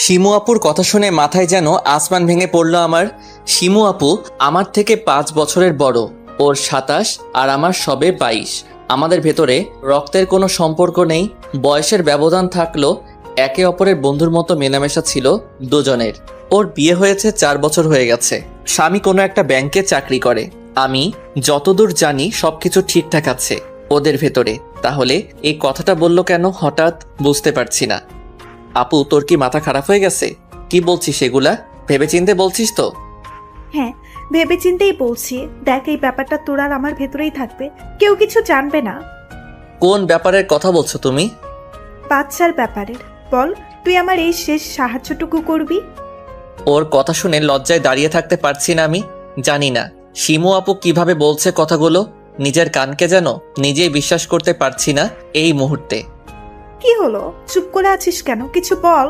শিমু আপুর কথা শুনে মাথায় যেন আসমান ভেঙে পড়ল আমার। শিমু আপু আমার থেকে 5 বছরের বড়, ওর 27 আর আমার সবে 22। আমাদের ভেতরে রক্তের কোনো সম্পর্ক নেই, বয়সের ব্যবধান থাকলেও একে অপরের বন্ধুর মতো মেলামেশা ছিল দুজনের। ওর বিয়ে হয়েছে 4 বছর হয়ে গেছে, স্বামী কোনো একটা ব্যাংকে চাকরি করে। আমি যতদূর জানি সবকিছু ঠিকঠাক আছে ওদের ভেতরে। তাহলে এই কথাটা বললো কেন হঠাৎ বুঝতে পারছি না। আপু, তোর কি মাথা খারাপ হয়ে গেছে? কি বলছিস এগুলা? ভেবেচিন্তে বলছিস তো? হ্যাঁ, ভেবেচিন্তেই বলছি। দেখ, এই ব্যাপারটা তোর আর আমার ভেতরেই থাকবে, কেউ কিছু জানবে না। কোন ব্যাপারের কথা বলছো তুমি? বাচ্চার ব্যাপারের। বল, তুই আমার এই শেষ সাহায্যটুকু করবি? ওর কথা শুনে লজ্জায় দাঁড়িয়ে থাকতে পারছি না আমি। জানি না শিমু আপু কিভাবে বলছে কথাগুলো, নিজের কানকে যেন নিজেই বিশ্বাস করতে পারছি না এই মুহূর্তে। কি হলো, চুপ করে আছিস কেন? কিছু বল।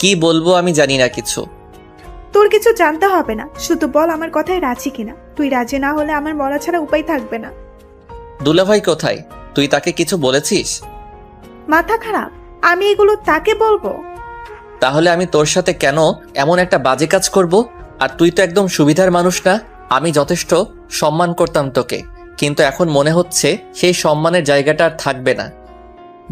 কি বলবো আমি জানি না কিছু। তোর কিছু জানতে হবে না, শুধু বল আমার কথায় রাজি কিনা। তুই রাজি না হলে আমার মরা ছাড়া উপায় থাকবে না। দুলাভাই কোথায়? তুই তাকে কিছু বলেছিস? মাথা খারাপ? আমি এগুলো তাকে বলবো? তাহলে আমি তোর সাথে কেন এমন একটা বাজে কাজ করব? আর তুই তো একদম সুবিধার মানুষ না। আমি যথেষ্ট সম্মান করতাম তোকে, কিন্তু এখন মনে হচ্ছে সেই সম্মানের জায়গাটা আর থাকবে না।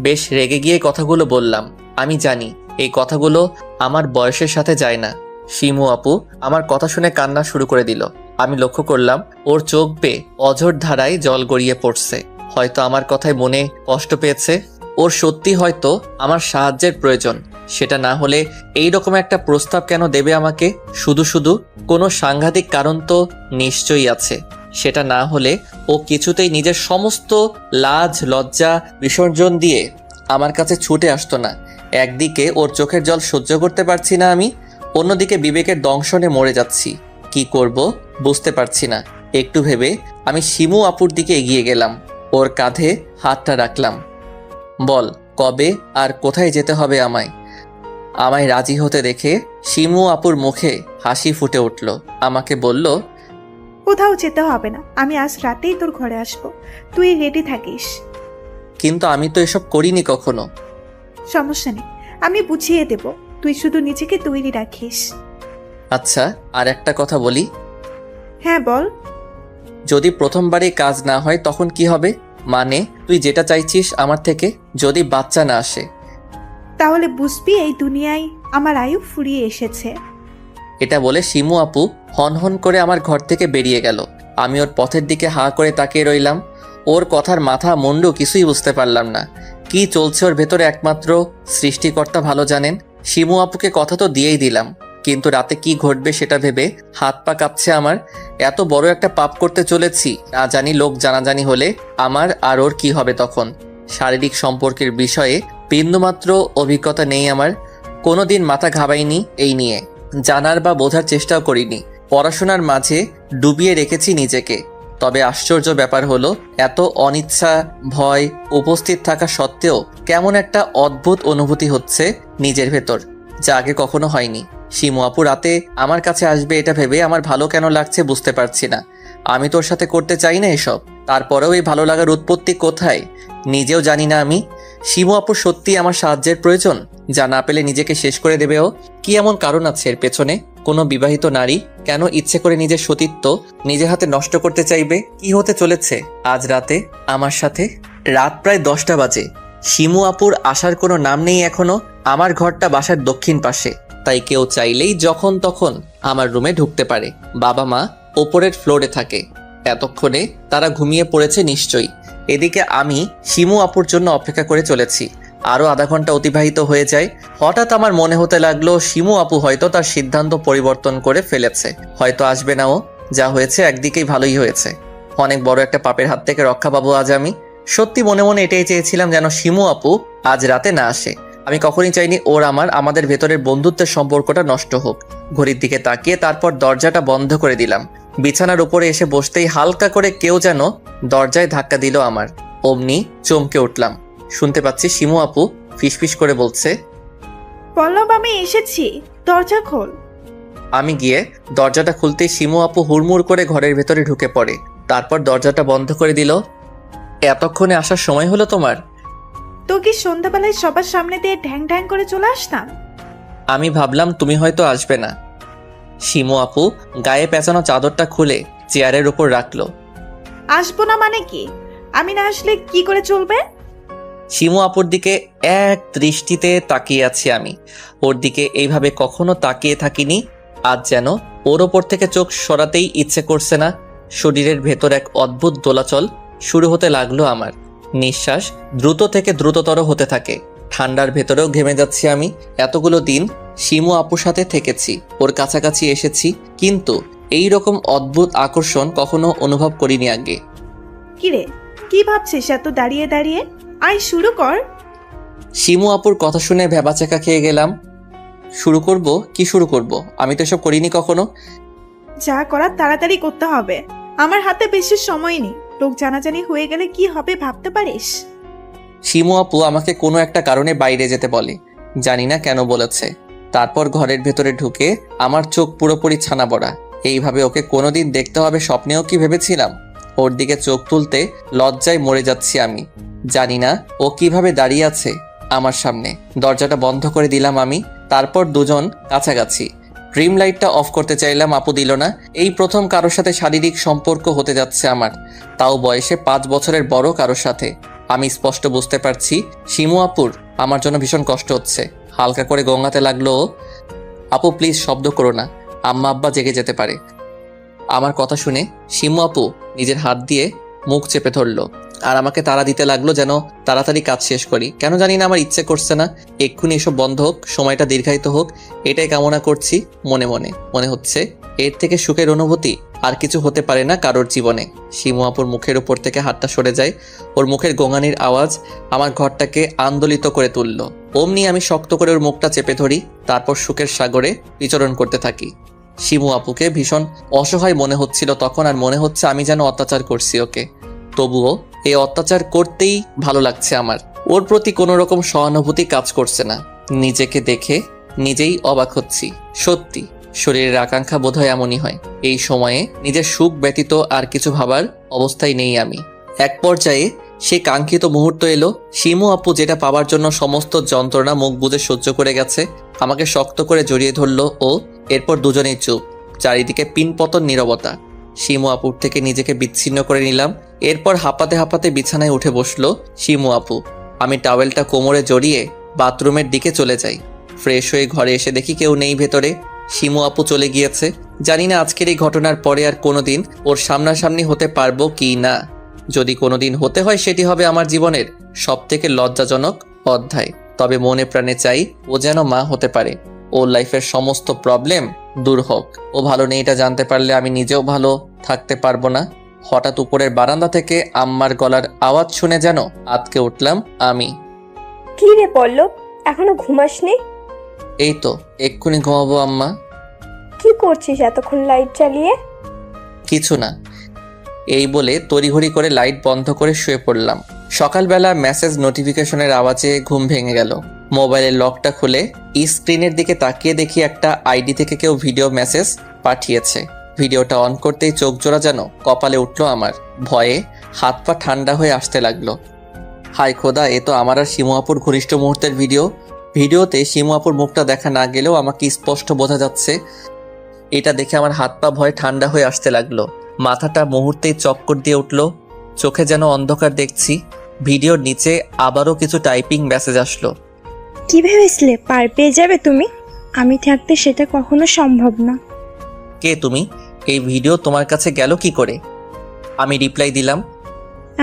বেশ রেগে গিয়ে কথাগুলো বললাম। আমি জানি এই কথাগুলো আমার বয়সের সাথে যায় না। শিমু আপু আমার কথা শুনে কান্না শুরু করে দিল। আমি লক্ষ্য করলাম ওর চোখ বেয়ে অঝোর ধারায় জল গড়িয়ে পড়ছে। হয়তো আমার কথায় মনে কষ্ট পেয়েছে। ওর সত্যি হয়তো আমার সাহায্যের প্রয়োজন। সেটা না হলে এই রকম একটা প্রস্তাব কেন দেবে আমাকে? শুধু শুধু কোনো সাংঘাতিক কারণ তো নিশ্চয়ই আছে। সেটা না হলে ও কিছুতেই নিজের সমস্ত লাজ লজ্জা বিসর্জন দিয়ে আমার কাছে ছুটে আসতো না। একদিকে ওর চোখের জল সহ্য করতে পারছি না আমি, অন্যদিকে বিবেকের দংশনে মরে যাচ্ছি। কি করব বুঝতে পারছি না। একটু ভেবে আমি শিমু আপুর দিকে এগিয়ে গেলাম, ওর কাঁধে হাতটা রাখলাম। বল, কবে আর কোথায় যেতে হবে আমায়? আমায় রাজি হতে দেখে শিমু আপুর মুখে হাসি ফুটে উঠল। আমাকে বলল, কোথাও যেতে হবে না, আমি আজ রাতেই তোর ঘরে আসবো। তুই রেডি থাকিস। কিন্তু আমি তো এসব করিনি কখনো। সমস্যা নেই, আমি বুঝিয়ে দেব। তুই শুধু নিজেকে তৈরি রাখিস। আচ্ছা, আর একটা কথা বলি। হ্যাঁ বল। যদি প্রথমবারই কাজ না হয় তখন কি হবে? মানে তুই যেটা চাইছিস আমার থেকে, যদি বাচ্চা না আসে? তাহলে বুঝবি এই দুনিয়ায় আমার আয়ু ফুরিয়ে এসেছে। এটা বলে শিমু আপু হন হন করে আমার ঘর থেকে বেরিয়ে গেল। আমি ওর পথের দিকে হাঁ করে তাকিয়ে রইলাম। ওর কথার মাথা মুন্ডু কিছুই বুঝতে পারলাম না। কি চলছে ওর ভেতরে একমাত্র সৃষ্টিকর্তা ভালো জানেন। শিমু আপুকে কথা তো দিয়েই দিলাম, কিন্তু রাতে কি ঘটবে সেটা ভেবে হাত পা কাঁপছে আমার। এত বড় একটা পাপ করতে চলেছি, না জানি লোক জানাজানি হলে আমার আর ওর কি হবে তখন। শারীরিক সম্পর্কের বিষয়ে বিন্দুমাত্র অভিজ্ঞতা নেই আমার, কোনোদিন মাথা ঘাবাইনি এই নিয়ে, জানার বা বোঝার চেষ্টাও করিনি। পড়াশোনার মাঝে ডুবিয়ে রেখেছি নিজেকে। তবে আশ্চর্য ব্যাপার হলো, এত অনিচ্ছা ভয় উপস্থিত থাকা সত্ত্বেও কেমন একটা অদ্ভুত অনুভূতি হচ্ছে নিজের ভেতর, যা আগে কখনো হয়নি। শিমু আপু রাতে আমার কাছে আসবে এটা ভেবে আমার ভালো কেন লাগছে বুঝতে পারছি না। আমি তোর সাথে করতে চাই না এসব, তারপরেও এই ভালো লাগার উৎপত্তি কোথায় নিজেও জানি না আমি। শিমু আপুর সত্যি আমার সাহায্যের প্রয়োজন, যা না পেলে নিজেকে শেষ করে দেবে ও। কি এমন কারণ আছে এর পেছনে? কোনো বিবাহিত নারী কেন ইচ্ছে করে নিজের সতীত্ব নিজের হাতে নষ্ট করতে চাইবে? কি হতে চলেছে আজ রাতে আমার সাথে? রাত প্রায় 10টা বাজে। শিমু আপুর আসার কোনো নাম নেই এখনো। আমার ঘরটা বাসার দক্ষিণ পাশে, তাই কেউ চাইলেই যখন তখন আমার রুমে ঢুকতে পারে। বাবা মা ওপরের ফ্লোরে থাকে, এতক্ষণে তারা ঘুমিয়ে পড়েছে নিশ্চয়ই। এদিকে আমি শিমু আপুর জন্য অপেক্ষা করে চলেছি। আরও আধা ঘন্টা অতিবাহিত হয়ে যায়। হঠাৎ আমার মনে হতে লাগলো শিমু আপু হয়তো তার সিদ্ধান্ত পরিবর্তন করে ফেলেছে, হয়তো আসবে না ও। যা হয়েছে একদিকেই ভালোই হয়েছে, অনেক বড় একটা পাপের হাত থেকে রক্ষা পাবো আজ আমি। সত্যি মনে মনে এটাই চেয়েছিলাম, যেন শিমু আপু আজ রাতে না আসে। আমি কখনই চাইনি ওর আমাদের ভেতরের বন্ধুত্বের সম্পর্কটা নষ্ট হোক। ঘড়ির দিকে তাকিয়ে তারপর দরজাটা বন্ধ করে দিলাম। বিছানার উপরে এসে বসতেই হালকা করে কেউ যেন দরজায় ধাক্কা দিল আমার। অমনি চমকে উঠলাম, শুনতে পাচ্ছি শিমু আপু ফিসফিস করে বলছে, পল্লব, আমি এসেছি, দরজা খোল। আমি গিয়ে দরজাটা খুলতেই শিমু আপু হুড়মুড় করে ঘরের ভেতরে ঢুকে পড়ে, তারপর দরজাটা বন্ধ করে দিল। এতক্ষণে আসার সময় হলো তোমার? তো কি সন্ধ্যাবেলায় সবার সামনে দিয়ে ঢ্যাং ঢ্যাং করে চলে আসতাম? আমি ভাবলাম তুমি হয়তো আসবে না। শিমু আপু গায়ে পেঁচানো চাদরটা খুলে চেয়ারের উপর রাখলো। আসবো না মানে কি? আমি না আসলে কি করে চলবে? শিমু আপুর দিকে এক দৃষ্টিতে তাকিয়ে আছি আমি। ওর দিকে এইভাবে কখনো তাকিয়ে থাকিনি। আজ যেন ওর ওপর থেকে চোখ সরাতেই ইচ্ছে করছে না। শরীরের ভেতর এক অদ্ভুত দোলাচল শুরু হতে লাগলো আমার। নিঃশ্বাস দ্রুত থেকে দ্রুততর হতে থাকে। ঠান্ডার ভেতরেও ঘেমে যাচ্ছি আমি। এতগুলো দিন শিমু আপুর সাথে থেকেছি, ওর কাছাকাছি এসেছি, কিন্তু এই রকম অদ্ভুত আকর্ষণ কখনো অনুভব করিনি আগে। কিরে, কি ভাবছিস এত দাঁড়িয়ে দাঁড়িয়ে? আয় শুরু কর। শিমু আপুর কথা শুনে ভ্যাবাচাকা খেয়ে গেলাম। শুরু করব? কি শুরু করব? আমি তো এসব করিনি কখনো। যা করার তাড়াতাড়ি করতে হবে। আমার হাতে বেশি সময় নেই। লোক জানাজানি হয়ে গেলে কি হবে ভাবতে পারিস? শিমু আপু আমাকে কোনো একটা কারণে বাইরে যেতে বলে, জানি না কেন বলেছে। তারপর ঘরের ভেতরে ঢুকে আমার চোখ পুরোপুরি ছানা বড়া। এইভাবে ওকে কোনোদিন দেখতে হবে স্বপ্নেও কি ভেবেছিলাম? ওর দিকে চোখ তুলতে লজ্জায় মরে যাচ্ছি আমি। জানি না ও কিভাবে দাঁড়িয়ে আছে আমার সামনে। দরজাটা বন্ধ করে দিলাম আমি। তারপর দুজন কাছাকাছি। ড্রিম লাইটটা অফ করতে চাইলাম, আপু দিল না। এই প্রথম কারোর সাথে শারীরিক সম্পর্ক হতে যাচ্ছে আমার, তাও বয়সে 5 বছরের বড় কারোর সাথে। আমি স্পষ্ট বুঝতে পারছি শিমু আপুর আমার জন্য ভীষণ কষ্ট হচ্ছে। হালকা করে গঙ্গাতে লাগলো, আপু প্লিজ শব্দ করো না, আম্মা আব্বা জেগে যেতে পারে। আমার কথা শুনে শিমু আপু নিজের হাত দিয়ে মুখ চেপে ধরলো আর আমাকে তাড়া দিতে লাগলো যেন তাড়াতাড়ি কাজ শেষ করি। কেন জানি না আমার ইচ্ছে করছে না। এক্ষুনি এসব বন্ধ হোক, সময়টা দীর্ঘায়িত হোক, এটাই কামনা করছি মনে মনে। মনে হচ্ছে এর থেকে সুখের অনুভূতি আর কিছু হতে পারে না কারোর জীবনে। শিমু আপুর মুখের উপর থেকে হাতটা সরে যায়। ওর মুখের গোঙানির আওয়াজ আমার ঘরটাকে আন্দোলিত করে তুললো। অমনি আমি শক্ত করে ওর মুখটা চেপে ধরি। তারপর সুখের সাগরে বিচরণ করতে থাকি। শিমু আপুকে ভীষণ অসহায় মনে হচ্ছিল তখন, আর মনে হচ্ছে আমি যেন অত্যাচার করছি ওকে। তবুও এই অত্যাচার করতেই ভালো লাগছে আমার। ওর প্রতি কোনো রকম সহানুভূতি কাজ করছে না। নিজেকে দেখে নিজেই অবাক হচ্ছি। সত্যি শরীরের আকাঙ্ক্ষা বোধহয় এমনই হয়। এই সময়ে নিজের সুখ ব্যতীত আর কিছু ভাবার অবস্থায় নেই আমি। এক পর্যায়ে সে কাঙ্ক্ষিত মুহূর্ত এলো। শিমু আপু যেটা পাওয়ার জন্য সমস্ত যন্ত্রণা মুখ বুজে সহ্য করে গেছে, আমাকে শক্ত করে জড়িয়ে ধরলো ও। এরপর দুজনেই চুপ, চারিদিকে পিনপতন নীরবতা। শিমু আপুর থেকে নিজেকে বিচ্ছিন্ন করে নিলাম। এরপর হাঁপাতে হাঁপাতে বিছানায় উঠে বসলো শিমু আপু। আমি টাওয়েলটা কোমরে জড়িয়ে বাথরুমের দিকে চলে যাই। ফ্রেশ হয়ে ঘরে এসে দেখি কেউ নেই ভেতরে। শিমু আপু চলে গিয়েছে। জানি না আজকের এই ঘটনার পরে আর কোনোদিন ওর সামনাসামনি হতে পারবো কি না। যদি কোনোদিন হতে হয় সেটি হবে আমার জীবনের সবথেকে লজ্জাজনক অধ্যায়। তবে মনে প্রাণে চাই ও যেন মা হতে পারে। ওর লাইফের সমস্ত প্রবলেম দূর হোক। ও ভালো নেই এটা জানতে পারলে আমি নিজেও ভালো থাকতে পারবো না। হঠাৎ উপরের বারান্দা থেকে আম্মার গলার আওয়াজ শুনে যেন আঁতকে উঠলাম আমি। কি রে পল্লব, এখনো ঘুমাসনি? এই তো এক্ষুনি ঘুমাবো আম্মা। কি করছিস এতক্ষণ লাইট চালিয়ে? কিছু না, এই বলে তড়িঘড়ি করে লাইট বন্ধ করে শুয়ে পড়লাম। সকালবেলা মেসেজ নোটিফিকেশনের আওয়াজে ঘুম ভেঙে গেল। মোবাইলের লকটা খুলে স্ক্রিনের দিকে তাকিয়ে দেখি একটা আইডি থেকে কেউ ভিডিও মেসেজ পাঠিয়েছে। ভিডিওটা অন করতেই চোখ জোড়া যেন কপালে উঠলো আমার। ভয়ে হাত পা ঠান্ডা হয়ে আসতে লাগলো। হায় খোদা, এ তো আমার আর শিমু আপুর ঘনিষ্ঠ মুহূর্তের ভিডিও। ভিডিওতে শিমু আপুর মুখটা দেখা না গেলেও আমাকে স্পষ্ট বোঝা যাচ্ছে। এটা দেখে আমার হাত পা ভয়ে ঠান্ডা হয়ে আসতে লাগলো। মাথাটা মুহূর্তেই চক্কর দিয়ে উঠলো। চোখে যেন অন্ধকার দেখছি। ভিডিওর নিচে আবারও কিছু টাইপিং মেসেজ আসলো। কি ভেবেছিলে পার পেয়ে যাবে তুমি? আমি থাকতে সেটা কখনো সম্ভব না। কে তুমি? এই ভিডিও তোমার কাছে গেল কি করে? আমি রিপ্লাই দিলাম,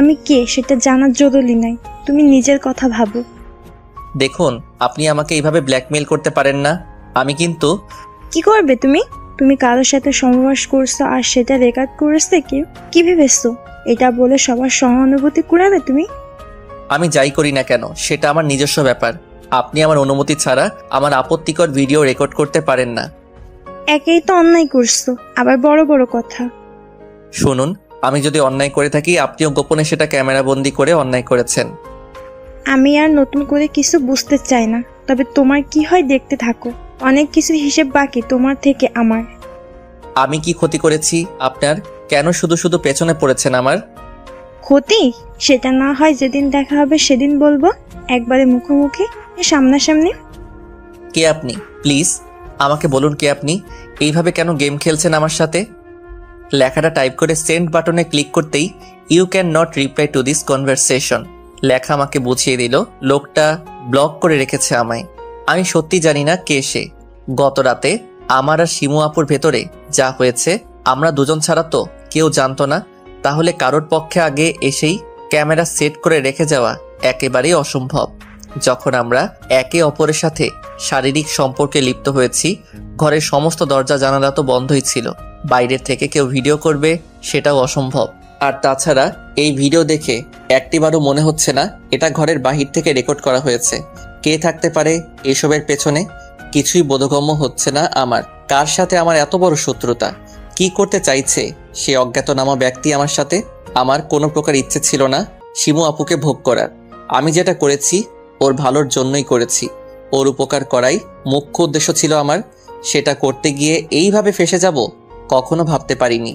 আমি কে সেটা জানার জরুরি নাই, তুমি নিজের কথা ভাবো। দেখুন আপনি আমাকে এইভাবে ব্ল্যাকমেল করতে পারেন না। আমি কিন্তু কি করবে তুমি? তুমি কারোর সাথে সহবাস করছো আর সেটা রেকর্ড করেছে কেউ? কি ভেবেছো এটা বলে সবার সহানুভূতি কুড়াবে তুমি? আমি যাই করি না কেন সেটা আমার নিজস্ব ব্যাপার। আপনি আমার অনুমতি ছাড়া আমার আপত্তিকর ভিডিও রেকর্ড করতে পারেন না। একেই তো অন্যায় করছো, আবার বড় বড় কথা। শুনুন, আমি যদি অন্যায় করে থাকি আপনিও গোপনে সেটা ক্যামেরাবন্দি করে অন্যায় করেছেন। আমি আর নতুন করে কিছু বুঝতে চাই না, তবে তোমার কি হয় দেখতে থাকো। অনেক কিছু হিসেব বাকি তোমার থেকে আমার। আমি কি ক্ষতি করেছি আপনার? কেন শুধু শুধু পেছনে পড়েছেন আমার? ক্ষতি সেটা না হয় যেদিন দেখা হবে সেদিন বলবো, একবারে মুখোমুখি সামনাসামনি। কে আপনি? প্লিজ আমাকে বলুন কে আপনি? এইভাবে কেন গেম খেলছেন আমার সাথে? লেখাটা টাইপ করে সেন্ড বাটনে ক্লিক করতেই you can not reply to this conversation লেখা আমাকে বুঝিয়ে দিল লোকটা ব্লক করে রেখেছে আমায়। আমি সত্যি জানি না কে সে। গত রাতে আমার আর শিমু আপুর ভেতরে যা হয়েছে আমরা দুজন ছাড়া তো কেউ জানতো না। তাহলে কারোর পক্ষে আগে এসেই ক্যামেরা সেট করে রেখে যাওয়া একেবারেই অসম্ভব। যখন আমরা একে অপরের সাথে শারীরিক সম্পর্কে লিপ্ত হয়েছি, ঘরের সমস্ত দরজা জানালা তো বন্ধই ছিল। বাইরের থেকে কেউ ভিডিও করবে সেটাও অসম্ভব। আর তাছাড়া এই ভিডিও দেখে একটিবারও মনে হচ্ছে না এটা ঘরের বাহির থেকে রেকর্ড করা হয়েছে। কে থাকতে পারে এসবের পেছনে? কিছুই বোধগম্য হচ্ছে না আমার। কার সাথে আমার এত বড় শত্রুতা? কি করতে চাইছে সে অজ্ঞাতনামা ব্যক্তি আমার সাথে? আমার কোনো প্রকার ইচ্ছে ছিল না শিমু আপুকে ভোগ করার। আমি যেটা করেছি ওর ভালোর জন্যই করেছি। ওর উপকার করাই মুখ্য উদ্দেশ্য ছিল আমার। সেটা করতে গিয়ে এইভাবে ফেঁসে যাব কখনো ভাবতে পারিনি।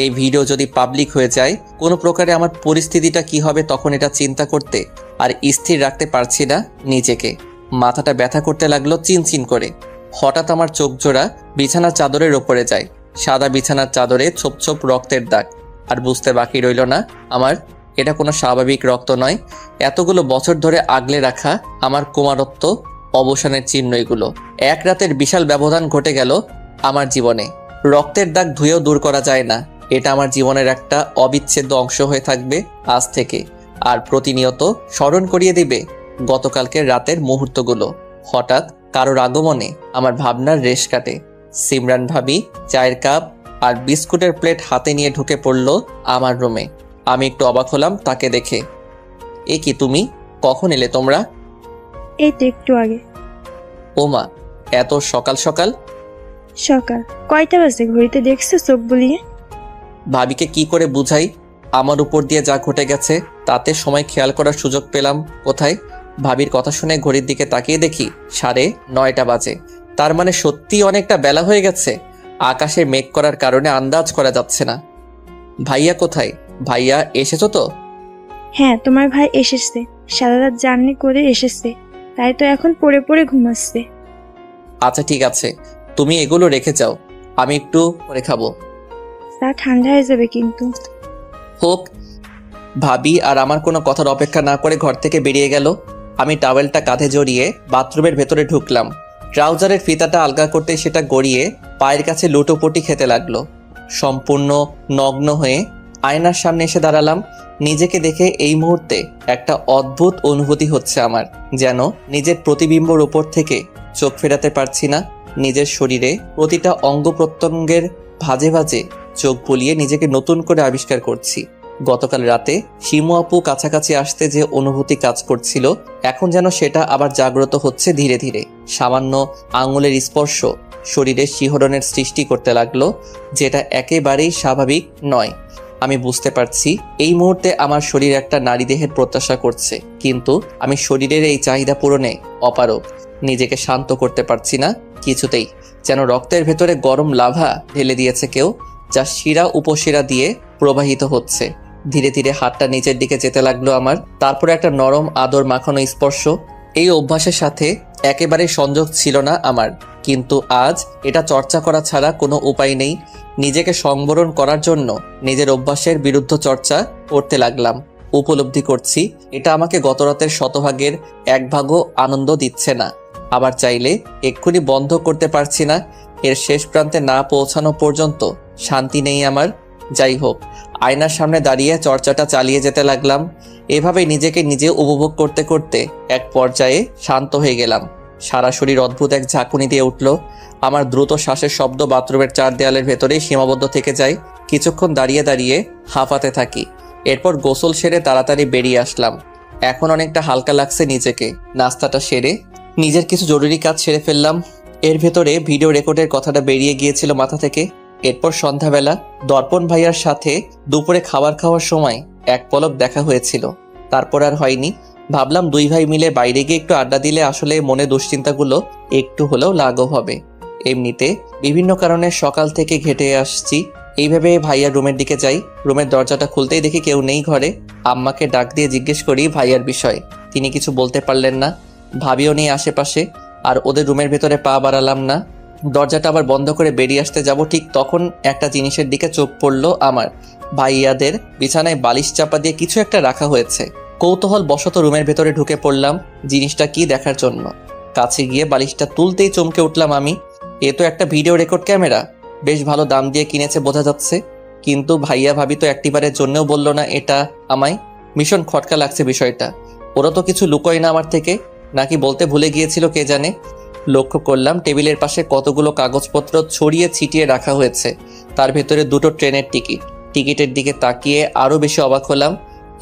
এই ভিডিও যদি পাবলিক হয়ে যায় কোনো প্রকারে আমার পরিস্থিতিটা কি হবে তখন এটা চিন্তা করতে আর স্থির রাখতে পারছি না নিজেকে। মাথাটা ব্যথা করতে লাগলো চিনচিন করে। হঠাৎ আমার চোখ জোড়া বিছানার চাদরের ওপরে যায়। সাদা বিছানার চাদরে ছোপ ছোপ রক্তের দাগ। আর বুঝতে বাকি রইল না আমার এটা কোনো স্বাভাবিক রক্ত নয়। এতগুলো বছর ধরে আগলে রাখা আমার কুমারত্ব অবসানের চিহ্ন এগুলো। এক রাতের বিশাল ব্যবধান ঘটে গেল আমার জীবনে। রক্তের দাগ ধুয়েও দূর করা যায় না। এটা আমার জীবনের একটা অবিচ্ছেদ্য অংশ হয়ে থাকবে আজ থেকে। আর প্রতিনিয়ত স্মরণ করিয়ে দিবে গতকালকের রাতের মুহূর্তগুলো। হঠাৎ কারোর আগমনে আমার ভাবনার রেশ কাটে। সিমরান ভাবি চায়ের কাপ আর বিস্কুটের প্লেট হাতে নিয়ে ঢুকে পড়ল আমার রুমে। আমি একটু অবাক হলাম তাকে দেখে। এ কি তুমি? কখন এলে তোমরা? এই তো একটু আগে। ওমা, এত সকাল সকাল? সকাল কয়টা বাজে ঘড়িতে দেখছো চোখ বুলিয়ে? ভাবিকে কি করে বুঝাই আমার উপর দিয়ে যা ঘটে গেছে? তাতে সময় খেয়াল করার সুযোগ পেলাম কোথায়? ভাবির কথা শুনে ঘড়ির দিকে তাকিয়ে দেখি 9:30 বাজে। তার মানে সত্যি অনেকটা বেলা হয়ে গেছে। আকাশে মেঘ করার কারণে আন্দাজ করা যাচ্ছে না। ভাইয়া কোথায়? ভাইয়া এসেছো তো? হ্যাঁ, তোমার ভাই এসেছে। সারা রাত জার্নি করে এসেছে, তাই তো এখন পড়ে পড়ে ঘুমাচ্ছে। আচ্ছা ঠিক আছে, তুমি এগুলো রেখে যাও, আমি একটু পরে খাবো। তা ঠান্ডা হয়ে যাবে কিন্তু। হোক। ভাবি আর আমার কোনো কথার অপেক্ষা না করে ঘর থেকে বেরিয়ে গেল। আমি টাওয়েলটা কাঁধে জড়িয়ে বাথরুমের ভেতরে ঢুকলাম। ট্রাউজারের ফিতাটা আলগা করতে সেটা গড়িয়ে পায়ের কাছে লুটোপুটি খেতে লাগলো। সম্পূর্ণ নগ্ন হয়ে আয়নার সামনে এসে দাঁড়ালাম। নিজেকে দেখে এই মুহূর্তে একটা অদ্ভুত অনুভূতি হচ্ছে আমার। যেন নিজের প্রতিবিম্বর উপর থেকে চোখ ফেরাতে পারছি না। নিজের শরীরে প্রতিটা অঙ্গ প্রত্যঙ্গের ভাঁজে ভাঁজে চোখ বুলিয়ে নিজেকে নতুন করে আবিষ্কার করছি। গতকাল রাতে শিমু আপু কাছাকাছি আসতে যে অনুভূতি কাজ করছিল, এখন যেন সেটা আবার জাগ্রত হচ্ছে ধীরে ধীরে। সামান্য আঙুলের স্পর্শ শরীরে শিহরণের সৃষ্টি করতে লাগলো, যেটা একেবারেই স্বাভাবিক নয়। আমি বুঝতে পারছি এই মুহূর্তে আমার শরীর একটা নারী দেহের প্রত্যাশা করছে, কিন্তু আমি শরীরের এই চাহিদা পূরণে অপারগ। নিজেকে শান্ত করতে পারছি না কিছুতেই। যেন রক্তের ভেতরে গরম লাভা ঢেলে দিয়েছে কেউ, যা শিরা উপশিরা দিয়ে প্রবাহিত হচ্ছে। ধীরে ধীরে হাতটা নিচের দিকে যেতে লাগলো আমার। তারপরে একটা নরম আদর মাখানো স্পর্শ। এই অভ্যাসের সাথে একেবারে সংযোগ ছিল না আমার, কিন্তু আজ এটা চর্চা করা ছাড়া কোনো উপায় নেই। নিজেকে সংবরণ করার জন্য নিজের অভ্যাসের বিরুদ্ধ চর্চা করতে লাগলাম। উপলব্ধি করছি এটা আমাকে গতরাতের শতভাগের 1 ভাগও আনন্দ দিচ্ছে না। আবার চাইলে এক্ষুনি বন্ধ করতে পারছি না। এর শেষ প্রান্তে না পৌঁছানো পর্যন্ত শান্তি নেই আমার। যাই হোক, আয়নার সামনে দাঁড়িয়ে চর্চাটা চালিয়ে যেতে লাগলাম। এভাবেই নিজেকে নিজে উপভোগ করতে করতে এক পর্যায়ে শান্ত হয়ে গেলাম। সারা শরীর অদ্ভুত এক ঝাঁকুনি দিয়ে উঠল। আমার দ্রুত শ্বাসের শব্দ বাথরুমের 4 দেয়ালের ভেতরেই সীমাবদ্ধ থেকে যায়। কিছুক্ষণ দাঁড়িয়ে দাঁড়িয়ে হাঁপাতে থাকি। এরপর গোসল সেরে তাড়াতাড়ি বেরিয়ে আসলাম। এখন অনেকটা হালকা লাগছে নিজেকে। নাস্তাটা সেরে নিজের কিছু জরুরি কাজ সেরে ফেললাম। এর ভেতরে ভিডিও রেকর্ডের কথাটা বেরিয়ে গিয়েছিল মাথা থেকে। এরপর সন্ধ্যাবেলা দর্পণ ভাইয়ার সাথে দুপুরে খাবার খাওয়ার সময় এক পলক দেখা হয়েছিল, তারপর আর হয়নি। ভাবলাম 2 ভাই মিলে বাইরে গিয়ে একটু আড্ডা দিলে আসলে মনে দুশ্চিন্তাগুলো একটু হলেও লাঘব হবে। এমনিতে বিভিন্ন কারণে সকাল থেকে ঘেটে আসছি। এইভাবে ভাইয়ার রুমের দিকে যাই। রুমের দরজাটা খুলতেই দেখি কেউ নেই ঘরে। আম্মাকে ডাক দিয়ে জিজ্ঞেস করি ভাইয়ার বিষয়। তিনি কিছু বলতে পারলেন না। ভাবিও নেই আশেপাশে। আর ওদের রুমের ভেতরে পা বাড়ালাম না। দরজাটা আবার বন্ধ করে বেরিয়ে আসতে যাব, ঠিক তখন একটা জিনিসের দিকে চোখ পড়লো আমার। ভাইয়াদের বিছানায় বালিশ চাপা দিয়ে কিছু একটা রাখা হয়েছে। কৌতূহল বশত রুমের ভেতরে ঢুকে পড়লাম জিনিসটা কি দেখার জন্য। কাছে গিয়ে বালিশটা তুলতেই চমকে উঠলাম আমি। এ তো একটা ভিডিও রেকর্ড ক্যামেরা, বেশ ভালো দাম দিয়ে কিনেছে বোঝা যাচ্ছে। কিন্তু ভাইয়া ভাবি তো একটিবারের জন্যও বললো না এটা আমায়। ভীষণ খটকা লাগছে বিষয়টা। ওরা তো কিছু লুকোয় না আমার থেকে, নাকি বলতে ভুলে গিয়েছিল কে জানে। লক্ষ্য করলাম টেবিলের পাশে কতগুলো কাগজপত্র ছড়িয়ে ছিটিয়ে রাখা হয়েছে, তার ভেতরে দুটো ট্রেনের টিকিট। টিকিটের দিকে তাকিয়ে আরও বেশি অবাক হলাম।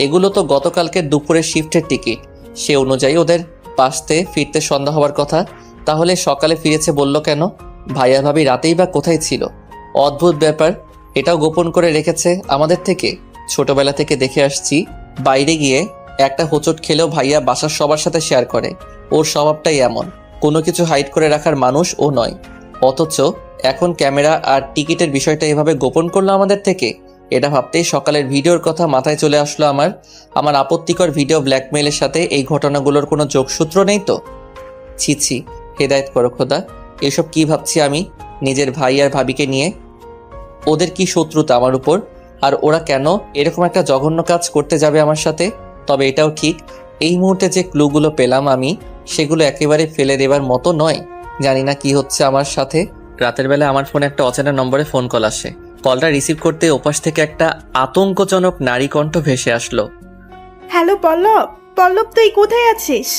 এগুলো তো গতকালকের দুপুরের শিফটের টিকিট। সে অনুযায়ী ওদের পাশতে ফিরতে সন্ধ্যা হওয়ার কথা, তাহলে সকালে ফিরেছে বলল কেন? ভাইয়া ভাবি রাতেই বা কোথায় ছিল? অদ্ভুত ব্যাপার। এটাও গোপন করে রেখেছে আমাদের থেকে। ছোটবেলা থেকে দেখে আসছি, বাইরে গিয়ে একটা হোঁচট খেলেও ভাইয়া বাসার সবার সাথে শেয়ার করে। ওর স্বভাবটাই এমন, কোনো কিছু হাইড করে রাখার মানুষ ও নয়। অথচ এখন ক্যামেরা আর টিকিটের বিষয়টা এভাবে গোপন করলো আমাদের থেকে। এটা ভাবতেই সকালের ভিডিওর কথা মাথায় চলে আসলো আমার আপত্তিকর ভিডিও ব্ল্যাকমেইলের সাথে এই ঘটনাগুলোর কোনো যোগসূত্র নেই তো? ছি ছি, হেদায়েত করো খোদা। এসব কি ভাবছি আমি নিজের ভাই আর ভাবিকে নিয়ে? ওদের কি শত্রুতা আমার উপর? আর ওরা কেন এরকম একটা জঘন্য কাজ করতে যাবে আমার সাথে? তবে এটাও ঠিক, এই মুহূর্তে যে ক্লুগুলো পেলাম আমি, সেগুলো একেবারে ফেলে দেবার মতো নয়। জানি না কি হচ্ছে আমার সাথে। রাতের বেলা আমার ফোনে একটা অচেনা নম্বরে ফোন কল আসে। কলটা রিসিভ করতে ওপাশ থেকে একটা আতঙ্কজনক নারী কণ্ঠ ভেসে আসলো। হ্যালো পল্লব, পল্লব তুই কোথায় আছিস?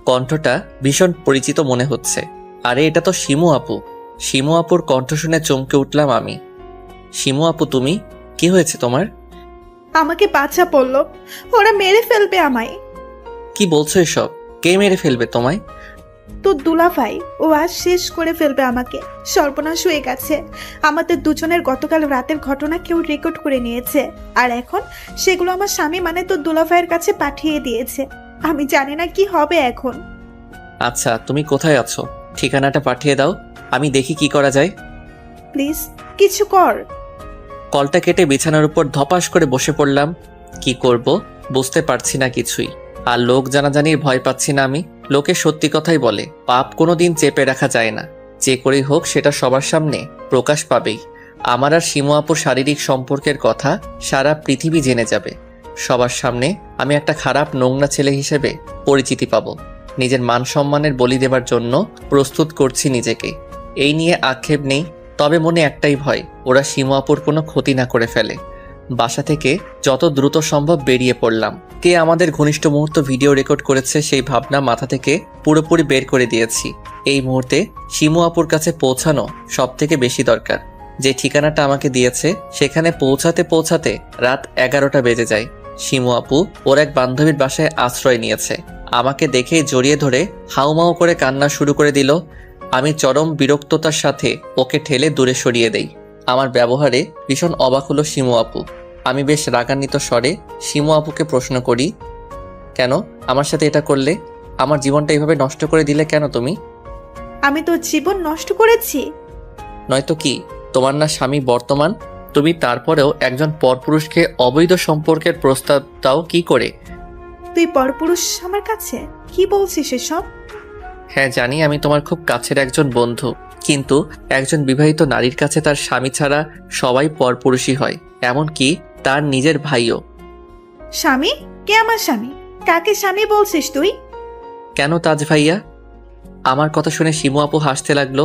কণ্ঠটা ভীষণ পরিচিত মনে হচ্ছে। আরে এটা তো শিমু আপু। শিমু আপুর কণ্ঠ শুনে চমকে উঠলাম আমি। শিমু আপু তুমি, কি হয়েছে তোমার? আমাকে বাঁচা পল্লব, ওরা মেরে ফেলবে আমায়। কি বলছো এসব? কে মেরে ফেলবে তোমায়? তোর দুলাভাই, ও আজ শেষ করে ফেলবে আমাকে। সর্বনাশ হয়ে গেছে। আমাদের দুজনের গতকাল রাতের ঘটনা কেউ রেকর্ড করে নিয়েছে, আর এখন সেগুলো আমার স্বামী মানে তোর দুলাভাইয়ের কাছে পাঠিয়ে দিয়েছে। আমি জানি না কি হবে এখন। আচ্ছা তুমি কোথায় আছো? ঠিকানাটা পাঠিয়ে দাও, আমি দেখি কি করা যায়। প্লিজ কিছু কর। কলটা কেটে বিছানার উপর ধপাস করে বসে পড়লাম। কি করব বুঝতে পারছি না কিছুই। আর লোক জানাজানির ভয় পাচ্ছি না আমি। লোকে সত্যি কথাই বলে, পাপ কোনোদিন চেপে রাখা যায় না। যে করেই হোক সেটা সবার সামনে প্রকাশ পাবেই। আমার আর শিমু আপুর শারীরিক সম্পর্কের কথা সারা পৃথিবী জেনে যাবে। সবার সামনে আমি একটা খারাপ নোংরা ছেলে হিসেবে পরিচিতি পাব। নিজের মান সম্মানের বলি দেবার জন্য প্রস্তুত করছি নিজেকে। এই নিয়ে আক্ষেপ নেই, তবে মনে একটাই ভয়, ওরা শিমু আপুর কোনো ক্ষতি না করে ফেলে। বাসা থেকে যত দ্রুত সম্ভব বেরিয়ে পড়লাম। কে আমাদের ঘনিষ্ঠ মুহূর্ত ভিডিও রেকর্ড করেছে সেই ভাবনা মাথা থেকে পুরোপুরি বের করে দিয়েছি। এই মুহূর্তে শিমু আপুর কাছে পৌঁছানো সব থেকে বেশি দরকার। যে ঠিকানাটা আমাকে দিয়েছে সেখানে পৌঁছাতে পৌঁছাতে রাত 11টা বেজে যায়। শিমু আপু ওর এক বান্ধবীর বাসায় আশ্রয় নিয়েছে। আমাকে দেখেই জড়িয়ে ধরে হাউমাউ করে কান্না শুরু করে দিল। আমি চরম বিরক্ততার সাথে ওকে ঠেলে দূরে সরিয়ে দেই। আমার ব্যবহারে ভীষণ অবাক হলো শিমু আপু। আমি বেশ রাগান্বিত স্বরে শিমু আপুকে প্রশ্ন করি, কেন আমার সাথে এটা করলে? আমার জীবনটা এইভাবে নষ্ট করে দিলে কেন তুমি? আমি তোর জীবন নষ্ট করেছি? নয়তো কি, তোমার না স্বামী বর্তমান? তুমি তারপরেও একজন পরপুরুষকে অবৈধ সম্পর্কের প্রস্তাব দাও কি করে? তুই পরপুরুষ আমার কাছে? কি বলছিস এসব? হ্যাঁ জানি, আমি তোমার খুব কাছের একজন বন্ধু, কিন্তু একজন বিবাহিত নারীর কাছে তার স্বামী ছাড়া সবাই পরপুরুষই হয়, এমনকি তার নিজের ভাইও। স্বামী? কে আমার স্বামী? কাকে স্বামী বলছিস তুই? কেন তাজ ভাইয়া? আমার কথা শুনে শিমু আপু হাসতে লাগলো।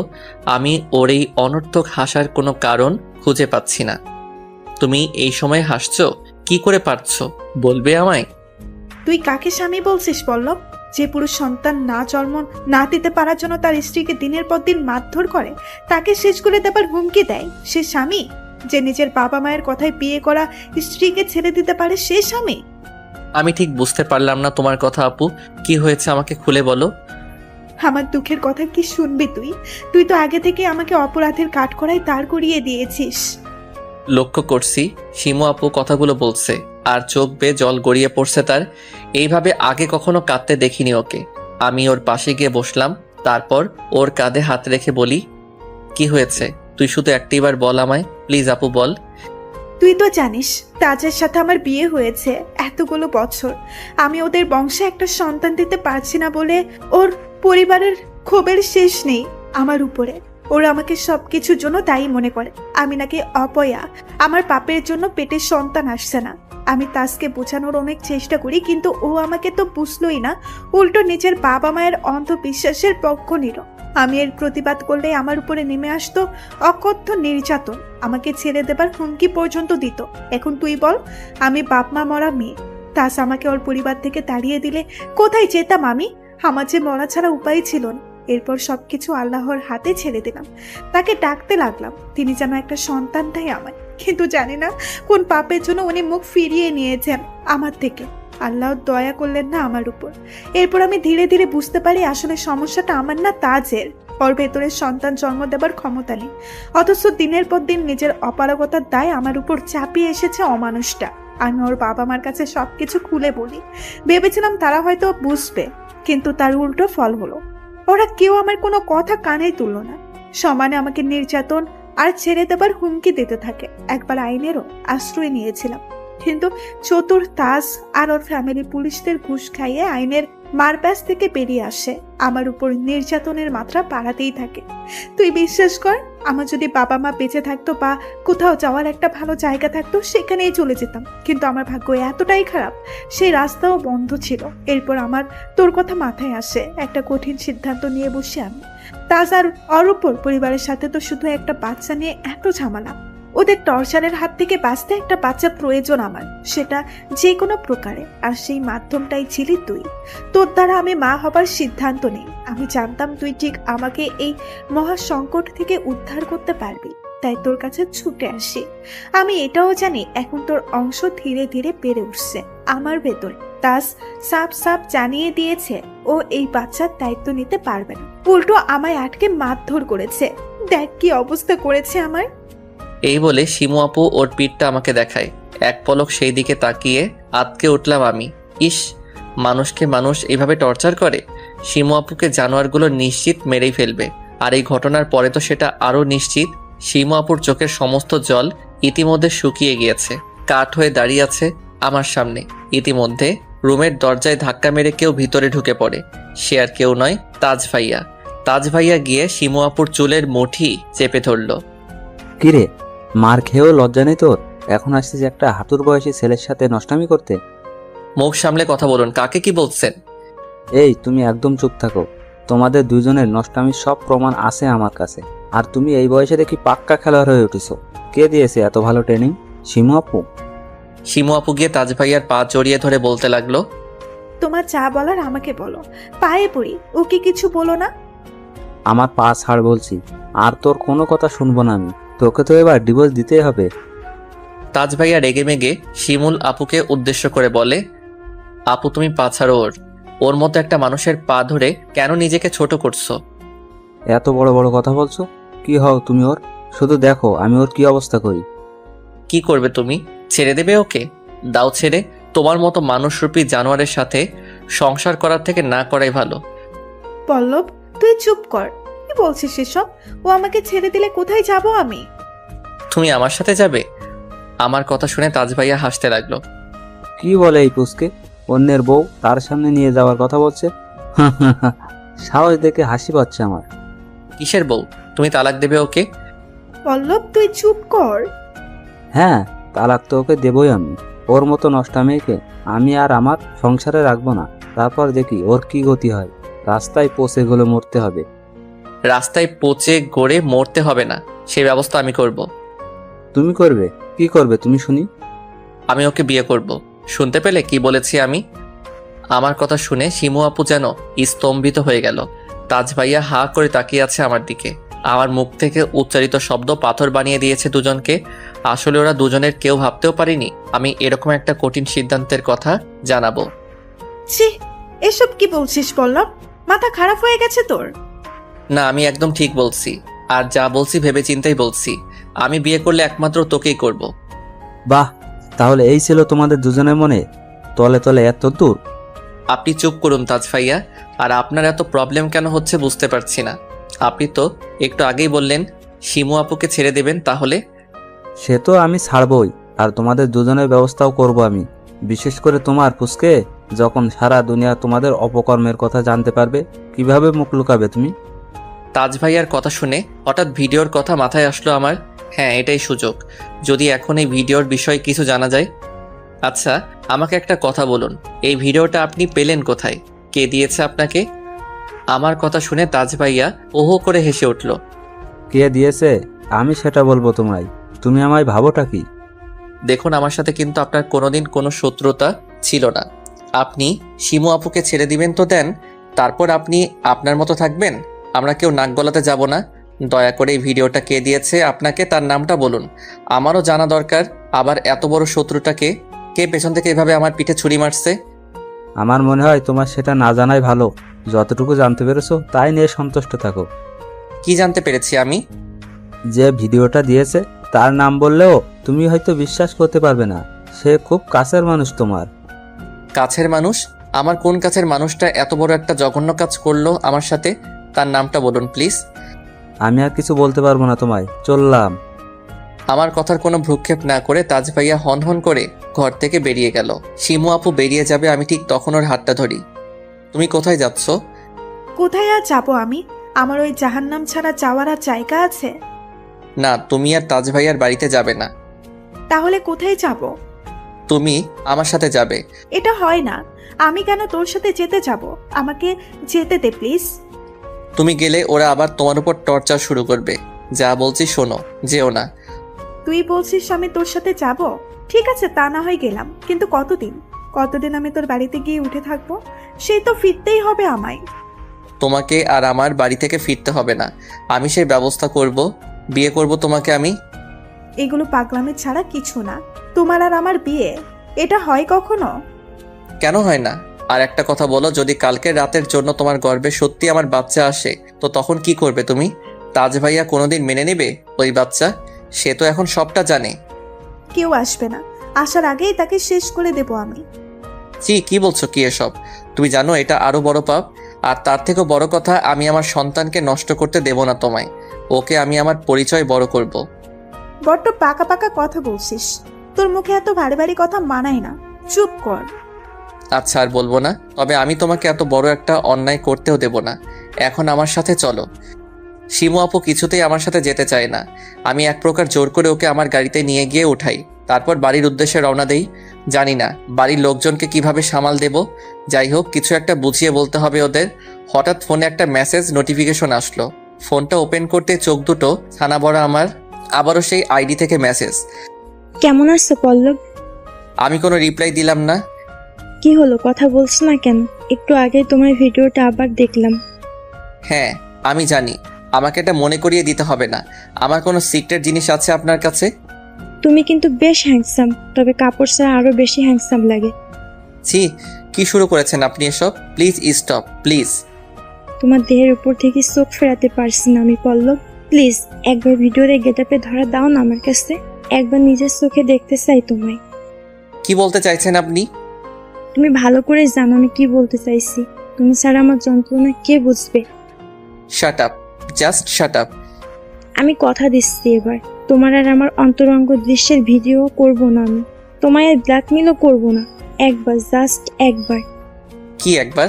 আমি ওর এই অনর্থক হাসার কোনো কারণ খুঁজে পাচ্ছি না। তুমি এই সময় হাসছো কি করে পারছো, বলবে আমায়? তুই কাকে স্বামী বলছিস পল্লব? যে পুরুষ সন্তান না জন্ম না দিতে পারার জন্য তার স্ত্রীকে দিনের পর দিন মারধর করে, তাকে শেষ করে দেবার হুমকি দেয়, সে স্বামী? যে নিজের বাবা মায়ের কথায় বিয়ে করা স্ত্রীকে ছেড়ে দিতে পারে, সে স্বামী? আমি ঠিক বুঝতে পারলাম না তোমার কথা আপু, কি হয়েছে আমাকে খুলে বলো। আমার দুঃখের কথা কি শুনবি তুই? তুই তো আগে থেকে আমাকে অপরাধের কাঠগড়ায় দাঁড় করিয়ে দিয়েছিস। লক্ষ্য করছি শিমু আপু কথাগুলো বলছে আর চোখ বেয়ে জল গড়িয়ে পড়ছে তার। এইভাবে আগে কখনো কাঁদতে দেখিনি ওকে। আমি ওর পাশে গিয়ে বসলাম, তারপর ওর কাঁধে হাত রেখে বলি, কি হয়েছে তুই শুধু একটিবার বল আমায়, প্লিজ আপু বল। তুই তো জানিস তাজের সাথে আমার বিয়ে হয়েছে এতগুলো বছর। আমি ওদের বংশে একটা সন্তান দিতে পারছি না বলে ওর পরিবারের ক্ষোভের শেষ নেই আমার উপরে। ওরা আমাকে সবকিছুর জন্য দায়ী মনে করে। আমি নাকি অপয়া, আমার পাপের জন্য পেটের সন্তান আসছে না। আমি তাজকে বোঝানোর অনেক চেষ্টা করি, কিন্তু ও আমাকে তো বুঝলোই না, উল্টো নিজের বাবা মায়ের অন্ধবিশ্বাসের পক্ষ নিল। আমি এর প্রতিবাদ করলে আমার উপরে নেমে আসতো অকথ্য নির্যাতন, আমাকে ছেড়ে দেবার হুমকি পর্যন্ত দিত। এখন তুই বল, আমি বাপ মা মরা মেয়ে, তাজ আমাকে ওর পরিবার থেকে তাড়িয়ে দিলে কোথায় যেতাম আমি? আমার যে মরা ছাড়া উপায় ছিল না। এরপর সবকিছু আল্লাহর হাতে ছেড়ে দিলাম। তাকে ডাকতে লাগলাম, তিনি যেন একটা সন্তানটাই আমার। কিন্তু জানি না কোন পাপের জন্য উনি মুখ ফিরিয়ে নিয়েছেন আমার থেকে। আল্লাহ দয়া করলেন না আমার উপর। এরপর আমি ধীরে ধীরে বুঝতে পারি আসলে সমস্যাটা আমার না, তাজের। ওর ভেতরে সন্তান জন্ম দেবার ক্ষমতা নেই, অথচ দিনের পর দিন নিজের অপারগতার দায় আমার উপর চাপিয়ে এসেছে অমানুষটা। আমি ওর বাবা মার কাছে সবকিছু খুলে বলি, ভেবেছিলাম তারা হয়তো বুঝবে, কিন্তু তার উল্টো ফল হলো। ওরা কেউ আমার কোনো কথা কানে তুলল না, সমানে আমাকে নির্যাতন আর ছেড়ে দেবার হুমকি দিতে থাকে। একবার আইনেরও আশ্রয় নিয়েছিলাম, কিন্তু চতুর তাজ আর ওর ফ্যামিলি পুলিশদের ঘুষ খাইয়ে আইনের মারপ্যাচ থেকে বেরিয়ে আসে, আমার উপর নির্যাতনের মাত্রা বাড়াতেই থাকে। তুই বিশ্বাস কর, আমার যদি বাবা মা বেঁচে থাকতো বা কোথাও যাওয়ার একটা ভালো জায়গা থাকতো, সেখানেই চলে যেতাম। কিন্তু আমার ভাগ্য এতটাই খারাপ, সেই রাস্তাও বন্ধ ছিল। এরপর আমার তোর কথা মাথায় আসে, একটা কঠিন সিদ্ধান্ত নিয়ে বসে আমি। তাজ আর ওর উপর পরিবারের সাথে তো শুধু একটা বাচ্চা নিয়ে এত ঝামেলা। ওদের টর্চারের হাত থেকে বাঁচতে একটা বাচ্চা প্রয়োজন আমার, সেটা যে কোনো প্রকারে। আর সেই মাধ্যমটাই ছিলি তুই। তোর দ্বারা আমি মা হবার সিদ্ধান্ত নেই। আমি জানতাম তুই ঠিক আমাকে এই মহা সংকট থেকে উদ্ধার করতে পারবি, তাই তোর কাছে ছুটে আসি। আমি এটাও জানি এখন তোর অংশ ধীরে ধীরে বেড়ে উঠছে আমার ভেতর। তাস সাপ সাপ জানিয়ে দিয়েছে ও এই বাচ্চার দায়িত্ব নিতে পারবে না, উল্টো আমায় আটকে মারধর করেছে। দেখ কি অবস্থা করেছে আমার। এই বলে শিমু আপু ওর পিঠটা আমাকে দেখায়। এক পলক সেই দিকে তাকিয়ে আতকে উঠলাম আমি। ইস, মানুষকে মানুষ এইভাবে টর্চার করে? শিমু আপুকে জানোয়ারগুলো নিশ্চিত মেরেই ফেলবে। আর এই ঘটনার পরে তো সেটা আরও নিশ্চিত। শিমু আপুর চোখের সমস্ত জল ইতিমধ্যে শুকিয়ে গিয়েছে, কাঠ হয়ে দাঁড়িয়ে আছে আমার সামনে। ইতিমধ্যে রুমের দরজায় ধাক্কা মেরে কেউ ভিতরে ঢুকে পড়ে। সে আর কেউ নয়, তাজ ভাইয়া। তাজ ভাইয়া গিয়ে শিমু আপুর চুলের মুঠি চেপে ধরল। কিরে, মার খেয়েও লজ্জা নেই তোর? এখন আসছিস একটা হাঁটুর বয়সী ছেলের সাথে নষ্টামি করতে? মুখ সামলে কথা বলুন, কাকে কি বলছেন? এই, তুমি একদম চুপ থাকো। তোমাদের দুজনের নষ্টামির সব প্রমাণ আছে আমার কাছে। আর তুমি এই বয়সে দেখি পাক্কা খেলোয়াড় হয়ে উঠেছো। কে দিয়েছে এত ভালো ট্রেনিং? শিমু আপু? শিমু আপু গিয়ে তাজ ভাইয়ার পা জড়িয়ে ধরে বলতে লাগলো, তোমার যা বলার আমাকে বলো, পায়ে পড়ি, ওকে কিছু বলো না। আমার পা ছাড় বলছি, আর তোর কোনো কথা শুনবো না আমি। তোকে তো এবার ডিভোর্স দিতেই হবে। তাজ ভাইয়া রেগে মেগে শিমুল আপুকে উদ্দেশ্য করে বলে, আপু তুমি পা ছাড়ো ওর। ওর মতো একটা মানুষের পা ধরে কেন নিজেকে ছোট করছো? এত বড় বড় কথা বলছো? কি হও তুমি ওর? শুধু দেখো আমি ওর কি অবস্থা করি। কি করবে তুমি? ছেড়ে দেবে ওকে? দাও ছেড়ে। তোমার মতো মানুষরূপী জানোয়ারের সাথে সংসার করার থেকে না করাই ভালো। পল্লব, তুই চুপ কর। কি বলছিস এসব? ও আমাকে ছেড়ে দিলে কোথায় যাব আমি? তুমি আমার সাথে যাবে? আমার কথা শুনে তাজ ভাইয়া হাসতে লাগলো। কি বলে এই পুচকে? অন্যের বউ তার সামনে নিয়ে যাওয়ার কথা বলছে। সাহস দেখে হাসি পাচ্ছে আমার। কিসের বউ? তুমি তালাক দেবে ওকে? পল্লব, তুই চুপ কর। হ্যাঁ, তালাক তো ওকে দেবই আমি। ওর মতো নষ্টা মেয়েকে আমি আর আমার সংসারে রাখবো না। তারপর দেখি ওর কি গতি হয়। রাস্তায় পচে গেলে মরতে হবে। রাস্তায় পচে গড়ে মরতে হবে না, সেই ব্যবস্থা আমি করব। তুমি করবে? কি করবে তুমি শুনি? আমি ওকে বিয়ে করব। শুনতে পেলে কি বলেছি আমি? আমার কথা শুনে শিমু আপু যেন স্তম্ভিত হয়ে গেল। তাজ ভাইয়া হা করে তাকিয়ে আছে আমার দিকে। আমার মুখ থেকে উচ্চারিত শব্দ পাথর বানিয়ে দিয়েছে দুজনকে। আসলে ওরা দুজনের কেউ ভাবতেও পারিনি আমি এরকম একটা কঠিন সিদ্ধান্তের কথা জানাবো। ছি, এসব কি বলছিস পল্লব? মাথা খারাপ হয়ে গেছে তোর? না, আমি একদম ঠিক বলছি। আর যা বলছি ভেবে চিন্তাই বলছি। আমি বিয়ে করলে একমাত্র তোকেই করব। বাহ, তাহলে এই ছিল তোমাদের দুজনের মনে? তলে তলে এত দূর? আপনি চুপ করুন তাজ ভাইয়া। আর আপনার এত প্রবলেম কেন হচ্ছে বুঝতে পারছি না। আপনি তো একটু আগেই বললেন শিমু আপুকে ছেড়ে দেবেন, তাহলে? সে তো আমি ছাড়বই, আর তোমাদের দুজনের ব্যবস্থাও করব আমি। বিশেষ করে তোমার পুচকে যখন সারা দুনিয়া তোমাদের অপকর্মের কথা জানতে পারবে, কিভাবে মুখ লুকাবে তুমি? তাজ ভাইয়ার কথা শুনে হঠাৎ ভিডিওর কথা মাথায় আসলো আমার। হ্যাঁ, এটাই সুযোগ। যদি এখন এই ভিডিওর বিষয়ে কিছু জানা যায়। আচ্ছা, আমাকে একটা কথা বলুন, এই ভিডিওটা আপনি পেলেন কোথায়? কে দিয়েছে আপনাকে? আমার কথা শুনে তাজ ভাইয়া ওহো করে হেসে উঠল। কে দিয়েছে আমি সেটা বলবো তোমায়? তুমি আমায় ভাবোটা কি? দেখুন, আমার সাথে কিন্তু আপনার কোনোদিন কোনো শত্রুতা ছিল না। আপনি শিমু আপুকে ছেড়ে দিবেন তো দেন, তারপর আপনি আপনার মতো থাকবেন। আমরা কেউ নাক গলাতে যাব না। দয়া করে এই ভিডিওটা কে দিয়েছে আপনাকে তার নামটা বলুন, আমারও জানা দরকার। আবার এত বড় শত্রুটাকে কে পেছন থেকে এভাবে আমার পিঠে ছুরি মারছে? আমার মনে হয় তোমার সেটা না জানাই ভালো। যতটুকু জানতে পেরেছো তাই নিয়ে সন্তুষ্ট থাকো। কি জানতে পেরেছি আমি? যে ভিডিওটা দিয়েছে তার নাম বললেও তুমি হয়তো বিশ্বাস করতে পারবে না। সে খুব কাছের মানুষ তোমার। কাছের মানুষ? আমার কোন কাছের মানুষটা এত বড় একটা জঘন্য কাজ করলো আমার সাথে? তার নামটা বলুন প্লিজ। আমি আর কিছু বলতে পারবো না তোমায়, চললাম। আমার কথার কোনো ভ্রুক্ষেপ না করে তাজ ভাইয়া হন হন করে ঘর থেকে বেরিয়ে গেল। শিমু আপু বেরিয়ে যাবে, আমি ঠিক তখন ওর হাতটা ধরি। তুমি কোথায় যাচ্ছ? কোথায় আর যাবো আমি? আমার ওই জাহান্নাম ছাড়া যাওয়ার আর জায়গা আছে? না, তুমি আর তাজ ভাইয়ার বাড়িতে যাবে না। তাহলে কোথায় যাব? তুমি আমার সাথে যাবে। এটা হয় না। আমি কেন তোর সাথে যেতে যাব? আমাকে যেতে দে প্লিজ। তুমি গেলে ওরা আবার তোমার উপর টর্চার শুরু করবে। যা বলছি শোনো, যেও না। তুই বলছিস আমি তোর সাথে যাব? ঠিক আছে, তা না হয় গেলাম, কিন্তু কতদিন? কতদিন আমি তোর বাড়িতে গিয়ে উঠে থাকবো? সেই তো ফিরতেই হবে আমায়। তোমাকে আর আমার বাড়ি থেকে ফিরতে হবে না, আমি সেই ব্যবস্থা করব। বিয়ে করব তোমাকে আমি। এগুলো পাগলামি ছাড়া কিছু না। তোমার আর আমার বিয়ে, এটা হয় কখনো? কেন হয় না? আর একটা কথা বলো, যদি কালকে রাতের জন্য তোমার গর্ভে সত্যি আমার বাচ্চা আসে, তো তখন কি করবে তুমি? তাজ ভাইয়া কোনোদিন মেনে নেবে ওই বাচ্চা? সে তো এখন সবটা জানে। কেউ আসবে না, আসার আগেই তাকে শেষ করে দেব আমি। কি বলছো কি এসব? তুমি জানো এটা আরো বড় পাপ। আর তার থেকেও বড় কথা, আমি আমার সন্তানকে নষ্ট করতে দেব না তোমায়। ওকে আমি আমার পরিচয় বড় করব। বড্ড পাকা পাকা কথা বলছিস। তোর মুখে এত ভারী ভারী কথা মানায় না। চুপ কর। আচ্ছা, আর বলবো না। তবে আমি তোমাকে এত বড় একটা অন্যায় করতেও দেব না। এখন আমার সাথে চলো। শিমু আপু কিছুতেই আমার সাথে যেতে চায় না। আমি এক প্রকার জোর করে ওকে আমার গাড়িতে নিয়ে গিয়ে উঠাই, তারপর বাড়ির উদ্দেশ্যে রওনা দেই। জানি না বাড়ির লোকজনকে কিভাবে সামাল দেব। যাই হোক, কিছু একটা বুঝিয়ে বলতে হবে ওদের। হঠাৎ ফোনে একটা মেসেজ নোটিফিকেশন আসলো। ফোনটা ওপেন করতে চোখ দুটো ছানা বড়া আমার। আবারও সেই আইডি থেকে মেসেজ। কেমন আছো পল্লব? আমি কোনো রিপ্লাই দিলাম না। কি হলো, কথা বলছো না কেন? একটু আগে তোমার ভিডিওটা আবার দেখলাম। হ্যাঁ, আমি জানি। আমাকে এটা মনে করিয়ে দিতে হবে না। আমার কোনো সিক্রেট জিনিস আছে আপনার কাছে? তুমি কিন্তু বেশ হ্যান্ডসাম, তবে কাপড় ছাড়া আরো বেশি হ্যান্ডসাম লাগে। ছি, কি শুরু করেছেন আপনি এসব? Please stop, please. তোমার দেহের উপর থেকে চোখ ফেরাতে পারছি না আমি পল্লব। প্লিজ একবার ভিডিওর গেটআপে ধরা দাও না আমার কাছে। একবার নিজের চোখে দেখতে চাই তোমায়। কি বলতে চাইছেন আপনি? তুমি ভালো করে জানো আমি কি বলতে চাইছি। তুমি ছাড়া আমার যন্ত্রণা কে বুঝবে? শাট আপ, জাস্ট শাট আপ। আমি কথা দিচ্ছি, এবার তোমার আর আমার অন্তরঙ্গ দৃশ্যের ভিডিও করব না আমি। তোমায় আর ব্ল্যাকমেলও করব না। একবার, জাস্ট একবার। কি একবার?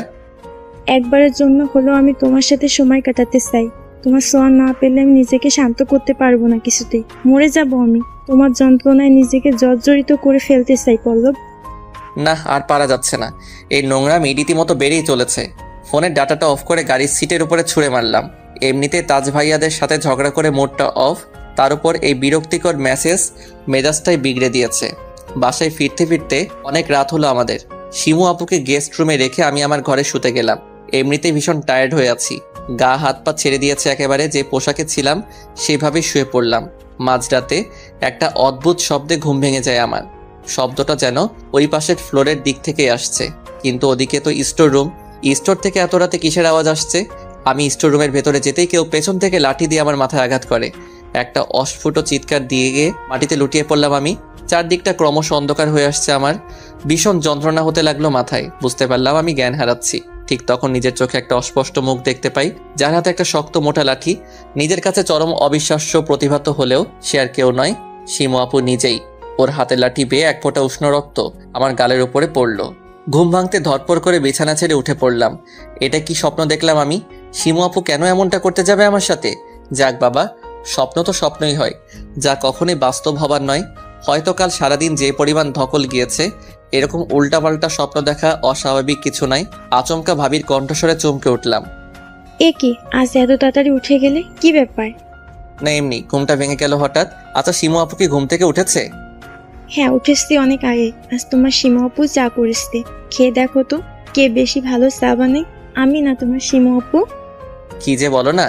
একবারের জন্য হলেও আমি তোমার সাথে সময় কাটাতে চাই। তোমার ছোঁয়া না পেলে আমি নিজেকে শান্ত করতে পারবো না কিছুতেই। মরে যাব আমি। তোমার যন্ত্রণায় নিজেকে জর্জরিত করে ফেলতে চাই পল্লব। না, আর পারা যাচ্ছে না। এই নোংরামি রীতিমতো বেড়েই চলেছে। ফোনের ডাটাটা অফ করে গাড়ির সিটের উপরে ছুঁড়ে মারলাম। এমনিতে তাজ ভাইয়াদের সাথে ঝগড়া করে মোডটা অফ, তার উপর এই বিরক্তিকর মেসেজ মেজাজটাই বিগড়ে দিয়েছে। বাসায় ফিরতে ফিরতে অনেক রাত হলো আমাদের। শিমু আপুকে গেস্ট রুমে রেখে আমি আমার ঘরে শুতে গেলাম। এমনিতেই ভীষণ টায়ার্ড হয়ে আছি। গা হাত পা ছেড়ে দিয়েছে একেবারে। যে পোশাকে ছিলাম সেভাবেই শুয়ে পড়লাম। মাঝরাতে একটা অদ্ভুত শব্দে ঘুম ভেঙে যায় আমার। শব্দটা যেন ওই পাশের ফ্লোরের দিক থেকে আসছে, কিন্তু ওদিকে তো স্টোর রুম। স্টোর থেকে এত রাতে কিসের আওয়াজ আসছে? আমি স্টোর রুমের ভেতরে যেতেই কেউ পেছন থেকে লাঠি দিয়ে আমার মাথায় আঘাত করে। একটা অস্ফুট চিৎকার দিয়ে গিয়ে মাটিতে লুটিয়ে পড়লাম আমি। চারদিকটা ক্রমশ অন্ধকার হয়ে আসছে আমার। ভীষণ যন্ত্রণা হতে লাগলো মাথায়। বুঝতে পারলাম আমি জ্ঞান হারাচ্ছি। ঠিক তখন নিজের চোখে একটা অস্পষ্ট মুখ দেখতে পাই, যার হাতে একটা শক্ত মোটা লাঠি। নিজের কাছে চরম অবিশ্বাস্য প্রতিভাত হলেও সে আর কেউ নয়, শিমু আপু নিজেই। ওর হাতে লাঠি বেয়ে এক ফোঁটা উষ্ণ রক্ত আমার গালের উপরে পড়ল। ঘুম ভাঙতে ধরপড় করে বিছানা ছেড়ে উঠে পড়লাম। এটা কি স্বপ্ন দেখলাম আমি? শিমু আপু কেন এমনটা করতে যাবে আমার সাথে? যাক বাবা, স্বপ্ন তো স্বপ্নই হয়, যা কখনোই বাস্তব হবার নয়। হয়তো কাল সারাদিন যে পরিমাণ ধকল গিয়েছে, এরকম উল্টাপাল্টা স্বপ্ন দেখা অস্বাভাবিক কিছু নাই। আচমকা ভাবির কণ্ঠস্বরে চমকে উঠলাম। এ কি, আজ এত তাড়াতাড়ি উঠে গেলে, কি ব্যাপার? না এমনি, ঘুমটা ভেঙে গেল হঠাৎ। আচ্ছা, শিমু আপু কি ঘুম থেকে উঠেছে? হ্যাঁ, উঠেছি অনেক আগে। আজ তোমার সীমা আপু চা করেছে, খেয়ে দেখো তো কে বেশি ভালো চা বানায়, আমি না তোমার সীমা আপু? কি যে বলো না,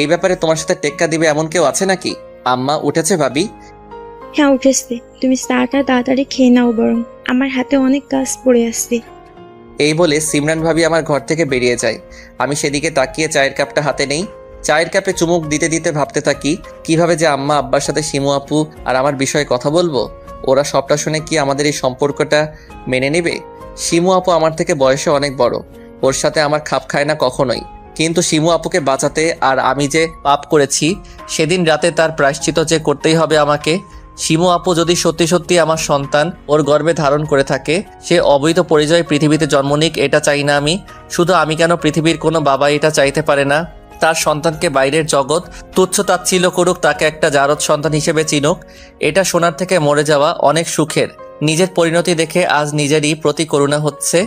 এই ব্যাপারে তোমার সাথে টেক্কা দিবে এমন কেউ আছে নাকি? আম্মা উঠেছে ভাবি? হ্যাঁ উঠেছে, তুমি চাটা তাড়াতাড়ি খেয়ে নাও বরং, আমার হাতে অনেক কাজ পড়ে আসছে। এই বলে সিমরান ভাবি আমার ঘর থেকে বেরিয়ে যায়। আমি সেদিকে তাকিয়ে চায়ের কাপটা হাতে নেই। চায়ের কাপে চুমুক দিতে দিতে ভাবতে থাকি, কিভাবে যে আম্মা আব্বার সাথে শিমু আপু আর আমার বিষয়ে কথা বলবো। ওরা সবটা শুনে কি আমাদের এই সম্পর্কটা মেনে নেবে? শিমু আপু আমার থেকে বয়সে অনেক বড়, ওর সাথে আমার খাপ খায় না কখনোই। কিন্তু শিমু আপুকে বাঁচাতে আর আমি যে পাপ করেছি, সেদিন রাতে তার প্রায়শ্চিত্ত যে করতেই হবে আমাকে। শিমু আপু যদি সত্যি সত্যি আমার সন্তান ওর গর্ভে ধারণ করে থাকে, সে অবৈধ পরিচয় পৃথিবীতে জন্ম নিক, এটা চাই না আমি। শুধু আমি কেন, পৃথিবীর কোনো বাবা এটা চাইতে পারে না? তার সন্তানকে বাইরের জগৎ তুচ্ছ তাচ্ছিল্য করুক, তাকে একটা জারদ সন্তান হিসেবে চিনুক। এটা শোনার থেকে মরে যাওয়া অনেক সুখের। নিজের পরিণতি দেখে আজ নিজেরই প্রতি করুণা হচ্ছে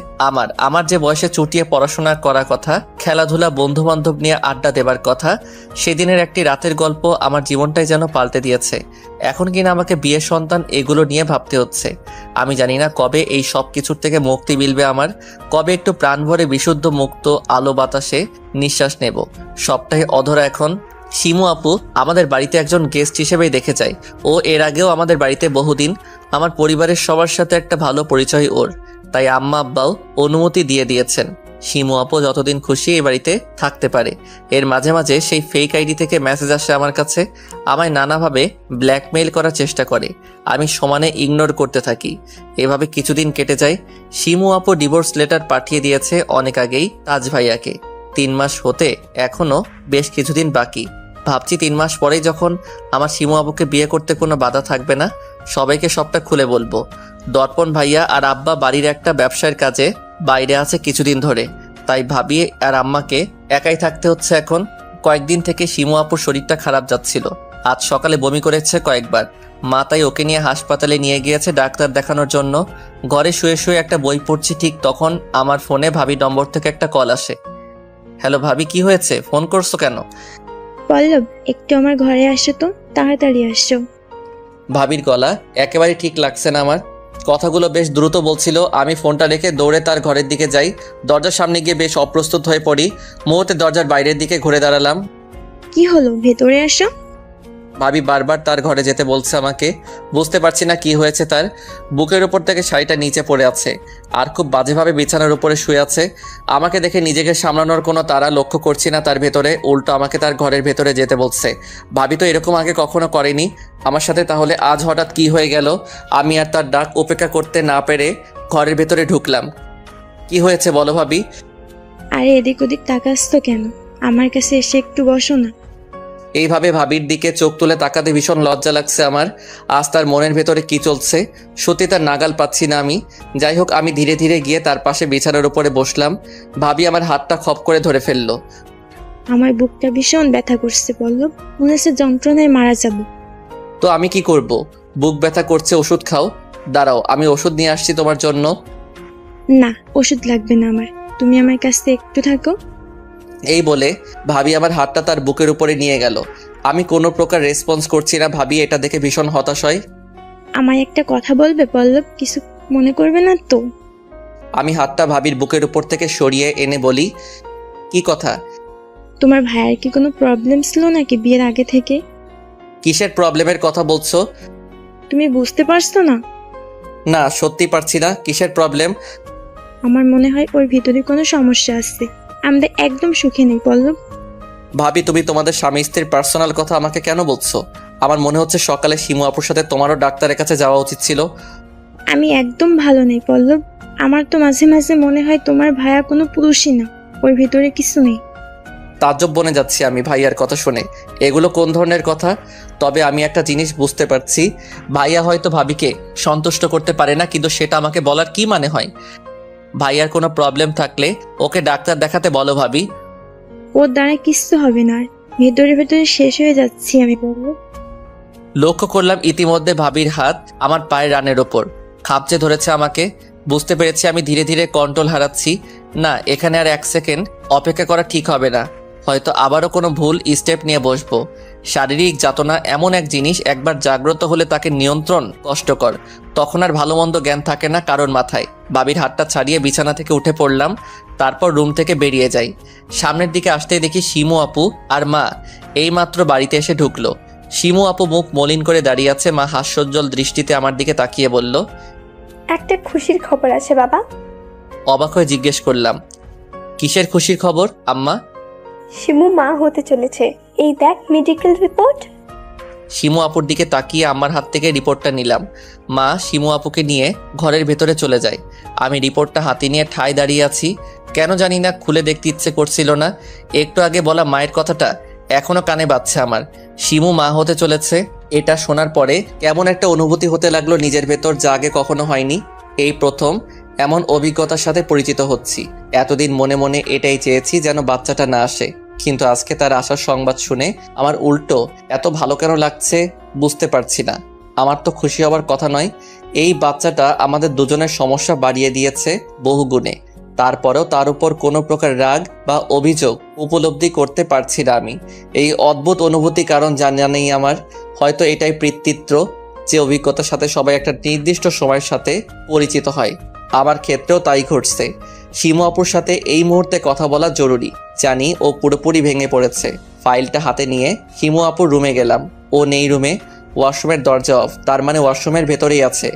আমার যে বয়সে চুটিয়ে পড়াশোনা করা কথা, খেলাধুলা, বন্ধু বান্ধব নিয়ে আড্ডা দেবার কথা, সেদিনের একটি রাতের গল্প আমার জীবনটাই যেন পাল্টে দিয়েছে। এখন কিনা আমাকে বিয়ে, সন্তান এগুলো নিয়ে ভাবতে হচ্ছে। আমি জানি না কবে এই সব কিছুর থেকে মুক্তি মিলবে আমার, কবে একটু প্রাণ ভরে বিশুদ্ধ মুক্ত আলো বাতাসে নিঃশ্বাস নেব। সবটাই অধরা এখন। শিমু আপু আমাদের বাড়িতে একজন গেস্ট হিসেবেই দেখে যায়। ও এর আগেও আমাদের বাড়িতে বহুদিন, আমার পরিবারের সবার সাথে একটা ভালো পরিচয় ওর, তাই আম্মা আব্বাও অনুমতি দিয়ে দিয়েছেন শিমু আপু যতদিন খুশি এই বাড়িতে থাকতে পারে। এর মাঝে মাঝে সেই ফেক আইডি থেকে মেসেজ আসে আমার কাছে, আমায় নানাভাবে ব্ল্যাকমেইল করার চেষ্টা করে। আমি সমানে ইগনোর করতে থাকি। এভাবে কিছুদিন কেটে যায়। শিমু আপু ডিভোর্স লেটার পাঠিয়ে দিয়েছে অনেক আগেই তাজ ভাইয়াকে। 3 মাস হতে এখনো বেশ কিছুদিন বাকি। ভাবছি 3 মাস পরেই যখন আমার শিমু আবুকে বিয়ে করতে কোনো বাধা থাকবে না, সবাইকে সবটা খুলে বলবো। দর্পণ ভাইয়া আর আব্বা বাড়ির একটা ব্যবসার কাজে বাইরে আছে কিছুদিন ধরে, তাই ভাবি আর আম্মাকে একাই থাকতে হচ্ছে এখন। কয়েকদিন থেকে শিমু আপুর শরীরটা খারাপ যাচ্ছিল। আজ সকালে বমি করেছে কয়েকবার। মা তাই ওকে নিয়ে হাসপাতালে নিয়ে গিয়েছে ডাক্তার দেখানোর জন্য। ঘরে শুয়ে শুয়ে একটা বই পড়ছি, ঠিক তখন আমার ফোনে ভাবি নম্বর থেকে একটা কল আসে। হ্যালো ভাবি, কি হয়েছে? ফোন করছো কেন? পল্লব, একটু আমার ঘরে আসো তো, তাড়াতাড়ি আসো। ভাবির গলা একেবারে ঠিক লাগছে না আমার। কথাগুলো বেশ দ্রুত বলছিল। আমি ফোনটা রেখে দৌড়ে তার ঘরের দিকে যাই। দরজার সামনে গিয়ে বেশ অপ্রস্তুত হয়ে পড়ি। মুহূর্তে দরজার বাইরের দিকে ঘুরে দাঁড়ালাম। কি হলো, ভেতরে আসো। ভাবি বারবার তার ঘরে যেতে বলছে আমাকে। বুঝতে পারছি না কি হয়েছে তার। বুকের উপর থেকে শাড়িটা নিচে পড়ে আছে আর খুব বাজেভাবে বিছানার উপরে শুয়ে আছে। আমাকে দেখে নিজেকে সামলানোর কোনো তাড়া লক্ষ্য করছি না তার ভেতরে, উল্টো আমাকে তার ঘরের ভেতরে যেতে বলছে। ভাবি তো এরকম আগে কখনো করেনি আমার সাথে, তাহলে আজ হঠাৎ কি হয়ে গেল? আমি আর তার ডাক উপেক্ষা করতে না পেরে ঘরের ভেতরে ঢুকলাম। কি হয়েছে বলো ভাবি? আরে এদিক ওদিক তাকাস তো কেন, আমার কাছে এসে একটু বসো না। এইভাবে ভাবির দিকে চোখ তুলে তাকাতে ভীষণ লজ্জা লাগছে আমার। আজ তার মনের ভেতরে কি চলছে সত্যি তার নাগাল পাচ্ছি না আমি। যাই হোক, আমি ধীরে ধীরে গিয়ে তার পাশে বিছানার উপরে বসলাম। ভাবি আমার হাতটা খপ করে ধরে ফেললো। আমার বুকটা ভীষণ ব্যথা করছে পল্লব, মনে হচ্ছে যন্ত্রণায় মারা যাব। তো আমি কি করব? বুক ব্যথা করছে, ওষুধ খাও। দাঁড়াও, আমি ওষুধ নিয়ে আসছি তোমার জন্য। না, ওষুধ লাগবে না আমার, তুমি আমার কাছে একটু থাকো। এই বলে ভাবি আমার হাতটা তার বুকের উপরে নিয়ে গেল। আমি কোনো প্রকার রেসপন্স করছি না। ভাবি এটা দেখে ভীষণ হতাশ হয়। আমায় একটা কথা বলবে পল্লব, কিছু মনে করবে না তো? আমি হাতটা ভাবির বুকের উপর থেকে সরিয়ে এনে বলি, কি কথা? তোমার ভাইয়ের কি কোনো প্রবলেম ছিল নাকি বিয়ের আগে থেকে? কিসের প্রবলেমের কথা বলছো? তুমি বুঝতে পারছো না? না, সত্যি পারছি না। কিসের প্রবলেম? আমার মনে হয় ওর ভিতরে কোনো সমস্যা আছে, আমরা একদম সুখে নেই পল্লব। ভাবি তুমি তোমাদের স্বামী স্ত্রীর পার্সোনাল কথা আমাকে কেন বলছো? আমার মনে হচ্ছে সকালে শিমু আপুর সাথে তোমারও ডাক্তারের কাছে যাওয়া উচিত ছিল। আমি একদম ভালো নেই পল্লব, আমার তো মাঝে মাঝে মনে হয় তোমার ভাইয়া কোনো পুরুষই না, ওর ভিতরে কিছু নেই। তাজ্জব বনে যাচ্ছি আমি ভাইয়ার কথা শুনে। এগুলো কোন ধরনের কথা? তবে আমি একটা জিনিস বুঝতে পারছি, ভাইয়া হয়তো ভাবিকে সন্তুষ্ট করতে পারে না, কিন্তু সেটা আমাকে বলার কি মানে হয়? ভাইয়ার কোনো প্রবলেম থাকলে ওকে ডাক্তার দেখাতে বলো ভাবি। ওর দ্বারা কিচ্ছু হবে না, আর ভেতরে ভেতরে শেষ হয়ে যাচ্ছি আমি বলবো। লক্ষ্য করলাম ইতিমধ্যে ভাবির হাত আমার পায়ের রানের ওপর খাপচে ধরেছে আমাকে। বুঝতে পেরেছি আমি ধীরে ধীরে কন্ট্রোল হারাচ্ছি। না, এখানে আর 1 সেকেন্ড অপেক্ষা করা ঠিক হবে না। হয়তো আবারও কোনো ভুল স্টেপ নিয়ে বসবো। শারীরিক যাতনা এমন এক জিনিস, একবার জাগ্রত হলে তাকে নিয়ন্ত্রণ কষ্টকর। তখন আর ভালো মন্দ জ্ঞান থাকে না কারোর মাথায়। ভাবির হাতটা ছাড়িয়ে বিছানা থেকে উঠে পড়লাম, তারপর রুম থেকে বেরিয়ে যাই। সামনের দিকে আসতেই দেখি শিমু আপু আর মা এইমাত্র বাড়িতে এসে ঢুকলো। শিমু আপু মুখ মলিন করে দাঁড়িয়ে আছে, মা হাস্যোজ্জ্বল দৃষ্টিতে আমার দিকে তাকিয়ে বলল। একটা খুশির খবর আছে বাবা। অবাক হয়ে জিজ্ঞেস করলাম, কিসের খুশির খবর আম্মা? শিমু মা হতে চলেছে, এই দেখ মেডিকেল রিপোর্ট। শিমু আপুর দিকে তাকিয়ে আমার হাত থেকে রিপোর্টটা নিলাম। মা শিমু আপুকে নিয়ে ঘরের ভেতরে চলে যায়। আমি রিপোর্টটা হাতে নিয়ে ঠায় দাঁড়িয়ে আছি। কেন জানি না খুলে দেখতে ইচ্ছে করছিল না। একটু আগে বলা মায়ের কথাটা এখনো কানে বাজছে আমার। শিমু মা হতে চলেছে, এটা শোনার পরে কেমন একটা অনুভূতি হতে লাগলো নিজের ভেতর, যা আগে কখনো হয়নি। এই প্রথম এমন অভিজ্ঞতার সাথে পরিচিত হচ্ছি। এতদিন মনে মনে এটাই চেয়েছি যেন বাচ্চাটা না আসে, কিন্তু আজকে তার আসার সংবাদ শুনে আমার উল্টো এত ভালো কেন লাগছে বুঝতে পারছি না। আমার তো খুশি হওয়ার কথা নয়। এই বাচ্চাটা আমাদের দুজনের সমস্যা বাড়িয়ে দিয়েছে বহুগুণে। তারপরেও তার উপর কোনো প্রকার রাগ বা অভিযোগ উপলব্ধি করতে পারছি না আমি। এই অদ্ভুত অনুভূতি কারণ জানা নেই আমার। হয়তো এটাই পিতৃত্ব, যে অভিজ্ঞতার সাথে সবাই একটা নির্দিষ্ট সময়ের সাথে পরিচিত হয়। আমার ক্ষেত্রেও তাই ঘটছে। শিমু আপুর সাথে এই মুহূর্তে কথা বলা জরুরি। জানি ও পুরোপুরি ভেঙে পড়েছে। ফাইলটা হাতে নিয়ে শিমু আপুর রুমে গেলাম। ও নেই রুমে, ওয়াশরুমের দরজা অফ, তার মানে ওয়াশরুমের ভেতরেই আছে।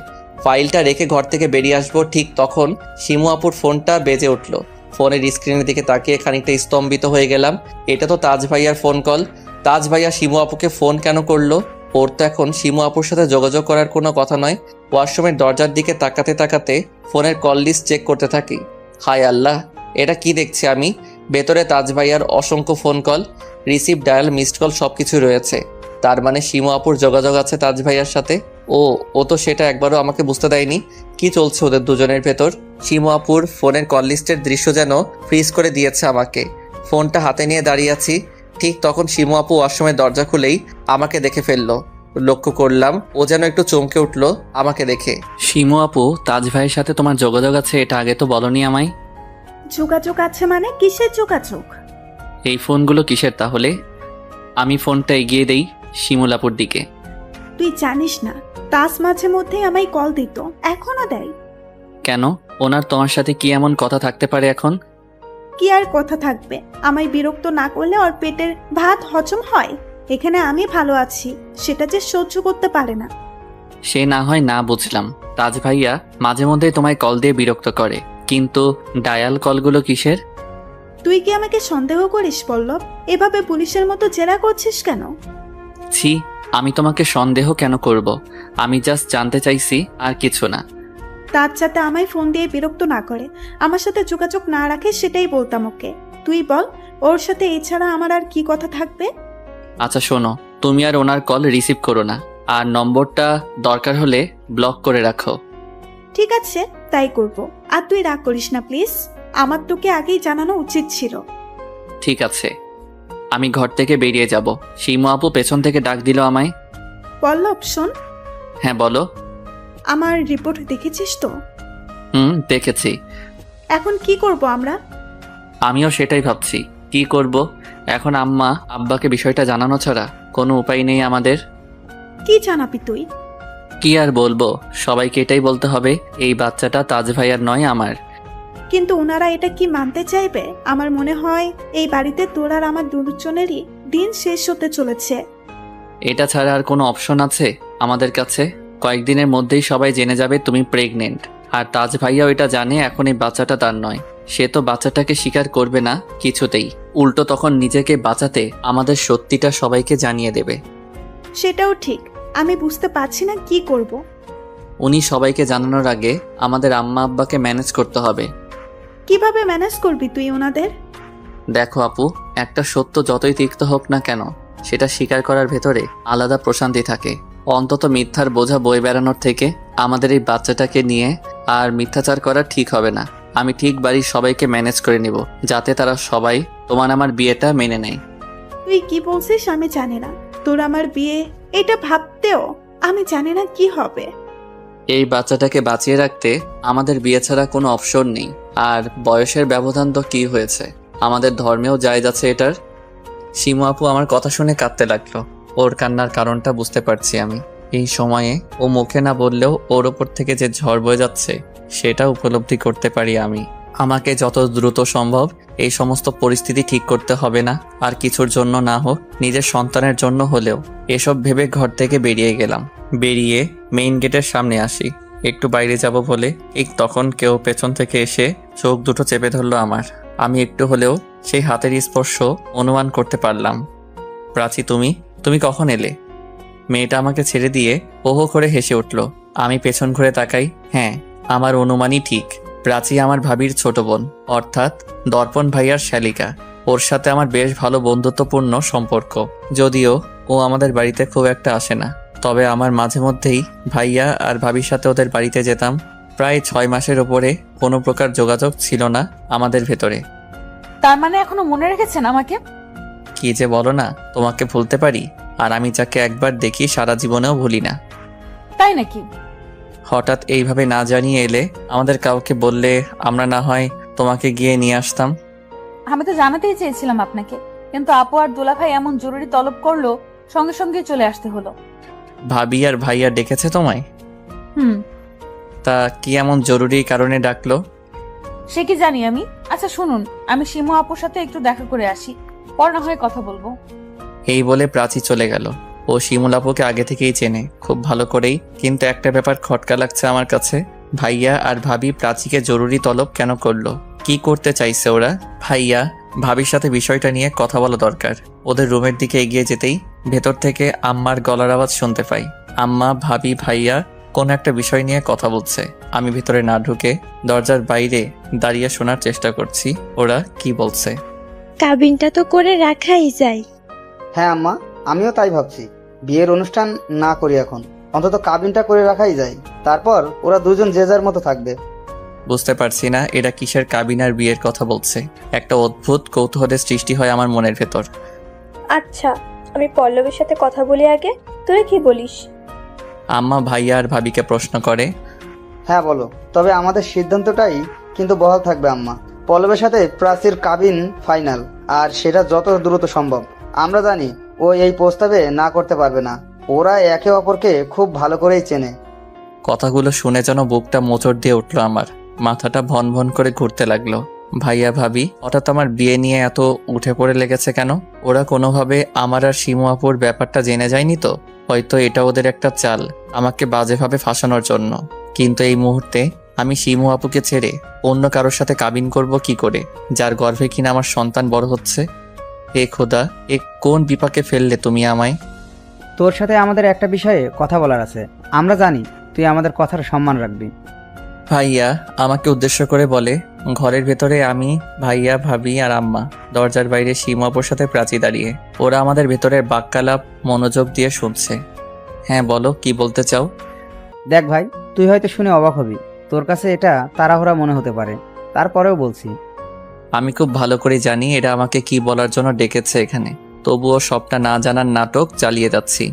ফাইলটা রেখে ঘর থেকে বেরিয়ে আসবো, ঠিক তখন শিমু আপুর ফোনটা বেজে উঠল। ফোনের স্ক্রিনের দিকে তাকিয়ে খানিকটা স্তম্ভিত হয়ে গেলাম। এটা তো তাজ ভাইয়ার ফোন কল। তাজ ভাইয়া শিমু আপুকে ফোন কেন করলো? ওর তো এখন শিমু আপুর সাথে যোগাযোগ করার কোনো কথা নয়। ওয়াশরুমের দরজার দিকে তাকাতে তাকাতে ফোনের কল লিস্ট চেক করতে থাকি। হায় আল্লাহ, এটা কি দেখছি আমি? ভেতরে তাজ ভাইয়ার অসংখ্য phone call, receive, dial, missed call সবকিছু রয়েছে। তার মানে শিমু আপুর যোগাযোগ আছে তাজ ভাইয়ার সাথে। ও তো সেটা একবারও আমাকে বুঝতে দেয়নি। কি চলছে ওদের দুজনের ভেতর? শিমু আপুর ফোনের কল লিস্টের দৃশ্য যেন ফ্রিজ করে দিয়েছে আমাকে। ফোনটা হাতে নিয়ে দাঁড়িয়ে আছি, ঠিক তখন শিমু আপু ওয়াশরুমের দরজা খুলেই আমাকে দেখে ফেললো। লক্ষ্য করলাম ও যেন একটু চমকে উঠলো আমাকে দেখে। শিমু আপু, তাজ ভাইয়ের সাথে তোমার যোগাযোগ আছে, এটা আগে তো বলনি আমায়। যোগাযোগ আছে মানে কিসের যোগাযোগ? এই ফোনগুলো কিসের তাহলে? আমি ফোনটা এগিয়ে দেই শিমুলাপুর দিকে। তুই জানিস না, তাস মাঝে মধ্যেই আমায় কল দিত, এখনো দেয়। কেন? ওনার তোমার সাথে কি এমন কথা থাকতে পারে এখন? কি আর কথা থাকবে? আমায় বিরক্ত না করলে ওর পেটের ভাত হজম হয়। এখানে আমি ভালো আছি, সেটা যে সহ্য করতে পারে না। সে না হয় না বুঝলাম, তাজ ভাইয়া মাঝে মধ্যেই তোমায় কল দিয়ে বিরক্ত করে, কিন্তু ডায়াল কলগুলো কিসের? তুই কি আমাকে সন্দেহ করিস পল্লব? এভাবে পুলিশের মতো জেরা করছিস কেন? ছি, আমি তোমাকে সন্দেহ কেন করব? আমি জাস্ট জানতে চাইছি, আর কিছু না। তার যাতে আমায় ফোন দিয়ে বিরক্ত না করে, আমার সাথে যোগাযোগ না রাখে, সেটাই বলতাম ওকে। তুই বল, ওর সাথে এছাড়া আমার আর কি কথা থাকবে? আচ্ছা শোনো, তুমি আর ওনার কল রিসিভ করো না, আর নম্বরটা দরকার হলে ব্লক করে রাখো। ঠিক আছে, তাই করব। আর তুই রাগ করিস না প্লিজ, আমার তোকে আগেই জানানো উচিত ছিল। ঠিক আছে, আমি ঘর থেকে বেরিয়ে যাব। শিমু আপু পেছন থেকে ডাক দিল আমায়। পল্লব শোন, হ্যাঁ বলো। আমার রিপোর্ট দেখেছিস তো? দেখেছি। এখন কি করব আমরা? আমিও সেটাই ভাবছি, কি করব এখন। আম্মা আব্বাকে বিষয়টা জানানো ছাড়া কোনো উপায় নেই আমাদের। কি জানাবি তুই? কি আর বলবো, সবাইকে এটাই বলতে হবে এই বাচ্চাটা তাজ ভাইয়ার নয়, আমার। কিন্তু ওনারা এটা কি মানতে চাইবে? আমার মনে হয় এই বাড়িতে তোর আর আমার দুজনেরই দিন শেষ হতে চলেছে। এটা ছাড়া আর কোনো অপশন আছে আমাদের কাছে? কয়েকদিনের মধ্যেই সবাই জেনে যাবে তুমি প্রেগনেন্ট, আর তাজ ভাইয়াও এটা জানে এখন এই বাচ্চাটা তার নয়। সে তো বাচ্চাটাকে স্বীকার করবে না কিছুতেই, উল্টো তখন নিজেকে বাঁচাতে আমাদের সত্যিটা সবাইকে জানিয়ে দেবে। সেটাও ঠিক, আমি বুঝতে পারছি না কি করব। উনি সবাইকে জানানোর আগে আমাদের আম্মা আব্বাকে ম্যানেজ করতে হবে। কিভাবে ম্যানেজ করবি তুই ওনাদের? দেখো আপু, একটা সত্য যতই তিক্ত হোক না কেন, সেটা স্বীকার করার ভেতরে আলাদা প্রশান্তি থাকে। অন্তত মিথ্যার বোঝা বয়ে বেড়ানোর থেকে আমাদের এই বাচ্চাটাকে নিয়ে আর মিথ্যাচার করা ঠিক হবে না। আমি ঠিক বাড়ির সবাইকে ম্যানেজ করে নিব, যাতে তারা সবাই তোমার আমার বিয়েটা মেনে নেয়। তুই কি বলছিস আমি জানি না। তোর আমার বিয়ে, এটা ভাবতেও আমি জানি না কি হবে। এই বাচ্চাটাকে বাঁচিয়ে রাখতে আমাদের বিয়ে ছাড়া কোনো অপশন নেই। আর বয়সের ব্যবধান তো কি হয়েছে, আমাদের ধর্মেও জায়েজ আছে এটার। শিমু আপু আমার কথা শুনে কাঁদতে লাগলো। ওর কান্নার কারণটা বুঝতে পারছি আমি। এই সময়ে ও মুখে না বললেও ওর ওপর থেকে যে ঝড় বয়ে যাচ্ছে সেটা উপলব্ধি করতে পারি আমি। আমাকে যত দ্রুত সম্ভব এই সমস্ত পরিস্থিতি ঠিক করতে হবে, না আর কিছুর জন্য না হোক, নিজের সন্তানের জন্য হলেও। এসব ভেবে ঘর থেকে বেরিয়ে গেলাম। বেরিয়ে মেইন গেটের সামনে আসি, একটু বাইরে যাব বলে ঠিক তখন কেউ পেছন থেকে এসে চোখ দুটো চেপে ধরলো আমার। আমি একটু হলেও সেই হাতের স্পর্শ অনুমান করতে পারলাম। প্রাচী, তুমি কখন এলে? মেয়েটা আমাকে ছেড়ে দিয়ে হো হো করে হেসে উঠল। আমি পেছন ঘুরে তাকাই। হ্যাঁ, আমার অনুমানই ঠিক। প্রাচী আমার ভাবির ছোট বোন, অর্থাৎ দর্পণ ভাইয়ার শালিকা। ওর সাথে আমার বেশ ভালো বন্ধুত্বপূর্ণ সম্পর্ক, যদিও ও আমাদের বাড়িতে খুব একটা আসে না। তবে আমার মাঝে মধ্যেই ভাইয়া আর ভাবির সাথে ওদের বাড়িতে যেতাম। প্রায় 6 মাসের ওপরে কোনো প্রকার যোগাযোগ ছিল না আমাদের ভেতরে। তার মানে এখনো মনে রেখেছেন আমাকে? কি যে বলো না, তোমাকে ভুলতে পারি? আর আমি যাকে একবার দেখি সারা জীবনেও ভুলি না। তাই নাকি? হঠাৎ এইভাবে না জানিয়ে এলে, আমাদের কাউকে বললে আমরা না হয় তোমাকে গিয়ে নিয়ে আসতাম। আমি তো জানাতেই চেয়েছিলাম আপনাকে, কিন্তু আপু আর দুলাভাই এমন জরুরি তলব করলো, সঙ্গে সঙ্গে চলে আসতে হলো। ভাবি আর ভাইয়া ডেকেছে তোমায়? হুম। তা কি এমন জরুরি কারণে ডাকলো? সে কি জানি আমি। আচ্ছা শুনুন, আমি শিমু আপুর সাথে একটু দেখা করে আসি, পর না হয় কথা বলবো। এই বলে প্রাচী চলে গেল। ও শিমুল আপুকে আগে থেকেই চেনে, খুব ভালো করেই। কিন্তু একটা ব্যাপার খটকা লাগছে আমার কাছে। ভাইয়া আর ভাবি প্রাচীকে জরুরি তলব কেন করলো? কি করতে চাইছে ওরা? ভাইয়া ভাবির সাথে বিষয়টা নিয়ে কথা বলা দরকার। ওদের রুমের দিকে এগিয়ে যেতেই ভেতর থেকে আম্মার গলার আওয়াজ শুনতে পাই। আম্মা, ভাবি, ভাইয়া কোন একটা বিষয় নিয়ে কথা বলছে। আমি ভিতরে না ঢুকে দরজার বাইরে দাঁড়িয়ে শোনার চেষ্টা করছি ওরা কি বলছে। কাবিনটা তো করে রাখাই যায়। হ্যাঁ আম্মা, আমিও তাই ভাবছি। বিয়ের অনুষ্ঠান না করি এখন, অন্তত কাবিনটা করে রাখাই যায়। তারপর ওরা দুজন যে যার মতো থাকবে। বুঝতে পারছি না এরা কিসের কাবিন আর বিয়ের কথা বলছে। একটা অদ্ভুত কৌতূহলের সৃষ্টি হয় আমার মনের ভেতর। আচ্ছা, আমি পল্লবীর সাথে কথা বলি আগে, তুই কি বলিস? আম্মা ভাইয়া আর ভাবিকে প্রশ্ন করে। হ্যাঁ বলো, তবে আমাদের সিদ্ধান্তটাই কিন্তু বহাল থাকবে আম্মা। পল্লবের সাথে প্রাচীর কাবিন ফাইনাল, আর সেটা যত দ্রুত সম্ভব। আমরা জানি ও এই প্রস্তাবে না করতে পারবে না। ওরা একে অপরকে খুব ভালো করেই চেনে। কথাগুলো শুনে যেন বুকটা মোচড় দিয়ে উঠলো আমার, মাথাটা ভন ভন করে ঘুরতে লাগলো। ভাইয়া ভাবি হঠাৎ আমার বিয়ে নিয়ে এত উঠে পড়ে লেগেছে কেন? ওরা কোনোভাবে আমার আর শিমু আপুর ব্যাপারটা জেনে যায়নি তো? হয়তো এটা ওদের একটা চাল, আমাকে বাজেভাবে ফাঁসানোর জন্য। কিন্তু এই মুহূর্তে আমি শিমু আপুকে ছেড়ে অন্য কারোর সাথে কাবিন করব কি করে, যার গর্ভে কিনা আমার সন্তান বড় হচ্ছে? এ খোদা, এ কোন বিপাকে ফেললে তুমি আমায়? তোর সাথে আমাদের একটা বিষয়ে কথা বলার আছে। আমরা জানি তুই আমাদের কথার সম্মান রাখবি। ভাইয়া আমাকে উদ্দেশ্য করে বলে। ঘরের ভেতরে আমি, ভাইয়া, ভাবি আর আম্মা, দরজার বাইরে শিমু আপুর সাথে প্রাচী দাঁড়িয়ে। ওরা আমাদের ভেতরের বাক্যালাপ মনোযোগ দিয়ে শুনছে। হ্যাঁ বলো, কি বলতে চাও? দেখ ভাই, তুই হয়তো শুনে অবাক হবি, তোর কাছে এটা তাড়াহুড়া মনে হতে পারে, তারপরেও বলছি। আমি খুব ভালো করে জানি এরা আমাকে কি বলার জন্য ডেকেছে এখানে, তবুও সবটা না জানার নাটক চালিয়ে যাচ্ছি।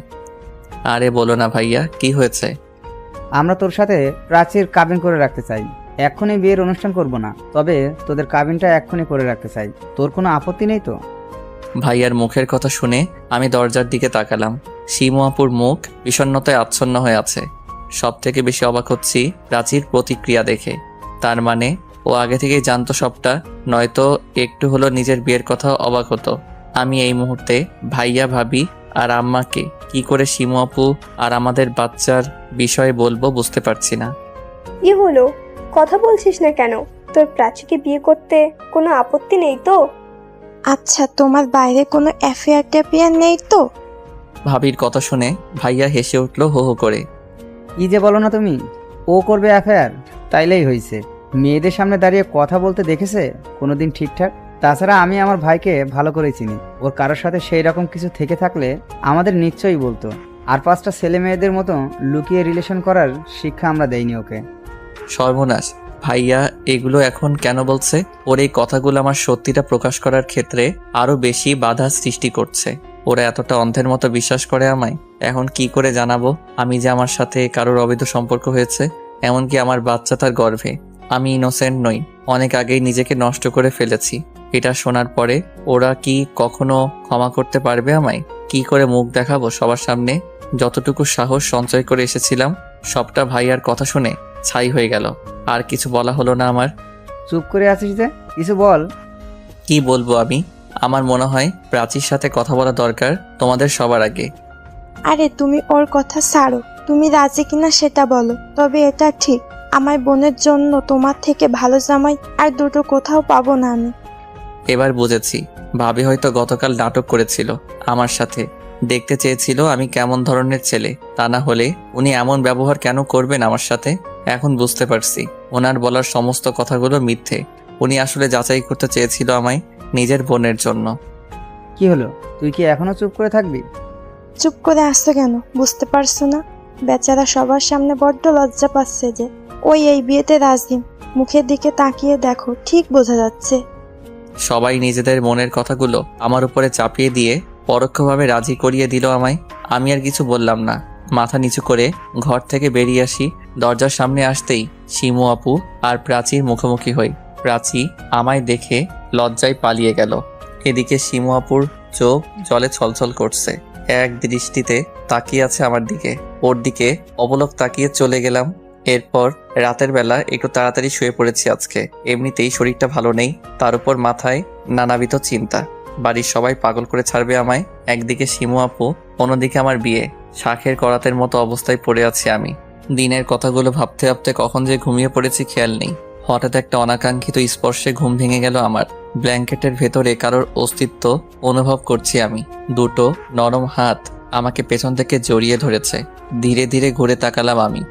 আরে বলো না ভাইয়া, কি হয়েছে? আমরা তোর সাথে প্রাচীর কাবিন করে রাখতে চাই। এক্ষুনি বিয়ের অনুষ্ঠান করব না, তবে তোদের কাবিনটা এক্ষুনি করে রাখতে চাই। তোর কোনো আপত্তি নেই তো? ভাইয়ার মুখের কথা শুনে আমি দরজার দিকে তাকালাম। শিমু আপুর মুখ বিষণ্ণতায় আচ্ছন্ন হয়ে আছে। সব থেকে বেশি অবাক হচ্ছি প্রাচীর প্রতিক্রিয়া দেখে। তার মানে ও আগে থেকেই জানতো সবটা, নয়তো একটু হলো নিজের বিয়ের কথা অবাক হতো। আমি এই মুহূর্তে ভাইয়া, ভাবি আর আম্মাকে কি করে শিমু আপু আর আমাদের বাচ্চার বিষয়ে বলবো বুঝতে পারছি না। কি হলো, কথা বলছিস না কেন? তোর প্রাচীকে বিয়ে করতে কোনো আপত্তি নেই তো? আচ্ছা, তোমার বাইরে কোনো অ্যাফেয়ার ট্যাফেয়ার নেই তো? ভাবির কথা শুনে ভাইয়া হেসে উঠলো হো হো করে। কি যে বলো না তুমি, ও করবে অ্যাফেয়ার? তাইলেই হয়েছে। মেয়েদের সামনে দাঁড়িয়ে কথা বলতে দেখেছে কোনোদিন ঠিকঠাক? তাছাড়া আমি আমার ভাইকে ভালো করে চিনি। ওর কারোর সাথে সেই রকম কিছু থেকে থাকলে আমাদের নিশ্চয়ই বলতো। আর 5টা ছেলে মেয়েদের মতো লুকিয়ে রিলেশন করার শিক্ষা আমরা দেইনি ওকে। সর্বনাশ, ভাইয়া এগুলো এখন কেন বলছে? ওর এই কথাগুলো আমার সত্যিটা প্রকাশ করার ক্ষেত্রে আরো বেশি বাধা সৃষ্টি করছে। ওরা এতটা অন্ধের মতো বিশ্বাস করে আমায়। এখন কি করে জানাবো আমি যে আমার সাথে কারোর অবৈধ সম্পর্ক হয়েছে, এমনকি আমার বাচ্চা তার গর্ভে। আমি ইনোসেন্ট নই, অনেক আগেই নিজেকে নষ্ট করে ফেলেছি। এটা শোনার পরে ওরা কি কখনো ক্ষমা করতে পারবে আমায়? কি করে মুখ দেখাবো সবার সামনে? যতটুকু সাহস সঞ্চয় করে এসেছিলাম সবটা ভাইয়ার কথা শুনে ছাই হয়ে গেল। আর কিছু বলা হলো না আমার। চুপ করে আছিস যে, কিছু বল। কি বলবো আমি? আমার মনে হয় প্রাচীর সাথে কথা বলা দরকার তোমাদের সবার আগে। আরে তুমি ওর কথা ছাড়ো, তুমি রাজি কিনা সেটা বলো। তবে এটা ঠিক, আমার বোনের জন্য তোমার থেকে ভালো জামাই আর দুটো কোথাও পাবো না আমি। এবার বুঝেছি, ভাবি হয়তো গতকাল নাটক করেছিল আমার সাথে। দেখতে চেয়েছিল আমি কেমন ধরনের ছেলে, তা না হলে উনি এমন ব্যবহার কেন করবেন আমার সাথে। এখন বুঝতে পারছি ওনার বলার সমস্ত কথাগুলো মিথ্যে। উনি আসলে যাচাই করতে চেয়েছিল আমায় নিজের বোনের জন্য। কি হলো, তুই কি এখনো চুপ করে থাকবি? চুপ করে আসছো কেন, বুঝতে পারছো না? বেচারা সবার সামনে বড্ড লজ্জা পাচ্ছে যে। ওই এই বিয়েতে রাজি, মুখের দিকে তাকিয়ে দেখো, ঠিক বোঝা যাচ্ছে। সবাই নিজেদের মনের কথাগুলো আমার উপরে চাপিয়ে দিয়ে পরোক্ষভাবে রাজি করিয়ে দিল আমায়। আমি আর কিছু বললাম না, মাথা নিচু করে ঘর থেকে বেরিয়ে আসি। দরজার সামনে আসতেই শিমু আপু আর প্রাচীর মুখোমুখি হই। প্রাচী আমায় দেখে লজ্জায় পালিয়ে গেল। এদিকে শিমু আপুর চোখ জলে ছলছল করছে, এক দৃষ্টিতে তাকিয়ে আছে আমার দিকে। ওর দিকে অবলোক তাকিয়ে চলে গেলাম। এরপর রাতের বেলা একটু তাড়াতাড়ি শুয়ে পড়েছি আজকে। এমনিতেই শরীরটা ভালো নেই, তার উপর মাথায় নানাবিধ চিন্তা। বাড়ির সবাই পাগল করে ছাড়বে আমায়। একদিকে শিমু আপু, অন্যদিকে আমার বিয়ে। শাঁখের করাতের মতো অবস্থায় পড়ে আছি আমি। দিনের কথাগুলো ভাবতে ভাবতে কখন যে ঘুমিয়ে পড়েছি খেয়াল নেই। হঠাৎ একটা অনাকাঙ্ক্ষিত স্পর্শে ঘুম ভেঙে গেল আমার। ব্ল্যাঙ্কেটের ভেতরে কারোর অস্তিত্ব অনুভব করছি আমি। দুটো নরম হাত আমাকে পেছন থেকে জড়িয়ে ধরেছে। ধীরে ধীরে ঘুরে তাকালাম আমি।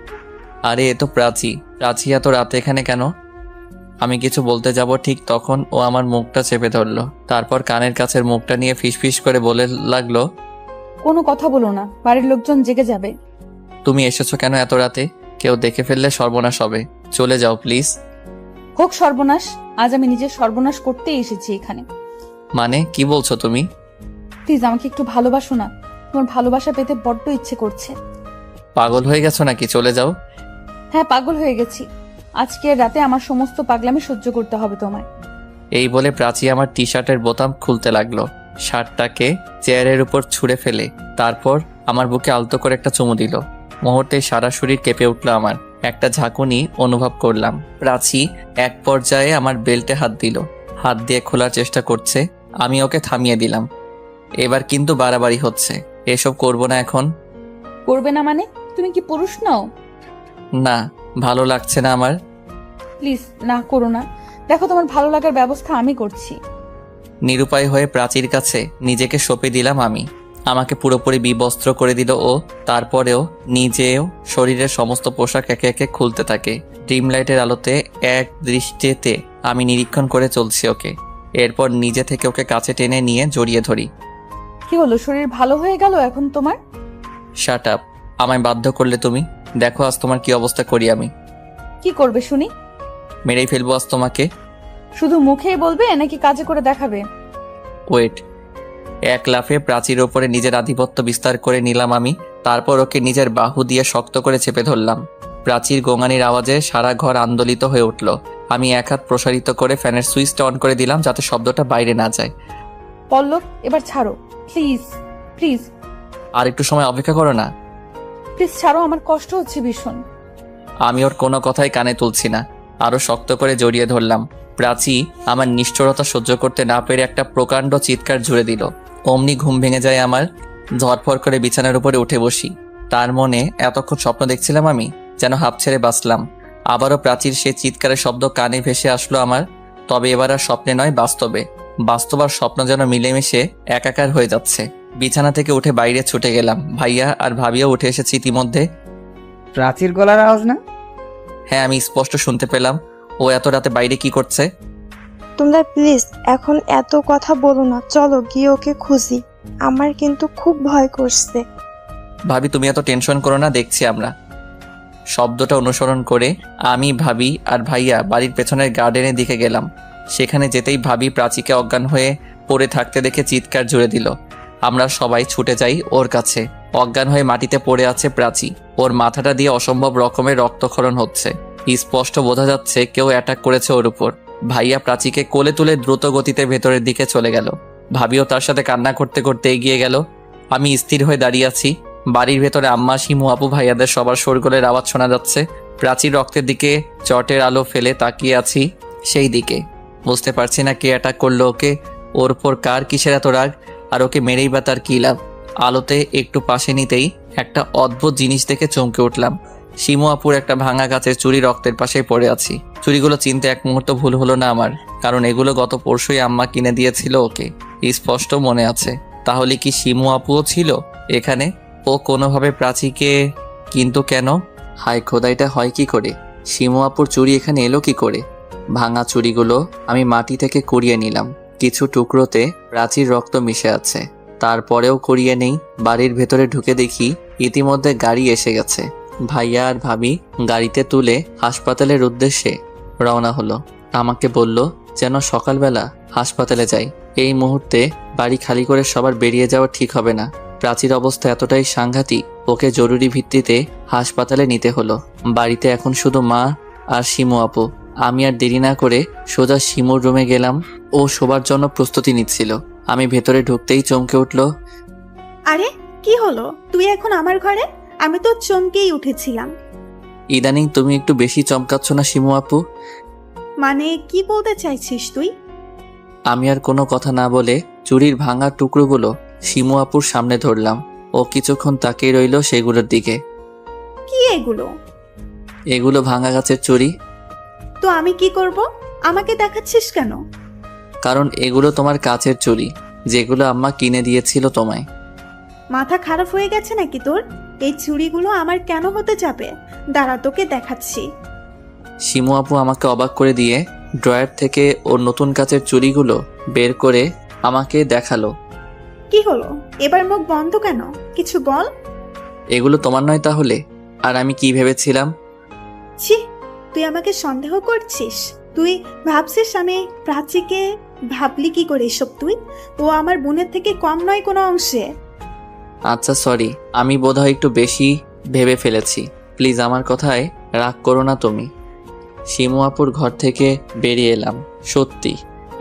আরে এ তো প্রাচী। প্রাচী এত রাতে এখানে কেন? আমি কিছু বলতে যাব ঠিক তখন ও আমার মুখটা চেপে ধরলো। তারপর কানের কাছের মুখটা নিয়ে ফিসফিস করে বলে লাগলো, কোনো কথা বলো না, বাড়ির লোকজন জেগে যাবে। তুমি এসেছো কেন এত রাতে? কেউ দেখে ফেললে সর্বনাশ হবে। চলে যাও প্লিজ। হোক সর্বনাশ, আজ আমি নিজের সর্বনাশ করতেই এসেছি এখানে। মানে কি বলছো তুমি? প্লিজ আমাকে একটু ভালোবাসো না, তোমার ভালোবাসা পেতে বড্ড ইচ্ছে করছে। পাগল হয়ে গেছো নাকি? চলে যাও। হ্যাঁ, পাগল হয়ে গেছি। আজকের রাতে আমার সমস্ত পাগলামি সহ্য করতে হবে তোমায়। এই বলে প্রাচী আমার টি শার্টের বোতাম খুলতে লাগলো। শার্টটাকে চেয়ারের উপর ছুঁড়ে ফেলে তারপর আমার বুকে আলতো করে একটা চুমু দিল। মুহূর্তে সারা শরীর কেঁপে উঠলো আমার। একটা ঝাঁকুনি অনুভব করলাম। প্রাচী এক পর্যায়ে আমার বেল্টে হাত দিল, হাত দিয়ে খোলার চেষ্টা করছে। আমি ওকে থামিয়ে দিলাম। এবার কিন্তু বাড়াবাড়ি হচ্ছে, এসব করবো না এখন। করবে না মানে? তুমি কি পুরুষ নও? না, ভালো লাগছে না আমার। প্লিজ না করো না, দেখো তোমার ভালো লাগার ব্যবস্থা আমি করছি। নিরুপায় হয়ে প্রাচীর কাছে নিজেকে সঁপে দিলাম আমি। আমাকে পুরোপুরি বিবস্ত্র করে দিল ও। তারপরেও নিজেও শরীরের সমস্ত পোশাক একে একে খুলতে থাকে। ডিম লাইটের আলোতে এক দৃষ্টিতে আমি নিরীক্ষণ করে চলছি ওকে। এরপর নিজে থেকে ওকে কাছে টেনে নিয়ে জড়িয়ে ধরি। কি হলো, শরীর ভালো হয়ে গেল এখন তোমার? শাট আপ, আমায় বাধ্য করলে তুমি। দেখো আজ তোমার কি অবস্থা করি আমি। কি করবে শুনি? মেরেই ফেলবো আজ তোমাকে। শুধু মুখেই বলবে নাকি কাজে করে দেখাবে? ওয়েট। এক লাফে প্রাচীর ওপরে নিজের আধিপত্য বিস্তার করে নিলাম আমি। তারপর ওকে নিজের বাহু দিয়ে শক্ত করে চেপে ধরলাম। প্রাচীর গোঙানির আওয়াজে সারা ঘর আন্দোলিত হয়ে উঠল। আমি এক হাত প্রসারিত করে ফ্যানের সুইচটা অন করে দিলাম যাতে শব্দটা বাইরে না যায়। পল্লব, এবার ছাড়ো প্লিজ, প্লিজ। আর একটু সময় অপেক্ষা করো না। প্লিজ ছাড়ো, আমার কষ্ট হচ্ছে ভীষণ। আমি ওর কোনো কথাই কানে তুলছি না, আরো শক্ত করে জড়িয়ে ধরলাম। প্রাচী আমার নিষ্ঠুরতা সহ্য করতে না পেরে একটা প্রকাণ্ড চিৎকার জুড়ে দিল। অমনি ঘুম ভেঙে যায় আমার। ঝটফট করে বিছানার উপরে উঠে বসি। তার মনে এতক্ষণ স্বপ্ন দেখছিলাম আমি, যেন হাঁপ ছেড়ে বাঁচলাম। আবারও প্রাচীর সে চিৎকারের শব্দ কানে ভেসে আসলো আমার। তবে এবার আর স্বপ্নে নয়, বাস্তবে। বাস্তব আর স্বপ্ন যেন মিলেমিশে একাকার হয়ে যাচ্ছে। বিছানা থেকে উঠে বাইরে ছুটে গেলাম। ভাইয়া আর ভাবিও উঠে এসেছে ইতিমধ্যে। প্রাচীর গলার আওয়াজ না? হ্যাঁ, আমি স্পষ্ট শুনতে পেলাম। ও এত রাতে বাইরে কি করছে? তোমরা প্লিজ এখন এত কথা বলো না, চলো গিয়ে ওকে খুঁজি। আমার কিন্তু খুব ভয় করছে। ভাবি তুমি এত টেনশন করো না, দেখছি আমরা। শব্দটা অনুসরণ করে আমি, ভাবি আর ভাইয়া বাড়ির পেছনের গার্ডেনের দিকে গেলাম। সেখানে যেতেই ভাবি প্রাচীকে অজ্ঞান হয়ে পড়ে থাকতে দেখে চিৎকার জুড়ে দিল। আমরা সবাই ছুটে যাই ওর কাছে। অজ্ঞান হয়ে মাটিতে পড়ে আছে প্রাচী। ওর মাথাটা দিয়ে অসম্ভব রকমের রক্তক্ষরণ হচ্ছে। স্পষ্ট বোঝা যাচ্ছে কেউ অ্যাটাক করেছে ওর উপর। ভাইয়া প্রাচীকে কোলে তুলে দ্রুত গতিতে ভেতরের দিকে চলে গেল। ভাবিও তার সাথে কান্না করতে করতে এগিয়ে গেল। আমি স্থির হয়ে দাঁড়িয়ে আছি। বাড়ির ভেতরে আম্মা, শিমু আপু, ভাইয়াদের সবার শোরগোলের আওয়াজ শোনা যাচ্ছে। প্রাচীর রক্তের দিকে চটের আলো ফেলে তাকিয়ে আছি সেই দিকে। বুঝতে পারছি না কে অ্যাটাক করলো ওকে, ওর উপর কার কিসের এত রাগ, আর ওকে মেরেই বা তার কী লাভ। আলোতে একটু পাশে নিতেই একটা অদ্ভুত জিনিস দেখে চমকে উঠলাম। শিমু আপুর একটা ভাঙা গাছের চুড়ি রক্তের পাশে পড়ে আছি। চুড়িগুলো চিনতে এক মুহূর্ত ভুল হলো না আমার, কারণ এগুলো গত পরশুই আম্মা কিনে দিয়েছিল ওকে, স্পষ্ট মনে আছে। তাহলে কি শিমু আপুও ছিল এখানে? ও কোনোভাবে প্রাচীকে, কিন্তু কেন? হায় খোদাইটা হয় কি করে? শিমু আপুর চুড়ি এখানে এলো কি করে? ভাঙা চুড়িগুলো আমি মাটি থেকে কুড়িয়ে নিলাম। কিছু টুকরোতে প্রাচীর রক্ত মিশে আছে, তারপরেও কুড়িয়ে নেই। বাড়ির ভেতরে ঢুকে দেখি ইতিমধ্যে গাড়ি এসে গেছে। ভাইয়া আর ভাবি গাড়িতে তুলে হাসপাতালের উদ্দেশ্যে রওনা হলো। আমাকে বলল যেন সকালবেলা হাসপাতালে যাই। এই মুহূর্তে বাড়ি খালি করে সবার বেরিয়ে যাওয়া ঠিক হবে না। প্রাচীর অবস্থা এতটাই সাংঘাতিক, ওকে জরুরি ভিত্তিতে হাসপাতালে নিতে হলো। বাড়িতে এখন শুধু মা আর শিমু আপু। আমি আর দেরি না করে সোজা শিমুর রুমে গেলাম। ও শোবার জন্য প্রস্তুতি নিচ্ছিল। আমি ভেতরে ঢুকতেই চমকে উঠল। আরে কি হলো, তুই এখন আমার ঘরে? আমি তো চমকেই উঠেছিলাম। ইদানিং তুমি একটু বেশি চমকাচ্ছ না শিমু আপু? মানে কি বলতে চাইছিস তুই? আমি আর কোনো কথা না বলে চুরির ভাঙা টুকরোগুলো শিমু আপুর সামনে ধরলাম। ও কিছুক্ষণ তাকিয়ে রইল সেগুলোর দিকে। কি এগুলো? এগুলো ভাঙা গাছের চুড়ি। তো আমি কি করব? আমাকে দেখাচ্ছিস কেন? কারণ এগুলো তোমার কাচের চুড়ি, যেগুলো আম্মা কিনে দিয়েছিল তোমায়। মাথা খারাপ হয়ে গেছে নাকি তোর? এই চুড়িগুলো আমার কেন হতে যাবে? দাঁড়া, তোকে দেখাচ্ছি। শিমু আপু আমাকে অবাক করে দিয়ে ড্রয়ার থেকে ওর নতুন কাচের চুড়িগুলো বের করে আমাকে দেখালো। কি হলো, এবার মুখ বন্ধ কেন? কিছু বল। এগুলো তোমার নয় তাহলে? আর আমি কি ভেবেছিলাম? ছি, তুই আমাকে সন্দেহ করছিস? তুই ভাবছিস আমি প্রাচীকে? ভাবলি কি করে এসব তুই? ও আমার বোনের থেকে কম নয় কোনো অংশে। আচ্ছা সরি, আমি বোধহয় একটু বেশি ভেবে ফেলেছি। প্লিজ আমার কথায় রাগ করো না তুমি। শিমু আপুর ঘর থেকে বেরিয়ে এলাম। সত্যি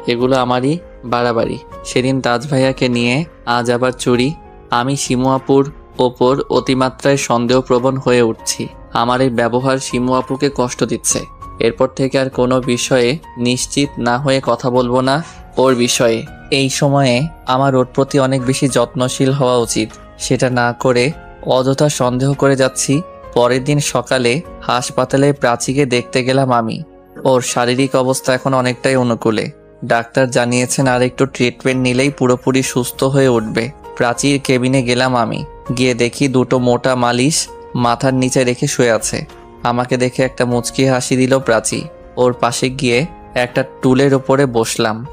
এগুলো আমারই বাড়াবাড়ি। সেদিন তাজ ভাইয়াকে নিয়ে আজ আবার চুরি। আমি শিমু আপুর ওপর অতিমাত্রায় সন্দেহপ্রবণ হয়ে উঠছি। আমার এই ব্যবহার শিমু আপুকে কষ্ট দিচ্ছে। এরপর থেকে আর কোনো বিষয়ে নিশ্চিত না হয়ে কথা বলবো না ওর বিষয়ে। এই সময়ে আমার ওর প্রতি অনেক বেশি যত্নশীল হওয়া উচিত। সেটা না করে অযথা সন্দেহ করে যাচ্ছি। পরের দিন সকালে হাসপাতালে প্রাচীকে দেখতে গেলাম আমি। ওর শারীরিক অবস্থা এখন অনেকটাই অনুকূলে। ডাক্তার জানিয়েছেন আর একটু ট্রিটমেন্ট নিলেই পুরোপুরি সুস্থ হয়ে উঠবে। প্রাচীর কেবিনে গেলাম আমি। গিয়ে দেখি দুটো মোটা মালিশ মাথার নিচে রেখে শুয়ে আছে। আমাকে দেখে একটা মুচকি হাসি দিল প্রাচী। ওর পাশে গিয়ে একটা টুলের ওপরে বসলাম।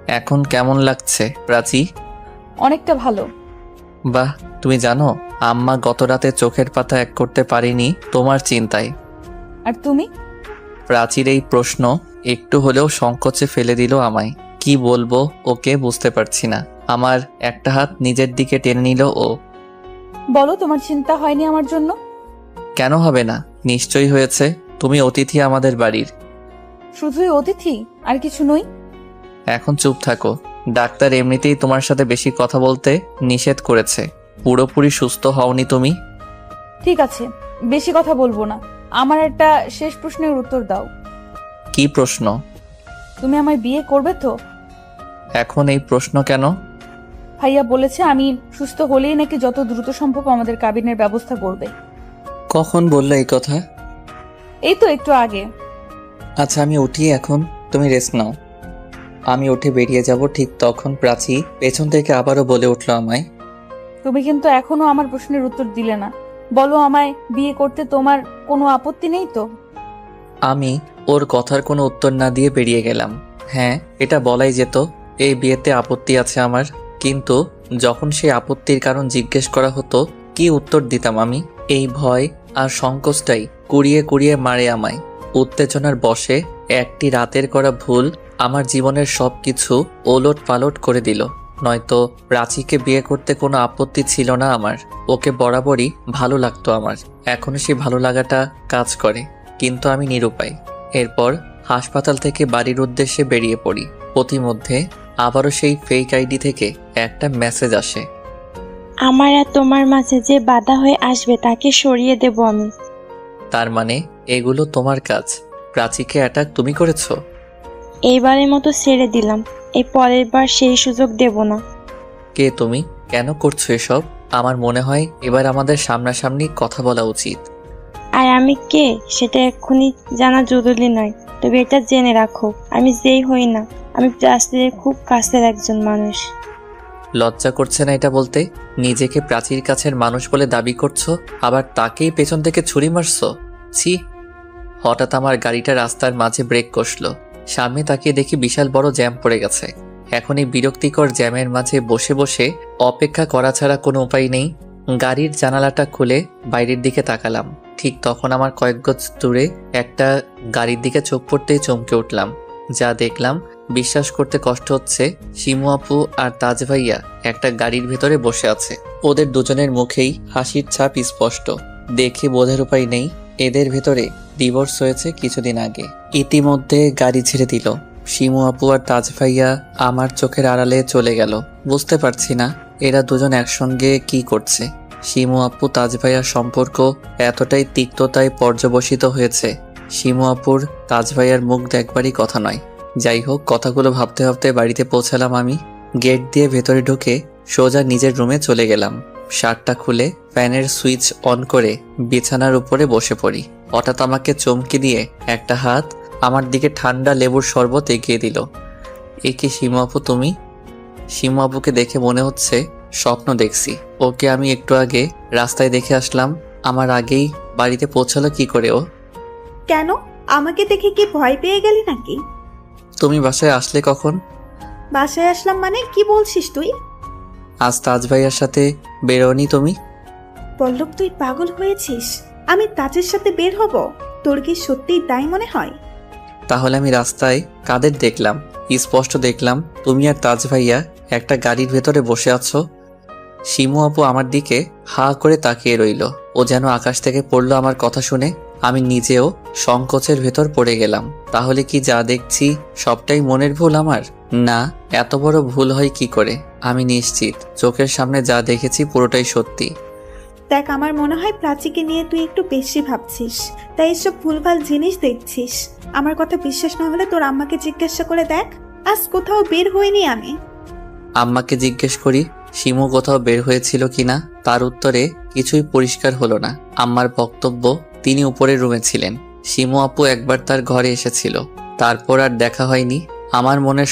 এখন কেমন লাগছে প্রাচী? অনেকটা ভালো। বাহ, তুমি জানো আম্মা গত রাতে চোখের পাতা এক করতে পারিনি তোমার চিন্তায়। আর তুমি? প্রাচীর এই প্রশ্ন একটু হলেও সংকোচে ফেলে দিল আমায়। কি বলবো ওকে বুঝতে পারছি না। আমার একটা হাত নিজের দিকে টেনে নিল ও। বলো, তোমার চিন্তা হয়নি আমার জন্য? কেন হবে না, নিশ্চয়ই হয়েছে। তুমি অতিথি আমাদের বাড়ির। শুধুই অতিথি, আর কিছু নই। এখন চুপ থাকো। ডাক্তার এমনিতেই তোমার সাথে বেশি কথা বলতে নিষেধ করেছে। পুরোপুরি সুস্থ হওনি তুমি। ঠিক আছে, বেশি কথা বলবো না। আমার একটা শেষ প্রশ্নের উত্তর দাও। কি প্রশ্ন? তুমি আমায় বিয়ে করবে তো? এখন এই প্রশ্ন কেন? ভাইয়া বলেছে আমি সুস্থ হলেই নাকি যত দ্রুত সম্ভব আমাদের কাবিনের ব্যবস্থা করবে। কখন বললে এই কথা? এই তো একটু আগে। আচ্ছা আমি উঠি এখন, তুমি রেস্ট নাও। আমি উঠে বেরিয়ে যাব, ঠিক তখন প্রাচী পেছন থেকে আবারও বলে উঠলো আমায়। তুমি কিন্তু এখনো আমার প্রশ্নের উত্তর দিলে না। বলো, আমায় বিয়ে করতে তোমার কোনো আপত্তি নেই তো? আমি ওর কথার কোনো উত্তর না দিয়ে বেরিয়ে গেলাম। হ্যাঁ, এটা বলাই যেত এই বিয়েতে আপত্তি আছে আমার। কিন্তু যখন সেই আপত্তির কারণ জিজ্ঞেস করা হতো কি উত্তর দিতাম আমি? এই ভয়, আর সংকোচটাই কুড়িয়ে কুড়িয়ে মারে আমায়। উত্তেজনার বশে একটি রাতের করা ভুল আমার জীবনের সব কিছু ওলট পালট করে দিল। নয়তো প্রাচীকে বিয়ে করতে কোনো আপত্তি ছিল না আমার। ওকে বরাবরই ভালো লাগতো আমার, এখনো সেই ভালো লাগাটা কাজ করে, কিন্তু আমি নিরুপায়। এরপর হাসপাতাল থেকে বাড়ির উদ্দেশ্যে বেরিয়ে পড়ি। পথিমধ্যে আবারও সেই ফেক আইডি থেকে একটা মেসেজ আসে। আমার আর তোমার মাঝে যে বাধা হয়ে আসবে তাকে সরিয়ে দেব আমি। তার মানে এগুলো তোমার কাজ? প্রাচীকে অ্যাটাক তুমি করেছো? এইবারের মতো ছেড়ে দিলাম, এই পরের বার সেই সুযোগ দেব না। কে তুমি? কেন করছো এসব? আমার মনে হয় এবার আমাদের সামনাসামনি কথা বলা উচিত। আর আমি কে সেটা এক্ষুনি জানা জরুরি নয়, তবে এটা জেনে রাখো, আমি যেই হই না, আমি প্রাচীরের খুব কাছের একজন মানুষ। লজ্জা করছে না এটা বলতে? নিজেকে প্রাচীর কাছের মানুষ বলে দাবি করছো, আবার তাকেই পেছন থেকে ছুরি মারছো। ছি! হঠাৎ আমার গাড়িটা রাস্তার মাঝে ব্রেক কষলো। সামনে তাকিয়ে দেখি বিশাল বড় জ্যাম পড়ে গেছে। এখন এই বিরক্তিকর জ্যামের মাঝে বসে বসে অপেক্ষা করা ছাড়া কোনো উপায় নেই। গাড়ির জানালাটা খুলে বাইরের দিকে তাকালাম। ঠিক তখন আমার কয়েক গজ দূরে একটা গাড়ির দিকে চোখ পড়তেই চমকে উঠলাম। যা দেখলাম বিশ্বাস করতে কষ্ট হচ্ছে। শিমু আপু আর তাজ ভাইয়া একটা গাড়ির ভেতরে বসে আছে। ওদের দুজনের মুখেই হাসির ছাপ স্পষ্ট। দেখে বোঝার উপায় নেই এদের ভেতরে ডিভোর্স হয়েছে কিছুদিন আগে। ইতিমধ্যে গাড়ি ছেড়ে দিল। শিমু আপু আর তাজ ভাইয়া আমার চোখের আড়ালে চলে গেল। বুঝতে পারছি না এরা দুজন একসঙ্গে কি করছে। শিমু আপু তাজ ভাইয়ার সম্পর্ক এতটাই তিক্ততায় পর্যবসিত হয়েছে, শিমু আপুর তাজ ভাইয়ার মুখ দেখবারই কথা নয়। যাই হোক, কথাগুলো ভাবতে ভাবতে বাড়িতে পৌঁছালাম আমি। গেট দিয়ে ভেতরে ঢুকে সোজা নিজের রুমে চলে গেলাম। শার্টটা খুলে ফ্যানের সুইচ অন করে বিছানার উপরে বসে পড়ি। হঠাৎ আমাকে চমকে দিয়ে একটা হাত আমার দিকে ঠান্ডা লেবুর শরবত এগিয়ে দিল। এ কি শিমু আপু তুমি? শিমু আপুকে দেখে মনে হচ্ছে স্বপ্ন দেখছি। ওকে আমি একটু আগে রাস্তায় দেখে আসলাম, আমার আগেই বাড়িতে পৌঁছালো কি করে ও? কেন, আমাকে দেখে কি ভয় পেয়ে গেলি নাকি? তুমি বাসায় আসলে কখন? বাসায় আসলাম মানে কি বলছিস তুই? আজ তাজ ভাইয়ার সাথে বেরোনি তুমি? পল্লব, তুই পাগল হয়েছিস? আমি তাজের সাথে বের হব? তোর কি সত্যিই তাই মনে হয়? তাহলে আমি রাস্তায় কাদের দেখলাম? স্পষ্ট দেখলাম তুমি আর তাজ ভাইয়া একটা গাড়ির ভেতরে বসে আছো। শিমু আপু আমার দিকে হা করে তাকিয়ে রইল। ও যেন আকাশ থেকে পড়লো আমার কথা শুনে। আমি নিজেও সংকোচের ভেতর পড়ে গেলাম। তাহলে কি যা দেখছি সবটাই মনের ভুল আমার? না, এত বড় ভুল হয় কি করে? আমি নিশ্চিত চোখের সামনে যা দেখেছি পুরোটাই সত্যি। দেখ, আমার মনে হয় প্রাচীকে নিয়ে তুই একটু বেশি ভাবছিস, তাই এসব ভুলভাল জিনিস দেখছিস। আমার কথা বিশ্বাস না হলে তোর আম্মাকে জিজ্ঞাসা করে দেখ। আজ কোথাও বের হইনি আমি। আম্মাকে জিজ্ঞেস করি শিমু কোথাও বের হয়েছিল কিনা। তার উত্তরে কিছুই পরিষ্কার হলো না। আম্মার বক্তব্য তিনি উপরের রুমে ছিলেন। শিমু আপু একবার তার ঘরে এসেছিল, তারপর আর দেখা হয়নি। আমার মনের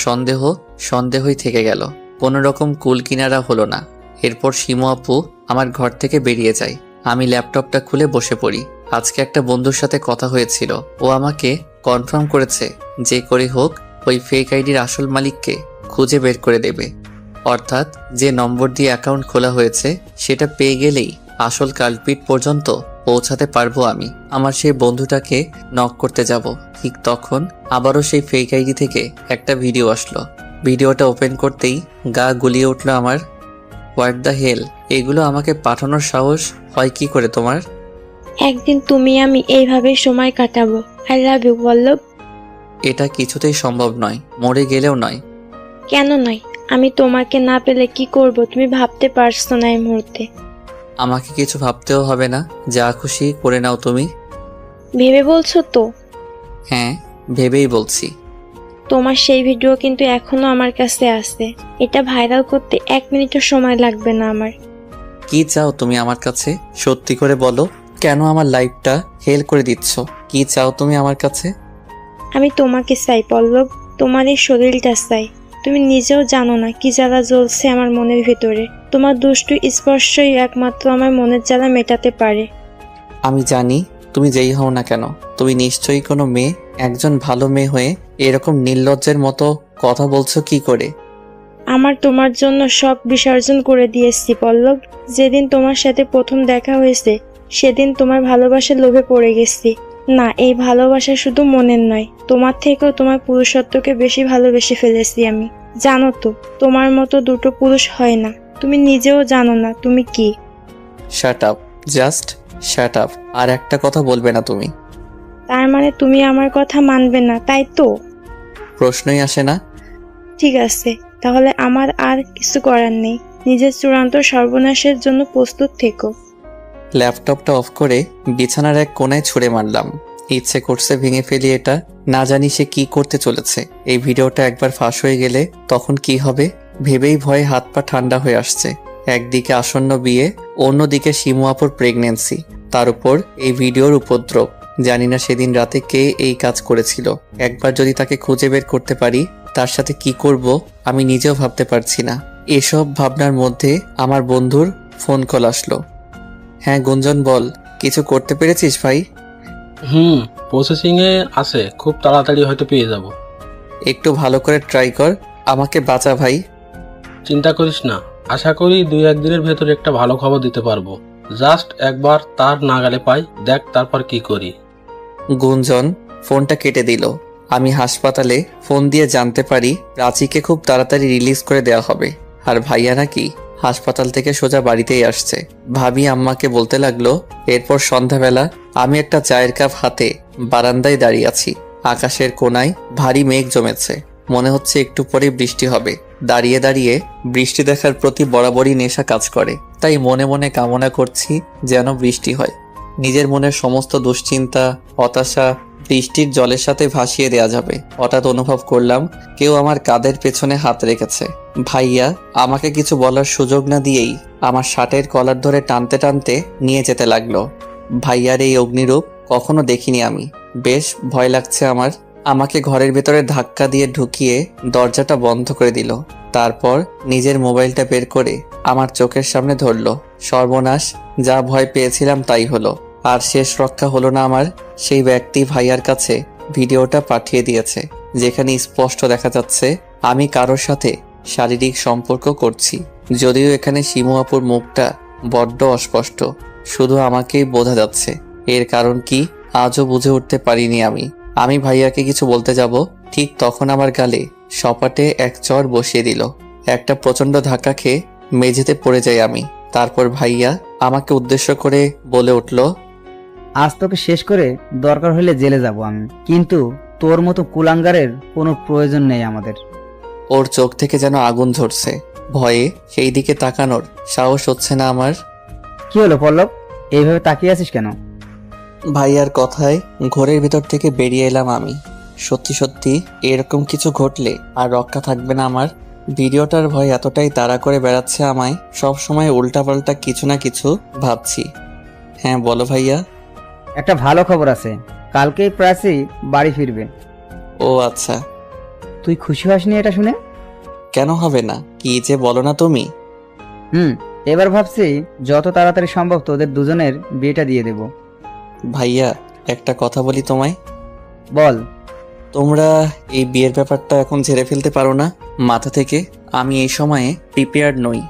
সন্দেহই থেকে গেল। কোনো রকম কুল কিনারা হলো না। এরপর শিমু আপু আমার ঘর থেকে বেরিয়ে যায়। আমি ল্যাপটপটা খুলে বসে পড়ি। আজকে একটা বন্ধুর সাথে কথা হয়েছিল। ও আমাকে কনফার্ম করেছে যে করে হোক ওই ফেক আইডির আসল মালিককে খুঁজে বের করে দেবে। অর্থাৎ যে নম্বর দিয়ে অ্যাকাউন্ট খোলা হয়েছে সেটা পেয়ে গেলেই আসল কালপিট পর্যন্ত পৌঁছাতে পারবো আমি। আমার সেই বন্ধুটাকে নক করতে যাব। ঠিক তখন আবারও সেই ফেক আইডি থেকে একটা ভিডিও আসলো। ভিডিওটা ওপেন করতেই গা গুলিয়ে উঠলো আমার। What the hell! এগুলো আমাকে পাঠানোর সাহস হয় কি করে তোমার? একদিন তুমি আমি এইভাবে সময় কাটাবো। আই লাভ ইউ পল্লব। এটা কিছুতেই সম্ভব নয়, মরে গেলেও নয়। কেন নয়? আমি তোমাকে না পেলে কি করব তুমি ভাবতে পারছো না এই মুহূর্তে। আমাকে কিছু ভাবতেও হবে না, যা খুশি করে নাও তুমি। ভেবে বলছো তো? হ্যাঁ, ভেবেই বলছি। তোমার সেই ভিডিও কিন্তু এখনো আমার কাছে আছে। এটা ভাইরাল করতে 1 মিনিটও সময় লাগবে না আমার। কি চাও তুমি আমার কাছে? সত্যি করে বলো, কেন আমার লাইফটা হেল করে দিচ্ছ? কি চাও তুমি আমার কাছে? আমি তোমাকে চাই পল্লব, তোমার এই শরীরটা চাই। তুমি নিজেও জানো না কি জ্বালা জ্বলছে আমার মনের ভিতরে। তোমার দুষ্টু স্পর্শই একমাত্র আমার মনের জ্বালা মেটাতে পারে। আমি জানি তুমি যেই হও না কেন, তুমি নিশ্চয়ই কোনো মেয়ে, একজন ভালো মেয়ে হয়ে এরকম নির্লজ্জের মতো কথা বলছো কি করে? আমার তোমার জন্য সব বিসর্জন করে দিয়েছি পল্লব। যেদিন তোমার সাথে প্রথম দেখা হয়েছে সেদিন তোমার ভালোবাসার লোভে পড়ে গেছি। না, এই ভালোবাসা শুধু মনের নয়, তোমার থেকেও তোমার পুরুষত্বকে বেশি ভালোবেসে ফেলেছি আমি। জানো তো, তোমার মতো দুটো পুরুষ হয় না। তুমি নিজেও জানো না তুমি কি। Shut up, just shut up. আর একটা কথা বলবে না তুমি। তার মানে তুমি আমার কথা মানবে না, তাই তো? প্রশ্নই আসে না। ঠিক আছে, তাহলে আমার আর কিছু করার নেই। নিজের চূড়ান্ত সর্বনাশের জন্য প্রস্তুত থেকো। ল্যাপটপটা অফ করে বিছানার এক কোণায় ছুঁড়ে মারলাম। ইচ্ছে করছে ভেঙে ফেলি এটা। না জানি সে কি করতে চলেছে। এই ভিডিওটা একবার ফাঁস হয়ে গেলে তখন কি হবে ভেবেই ভয়ে হাত পা ঠান্ডা হয়ে আসছে। একদিকে আসন্ন বিয়ে, অন্যদিকে শিমু আপুর প্রেগনেন্সি, তার উপর এই ভিডিওর উপদ্রব। জানি না সেদিন রাতে কে এই কাজ করেছিল। একবার যদি তাকে খুঁজে বের করতে পারি, তার সাথে কি করব আমি নিজেও ভাবতে পারছি না। এসব ভাবনার মধ্যে আমার বন্ধুর ফোন কল আসলো। হ্যাঁ গুঞ্জন, বল। কিছু করতে পেরেছিস ভাই? প্রসেসিংয়ে আছে, খুব তাড়াতাড়ি হয়তো পেয়ে যাব। একটু ভালো করে ট্রাই কর, আমাকে বাঁচা ভাই। চিন্তা করিস না, আশা করি 2-1 দিনের ভেতরে একটা ভালো খবর দিতে পারবো। জাস্ট একবার তার নাগালে পাই, দেখ তারপর কি করি। গুঞ্জন ফোনটা কেটে দিল। আমি হাসপাতালে ফোন দিয়ে জানতে পারি প্রাচীকে খুব তাড়াতাড়ি রিলিজ করে দেওয়া হবে। আর ভাইয়া নাকি হাসপাতাল থেকে সোজা বাড়িতেই আসছে। ভাবি আম্মাকে বলতে লাগলো। এরপর সন্ধ্যাবেলা আমি একটা চায়ের কাপ হাতে বারান্দায় দাঁড়িয়ে আছি। আকাশের কোণায় ভারী মেঘ জমেছে, মনে হচ্ছে একটু পরে বৃষ্টি হবে। দাঁড়িয়ে দাঁড়িয়ে বৃষ্টি দেখার প্রতি বরাবরই নেশা কাজ করে, তাই মনে মনে কামনা করছি যেন বৃষ্টি হয়। নিজের মনের সমস্ত দুশ্চিন্তা, হতাশা বৃষ্টির জলের সাথে ভাসিয়ে দেয়া যাবে। হঠাৎ অনুভব করলাম কেউ আমার কাঁধের পেছনে হাত রেখেছে। ভাইয়া আমাকে কিছু বলার সুযোগ না দিয়েই আমার শার্টের কলার ধরে টানতে টানতে নিয়ে যেতে লাগলো। ভাইয়ার এই অগ্নিরূপ কখনো দেখিনি আমি। বেশ ভয় লাগছে আমার। আমাকে ঘরের ভেতরে ধাক্কা দিয়ে ঢুকিয়ে দরজাটা বন্ধ করে দিল। তারপর নিজের মোবাইলটা বের করে আমার চোখের সামনে ধরলো। সর্বনাশ, যা ভয় পেয়েছিলাম তাই হলো। আর শেষ রক্ষা হলো না আমার। সেই ব্যক্তি ভাইয়ার কাছে ভিডিওটা পাঠিয়ে দিয়েছে, যেখানে স্পষ্ট দেখা যাচ্ছে আমি কারোর সাথে শারীরিক সম্পর্ক করছি। যদিও এখানে শিমু আপুর মুখটা বড্ড অস্পষ্ট, শুধু আমাকেই বোঝা যাচ্ছে। এর কারণ কি আজও বুঝে উঠতে পারিনি আমি। আমি ভাইয়াকে কিছু বলতে যাব, ঠিক তখন আমার গালে সপাটে এক চড় বসিয়ে দিল। একটা প্রচণ্ড ধাক্কা খেয়ে মেঝেতে পড়ে যাই আমি। তারপর ভাইয়া আমাকে উদ্দেশ্য করে বলে উঠল, আজ তোকে শেষ করে দরকার হলে জেলে যাব আমি, কিন্তু তোর মতো কুলাঙ্গারের কোনো প্রয়োজন নেই আমাদের। ওর চোখ থেকে যেন আগুন ঝরছে। ভয়ে সেই দিকে তাকানোর সাহস হচ্ছে না আমার। কি হলো পল্লব, এইভাবে তাকিয়ে আছিস কেন? ভাইয়ার কথায় ঘরের ভিতর থেকে বেরিয়ে এলাম আমি। সত্যি সত্যি এরকম কিছু ঘটলে আর রক্ষা থাকবে না আমার। ভিডিওটার ভয় এতটাই তাড়া করে বেড়াচ্ছে আমায়, সব সময় উল্টাপাল্টা কিছু না কিছু ভাবছি। হ্যাঁ বলো ভাইয়া। একটা ভালো খবর আছে, কালকেই প্রাচী বাড়ি ফিরবে। ও আচ্ছা। তুই খুশি হসনি এটা শুনে? কেন হবে না, কি যে বলো না তুমি। এবার ভাবছি যত তাড়াতাড়ি সম্ভব তোদের দুজনের বিয়েটা দিয়ে দেব। ভাইয়া একটা কথা বলি তোমায়। বল। তোমরা এই বিয়ের ব্যাপারটা এখন ঝেড়ে ফেলতে পারো না মাথা থেকে? আমি এই সময়ে প্রিপেয়ার্ড নই।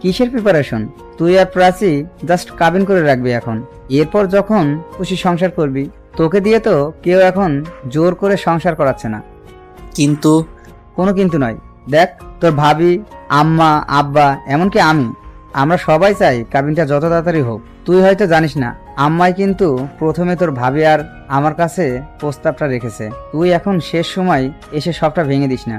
কিসের প্রিপারেশন? তুই আর প্রাচী জাস্ট কাবিন করে রাখবি এখন। এরপর যখন খুশি সংসার করবি। তোকে দিয়ে তো কেউ এখন জোর করে সংসার করাচ্ছে না। কিন্তু কোনো কিন্তু নয়। দেখ, তোর ভাবি, আম্মা, আব্বা, এমনকি আমরা সবাই চাই কাবিনটা যত তাড়াতাড়ি হোক। তুই হয়তো জানিস না, আম্মাই কিন্তু প্রথমে তোর ভাবি আর আমার কাছে প্রস্তাবটা রেখেছে। তুই এখন শেষ সময় এসে সবটা ভেঙে দিস না।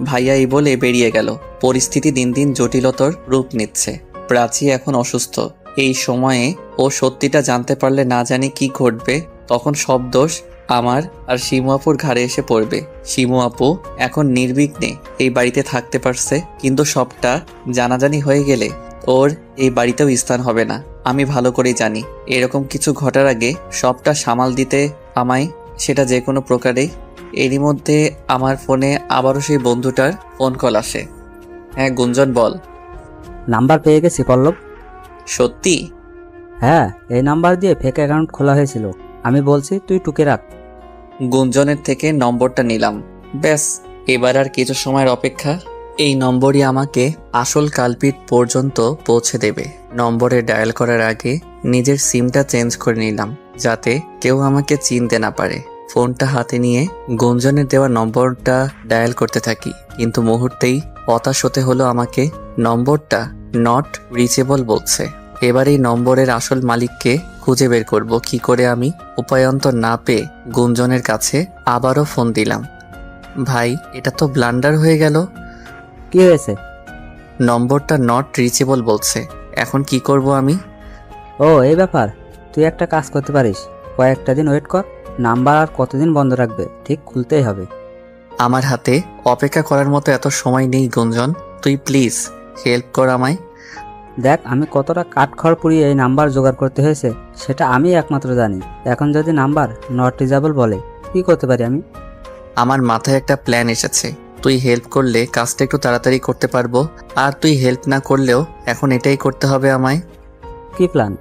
ভাইয়া এই বলে বেরিয়ে গেল। পরিস্থিতি দিন দিন জটিলতর রূপ নিচ্ছে। প্রাচী এখন অসুস্থ। এই সময়ে ও সত্যিটা জানতে পারলে না জানি কি ঘটবে। তখন সব দোষ আমার আর শিমু আপুর ঘাড়ে এসে পড়বে। শিমু আপু এখন নির্বিঘ্নে এই বাড়িতে থাকতে পারছে, কিন্তু সবটা জানাজানি হয়ে গেলে ওর এই বাড়িতেও স্থান হবে না। আমি ভালো করেই জানি এরকম কিছু ঘটার আগে সবটা সামাল দিতে আমায়, সেটা যে কোনো প্রকারেই। এরই মধ্যে আমার ফোনে আবারও সেই বন্ধুটার ফোন কল আসে। হ্যাঁ গুঞ্জন, বল। নাম্বার পেয়ে গেছি পল্লব। সত্যি? হ্যাঁ, এই নাম্বার দিয়ে ফেক অ্যাকাউন্ট খোলা হয়েছিল। আমি বলছি তুই টুকে রাখ। গুঞ্জনের থেকে নম্বরটা নিলাম। ব্যাস, এবার আর কিছু সময়ের অপেক্ষা। এই নম্বরই আমাকে আসল কালপিট পর্যন্ত পৌঁছে দেবে। নম্বরে ডায়াল করার আগে নিজের সিমটা চেঞ্জ করে নিলাম, যাতে কেউ আমাকে চিনতে না পারে। ফোনটা হাতে নিয়ে গুঞ্জনের দেওয়া নম্বরটা ডায়াল করতে থাকি, কিন্তু মুহূর্তেই হতাশ হতে হলো আমাকে। নম্বরটা নট রিচেবল বলছে। এবার এই নম্বরের আসল মালিককে খুঁজে বের করব কি করে আমি। উপায়ন্তর না পেয়ে গুঞ্জনের কাছে আবারও ফোন দিলাম। ভাই, এটা তো ব্লান্ডার হয়ে গেল। কি হয়েছে? নম্বরটা নট রিচেবল বলছে, এখন কি করব আমি? ও, এই ব্যাপার। তুই একটা কাজ করতে পারিস, কয়েকটা দিন ওয়েট কর। নাম্বার আর কতদিন বন্ধ রাখবে, ঠিক খুলতেই হবে। আমার হাতে অপেক্ষা করার মতো এত সময় নেই গুঞ্জন, তুই প্লিজ হেল্প কর আমায়। দেখ, আমি কতটা কাঠখড় পুড়িয়ে এই নাম্বার জোগাড় করতে হয়েছে সেটা আমি একমাত্র জানি। এখন যদি নাম্বার নট রিচেবল বলে, কি করতে পারি আমি? আমার মাথায় একটা প্ল্যান এসেছে। তুই হেল্প করলে কাজটা একটু তাড়াতাড়ি করতে পারবো, আর তুই হেল্প না করলেও এখন এটাই করতে হবে আমায়। কি প্ল্যান?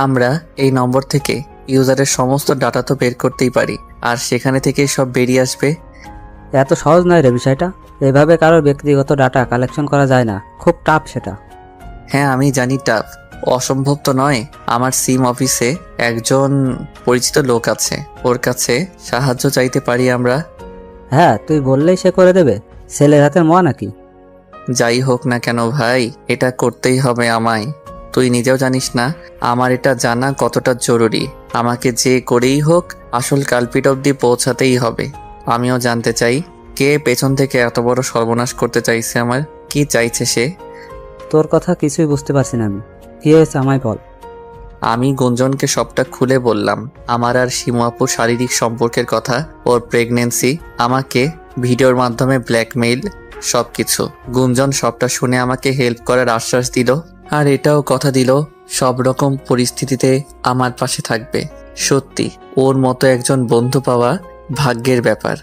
আমরা এই নম্বর থেকে ইউজারের সমস্ত ডাটা তো বের করতেই পারি, আর সেখানে থেকেই সব বেরিয়ে আসবে। এত সহজ নয় রে বিষয়টা। এভাবে কারোর ব্যক্তিগত ডাটা কালেকশন করা যায় না, খুব টাফ সেটা। হ্যাঁ, আমি জানি টাফ, অসম্ভব তো নয়। আমার সিম অফিসে একজন পরিচিত লোক আছে, ওর কাছে সাহায্য চাইতে পারি আমরা। হ্যাঁ, তুই বললেই সে করে দেবে। ছেলের হাতের মোয়া নাকি? যাই হোক না কেন ভাই, এটা করতেই হবে আমায়। তুই নিজেও জানিস না আমার এটা জানা কতটা জরুরি। আমাকে যে করেই হোক আসল কালপিট অব্দি পৌঁছাতেই হবে। আমিও জানতে চাই কে পেছন থেকে এত বড় সর্বনাশ করতে চাইছে আমার, কি চাইছে সে। তোর কথা কিছুই বুঝতে পারছি না আমি। কি হয়েছে আমায় বল। আমি গুঞ্জনকে সবটা খুলে বললাম, আমার আর শিমু আপুর শারীরিক সম্পর্কের কথা, ওর প্রেগনেন্সি, আমাকে ভিডিওর মাধ্যমে ব্ল্যাকমেইল, সবকিছু। গুঞ্জন সবটা শুনে আমাকে হেল্প করার আশ্বাস দিল, আর এটাও কথা দিল সব রকম পরিস্থিতিতে আমার পাশে থাকবে। সত্যি ওর মতো একজন বন্ধু পাওয়া ভাগ্যের ব্যাপার।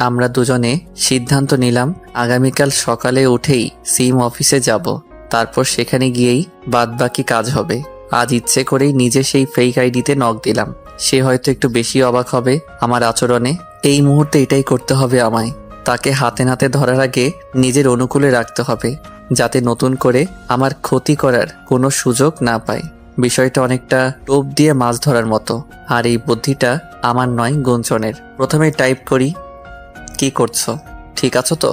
আমরা দুজনে সিদ্ধান্ত নিলাম আগামীকাল সকালে উঠেই সিম অফিসে যাব, তারপর সেখানে গিয়েই বাদবাকি কাজ হবে। আজ ইচ্ছে করেই নিজে সেই ফেক আইডিতে নক দিলাম। সে হয়তো একটু বেশি অবাক হবে আমার আচরণে। এই মুহূর্তে এটাই করতে হবে আমায়। তাকে হাতে নাতে ধরার আগে নিজের অনুকূলে রাখতে হবে, যাতে নতুন করে আমার ক্ষতি করার কোনো সুযোগ না পায়। বিষয়টা অনেকটা টোপ দিয়ে মাছ ধরার মতো, আর এই বুদ্ধিটা আমার নয়, গুঞ্জনের। প্রথমে টাইপ করি। কি করছো, ঠিক আছো তো?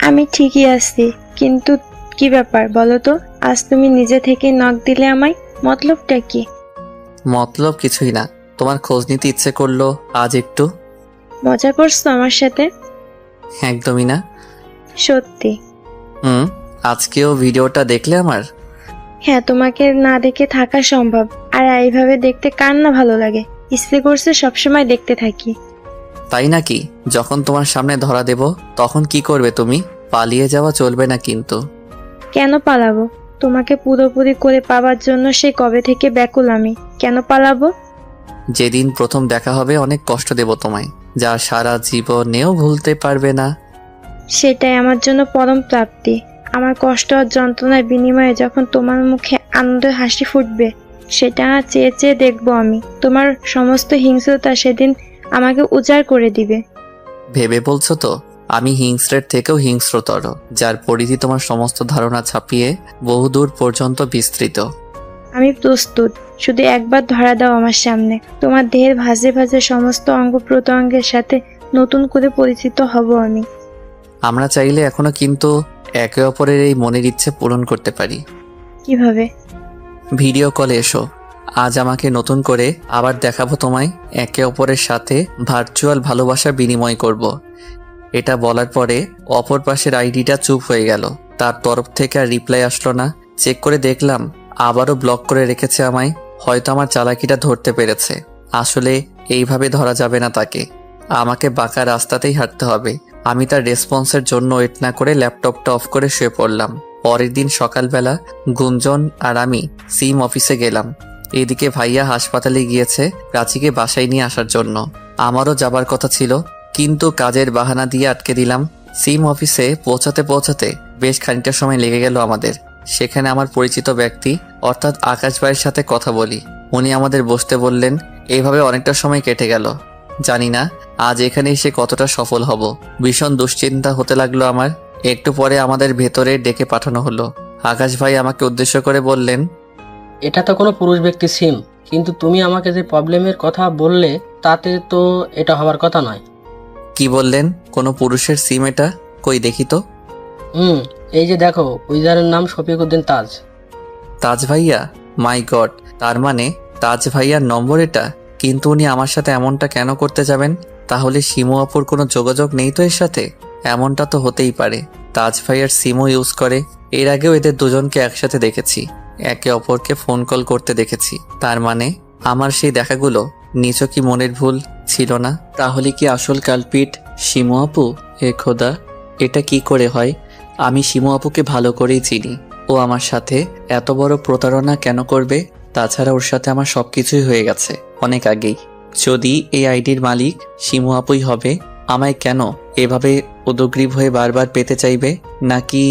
আমি ঠিকই আছি, কিন্তু কি ব্যাপার বলো তো? আজ তুমি নিজে থেকে নক দিলে আমায়, মতলবটা কি? মতলব কিছুই না, তোমার খোঁজ নিতে ইচ্ছে করলো আজ একটু। মজা করছো আমার সাথে? একদমই না। সত্যি? আজকেও ভিডিওটা দেখলে আমার? হ্যাঁ, তোমাকে না দেখে থাকা সম্ভব? আর এইভাবে দেখতে কার না ভালো লাগে? ইচ্ছে করছে সবসময় দেখতে থাকি। তাই নাকি? যখন তোমার সামনে ধরা দেব তখন কি করবে তুমি? পালিয়ে যাওয়া চলবে না কিন্তু। কেন পালাবো? তোমাকে পুরোপুরি করে পাওয়ার জন্য সে কবে থেকে ব্যাকুল আমি। কেন পালাবো? যেদিন প্রথম দেখা হবে অনেক কষ্ট দেব তোমায়, যা সারা জীবনেও ভুলতে পারবে না। সেটাই আমার জন্য পরম প্রাপ্তি। আমার কষ্ট আর যন্ত্রণার বিনিময়ে যখন তোমার মুখে আনন্দের হাসি ফুটবে, সেটা চেয়ে চেয়ে দেখবো আমি। তোমার সমস্ত হিংস্রতা সেদিন আমাকে উজাড় করে দিবে। ভেবে বলছো তো? আমি হিংস্রের থেকেও হিংস্রতর, যার পরিধি তোমার সমস্ত ধারণা ছাপিয়ে বহুদূর পর্যন্ত বিস্তৃত। আমি প্রস্তুত, শুধু একবার ধরা দাও আমার সামনে। তোমার দেহের ভাঁজে ভাঁজে সমস্ত অঙ্গ প্রত্যঙ্গের সাথে নতুন করে পরিচিত হব আমি। আমরা চাইলে এখনো কিন্তু একে অপরের এই মনের ইচ্ছে পূরণ করতে পারি। কিভাবে? ভিডিও কলে এসো, আজ আমাকে নতুন করে আবার দেখাবো তোমায়। একে অপরের সাথে ভার্চুয়াল ভালোবাসা বিনিময় করব। এটা বলার পরে অপর পাশের আইডিটা চুপ হয়ে গেল। তার তরফ থেকে আর রিপ্লাই আসলো না। চেক করে দেখলাম আবারও ব্লক করে রেখেছে আমায়। হয়তো আমার চালাকিটা ধরতে পেরেছে। আসলে এইভাবে ধরা যাবে না তাকে, আমাকে বাঁকা রাস্তাতেই হাঁটতে হবে। আমি তার রেসপন্সের জন্য ওয়েট না করে ল্যাপটপটা অফ করে শুয়ে পড়লাম। পরের দিন সকালবেলা গুঞ্জন আর আমি সিম অফিসে গেলাম। এদিকে ভাইয়া হাসপাতালে গিয়েছে প্রাচীকে বাসায় নিয়ে আসার জন্য। আমারও যাবার কথা ছিল, কিন্তু কাজের বাহানা দিয়ে আটকে দিলাম। সিম অফিসে পৌঁছাতে পৌঁছাতে বেশ খানিকটা সময় লেগে গেল আমাদের। সেখানে আমার পরিচিত ব্যক্তি অর্থাৎ আকাশ ভাইয়ের সাথে কথা বলি। উনি আমাদের বসতে বললেন। এইভাবে অনেকটা সময় কেটে গেল। জানি না আজ এখানে এসে কতটা সফল হব। ভীষণ দুশ্চিন্তা হতে লাগলো আমার। একটু পরে আমাদের ভেতরে ডেকে পাঠানো হলো। আকাশ ভাই আমাকে উদ্দেশ্য করে বললেন, এটা তো কোনো পুরুষ ব্যক্তির সিম, কিন্তু তুমি আমাকে যে প্রবলেমের কথা বললে তাতে তো এটা হবার কথা নয়। কি বললেন? কোনো পুরুষের সিম এটা? কই দেখি তো। এই যে দেখো, উইজারের নাম শফিকুদ্দিন তাজ। তাজ ভাইয়া? মাই গড, তার মানে তাজ ভাইয়ার নম্বর এটা? কিন্তু উনি আমার সাথে এমনটা কেন করতে যাবেন? তাহলে শিমু আপুর কোনো যোগাযোগ নেই তো এর সাথে? এমনটা তো হতেই পারে, তাজ ভাইয়ার সিমও ইউজ করে। এর আগেও এদের দুজনকে একসাথে দেখেছি, একে অপরকে ফোন কল করতে দেখেছি। তার মানে আমার সেই দেখাগুলো নিছকই মনের ভুল ছিল না? তাহলে কি আসল কালপিট শিমু আপু? হে খোদা, এটা কি করে হয়? আমি শিমু আপুকে ভালো করেই চিনি। ও আমার সাথে এত বড় প্রতারণা কেন করবে? তাছাড়া ওর সাথে আমার সবকিছুই হয়ে গেছে অনেক আগেই। যদি এই আইডির মালিক শিমু আপুই হবে, আমায় কেন এভাবে উদগ্রীব হয়ে বারবার পেতে চাইবে? নাকি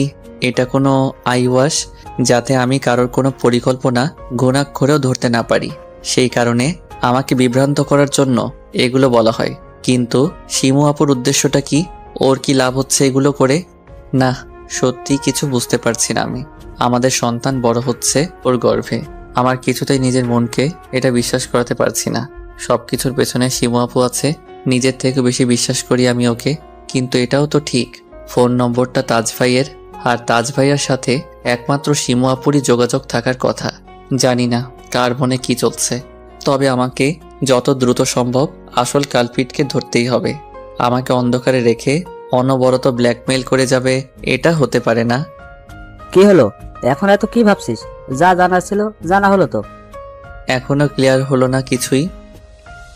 এটা কোনো আইওয়াশ, যাতে আমি কারোর কোনো পরিকল্পনা ঘুণাক্ষরেও ধরতে না পারি? সেই কারণে আমাকে বিভ্রান্ত করার জন্য এগুলো বলা হয়। কিন্তু শিমু আপুর উদ্দেশ্যটা কি? ওর কি লাভ হচ্ছে এগুলো করে? না, সত্যি কিছু বুঝতে পারছি না আমি। আমাদের সন্তান বড় হচ্ছে ওর গর্ভে। আমার কিছুতেই নিজের মনকে এটা বিশ্বাস করাতে পারছি না। সবকিছুর পেছনে শিমু আপু আছে, নিজের থেকে বেশি বিশ্বাস করি আমি ওকে। কিন্তু এটাও তো ঠিক, ফোন নম্বরটা তাজ ভাইয়ের, আর তাজ ভাইয়ার সাথে একমাত্র শিমু আপুরই যোগাযোগ থাকার কথা। জানি না কার মনে কি চলছে, তবে আমাকে যত দ্রুত সম্ভব আসল কালপিটকে ধরতেই হবে। আমাকে অন্ধকারে রেখে অনবরত ব্ল্যাকমেইল করে যাবে, এটা হতে পারে না। কি হলো এখন? এত কি ভাবছিস? যা জানার ছিল জানা হলো তো। এখনো ক্লিয়ার হলো না কিছুই।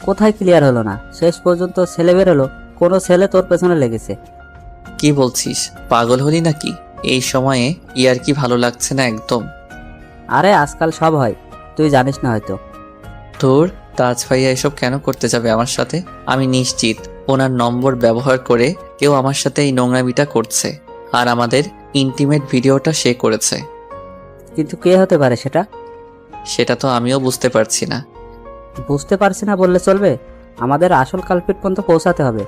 কোথায় ক্লিয়ার হলো না? শেষ পর্যন্ত ছেলে বেরোলো, কোনো ছেলে তোর পেছনে লেগেছে। কি বলছিস? পাগল হলি নাকি? এই সময়ে ইয়ার কি ভালো লাগছে না একদম। আরে আজকাল সব হয়, তুই জানিস না হয়তো। তোর তাজ ভাইয়া এসব কেন করতে যাবে আমার সাথে? আমি নিশ্চিত ওনার নম্বর ব্যবহার করে কেউ আমার সাথে এই নোংরামিটা করছে, আর আমাদের ইন্টিমেট ভিডিওটা সে করেছে। কিন্তু কে হতে পারে সেটা? সেটা তো আমিও বুঝতে পারছি না। বুঝতে পারছি না বললে চলবে, আমাদের আসল কালপিট পর্যন্ত পৌঁছাতে হবে।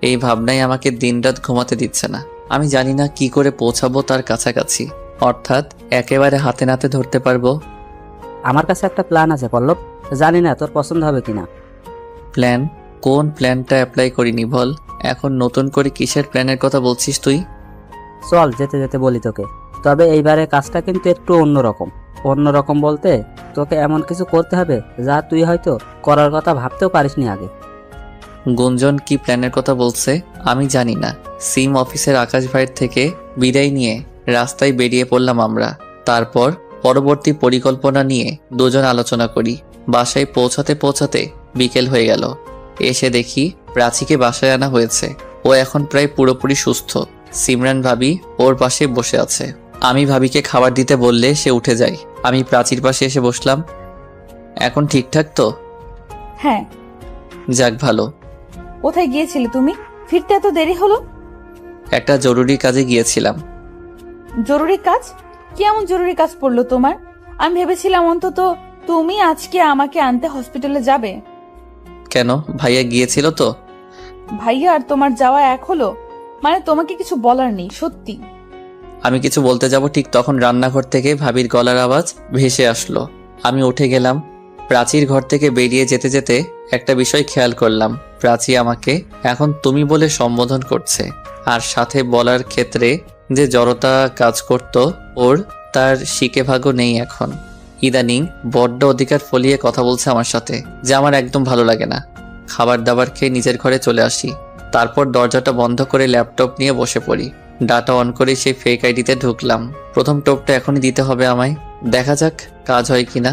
এই ভাবনাই আমাকে দিনরাত ঘুমাতে দিচ্ছে না। আমি জানি না কি করে পৌঁছাবো তার কাছাকাছি, অর্থাৎ একেবারে হাতে নাতে ধরতে পারবো। আমার কাছে একটা প্ল্যান আছে পল্লব, জানি না তোর পছন্দ হবে কিনা। প্ল্যান? কোন প্ল্যানটা অ্যাপ্লাই করিনি বল। এখন নতুন করে কিসের প্ল্যানের কথা বলছিস তুই? চল যেতে যেতে বলি তোকে, তবে এইবারে কাজটা কিন্তু একটু অন্যরকম। অন্যরকম বলতে তোকে এমন কিছু করতে হবে যা তুই হয়তো করার কথা ভাবতেও পারিসনি আগে। গুঞ্জন কি প্ল্যানের কথা বলছে আমি জানি না। সিম অফিসের আকাশ ভাইয়ের থেকে বিদায় নিয়ে রাস্তায় বেরিয়ে পড়লাম আমরা। তারপর পরবর্তী পরিকল্পনা নিয়ে দুজন আলোচনা করি। বাসায় পৌঁছাতে পৌঁছাতে বিকেল হয়ে গেল। এসে দেখি প্রাচীকে বাসায় আনা হয়েছে। ও এখন প্রায় পুরোপুরি সুস্থ। সিমরান ভাবি ওর পাশে বসে আছে। আমি ভাবিকে খাবার দিতে বললে সে উঠে যায়। আমি প্রাচীর পাশে এসে বসলাম। এখন ঠিকঠাক তো? হ্যাঁ। যাক ভালো। কোথায় গিয়েছিলে তুমি? ফিরতে এত দেরি হলো? একটা জরুরি কাজে গিয়েছিলাম। জরুরি কাজ? কি এমন জরুরি কাজ পড়লো তোমার? আমি ভেবেছিলাম অন্তত তুমি আজকে আমাকে আনতে হসপিটালে যাবে। কেন, ভাইয়া গিয়েছিল তো? ভাইয়া আর তোমার যাওয়া এক হলো? মানে তোমাকে কিছু বলার নেই সত্যি? আমি কিছু বলতে যাব ঠিক তখন রান্নাঘর থেকে ভাবির গলার আওয়াজ ভেসে আসলো। আমি উঠে গেলাম। প্রাচীর ঘর থেকে বেরিয়ে যেতে যেতে একটা বিষয় খেয়াল করলাম। প্রাচী আমাকে এখন তুমি বলে সম্বোধন করছে, আর সাথে বলার ক্ষেত্রে যে জড়তা কাজ করত ওর, তার শিকে ভাগও নেই এখন। ইদানিং বড্ড অধিকার ফলিয়ে কথা বলছে আমার সাথে, যা আমার একদম ভালো লাগে না। খাবার দাবার খেয়ে নিজের ঘরে চলে আসি। তারপর দরজাটা বন্ধ করে ল্যাপটপ নিয়ে বসে পড়ি। ডাটা অন করে সেই ফেক আইডিতে ঢুকলাম। প্রথম টোপটা এখনই দিতে হবে আমায়, দেখা যাক কাজ হয় কিনা।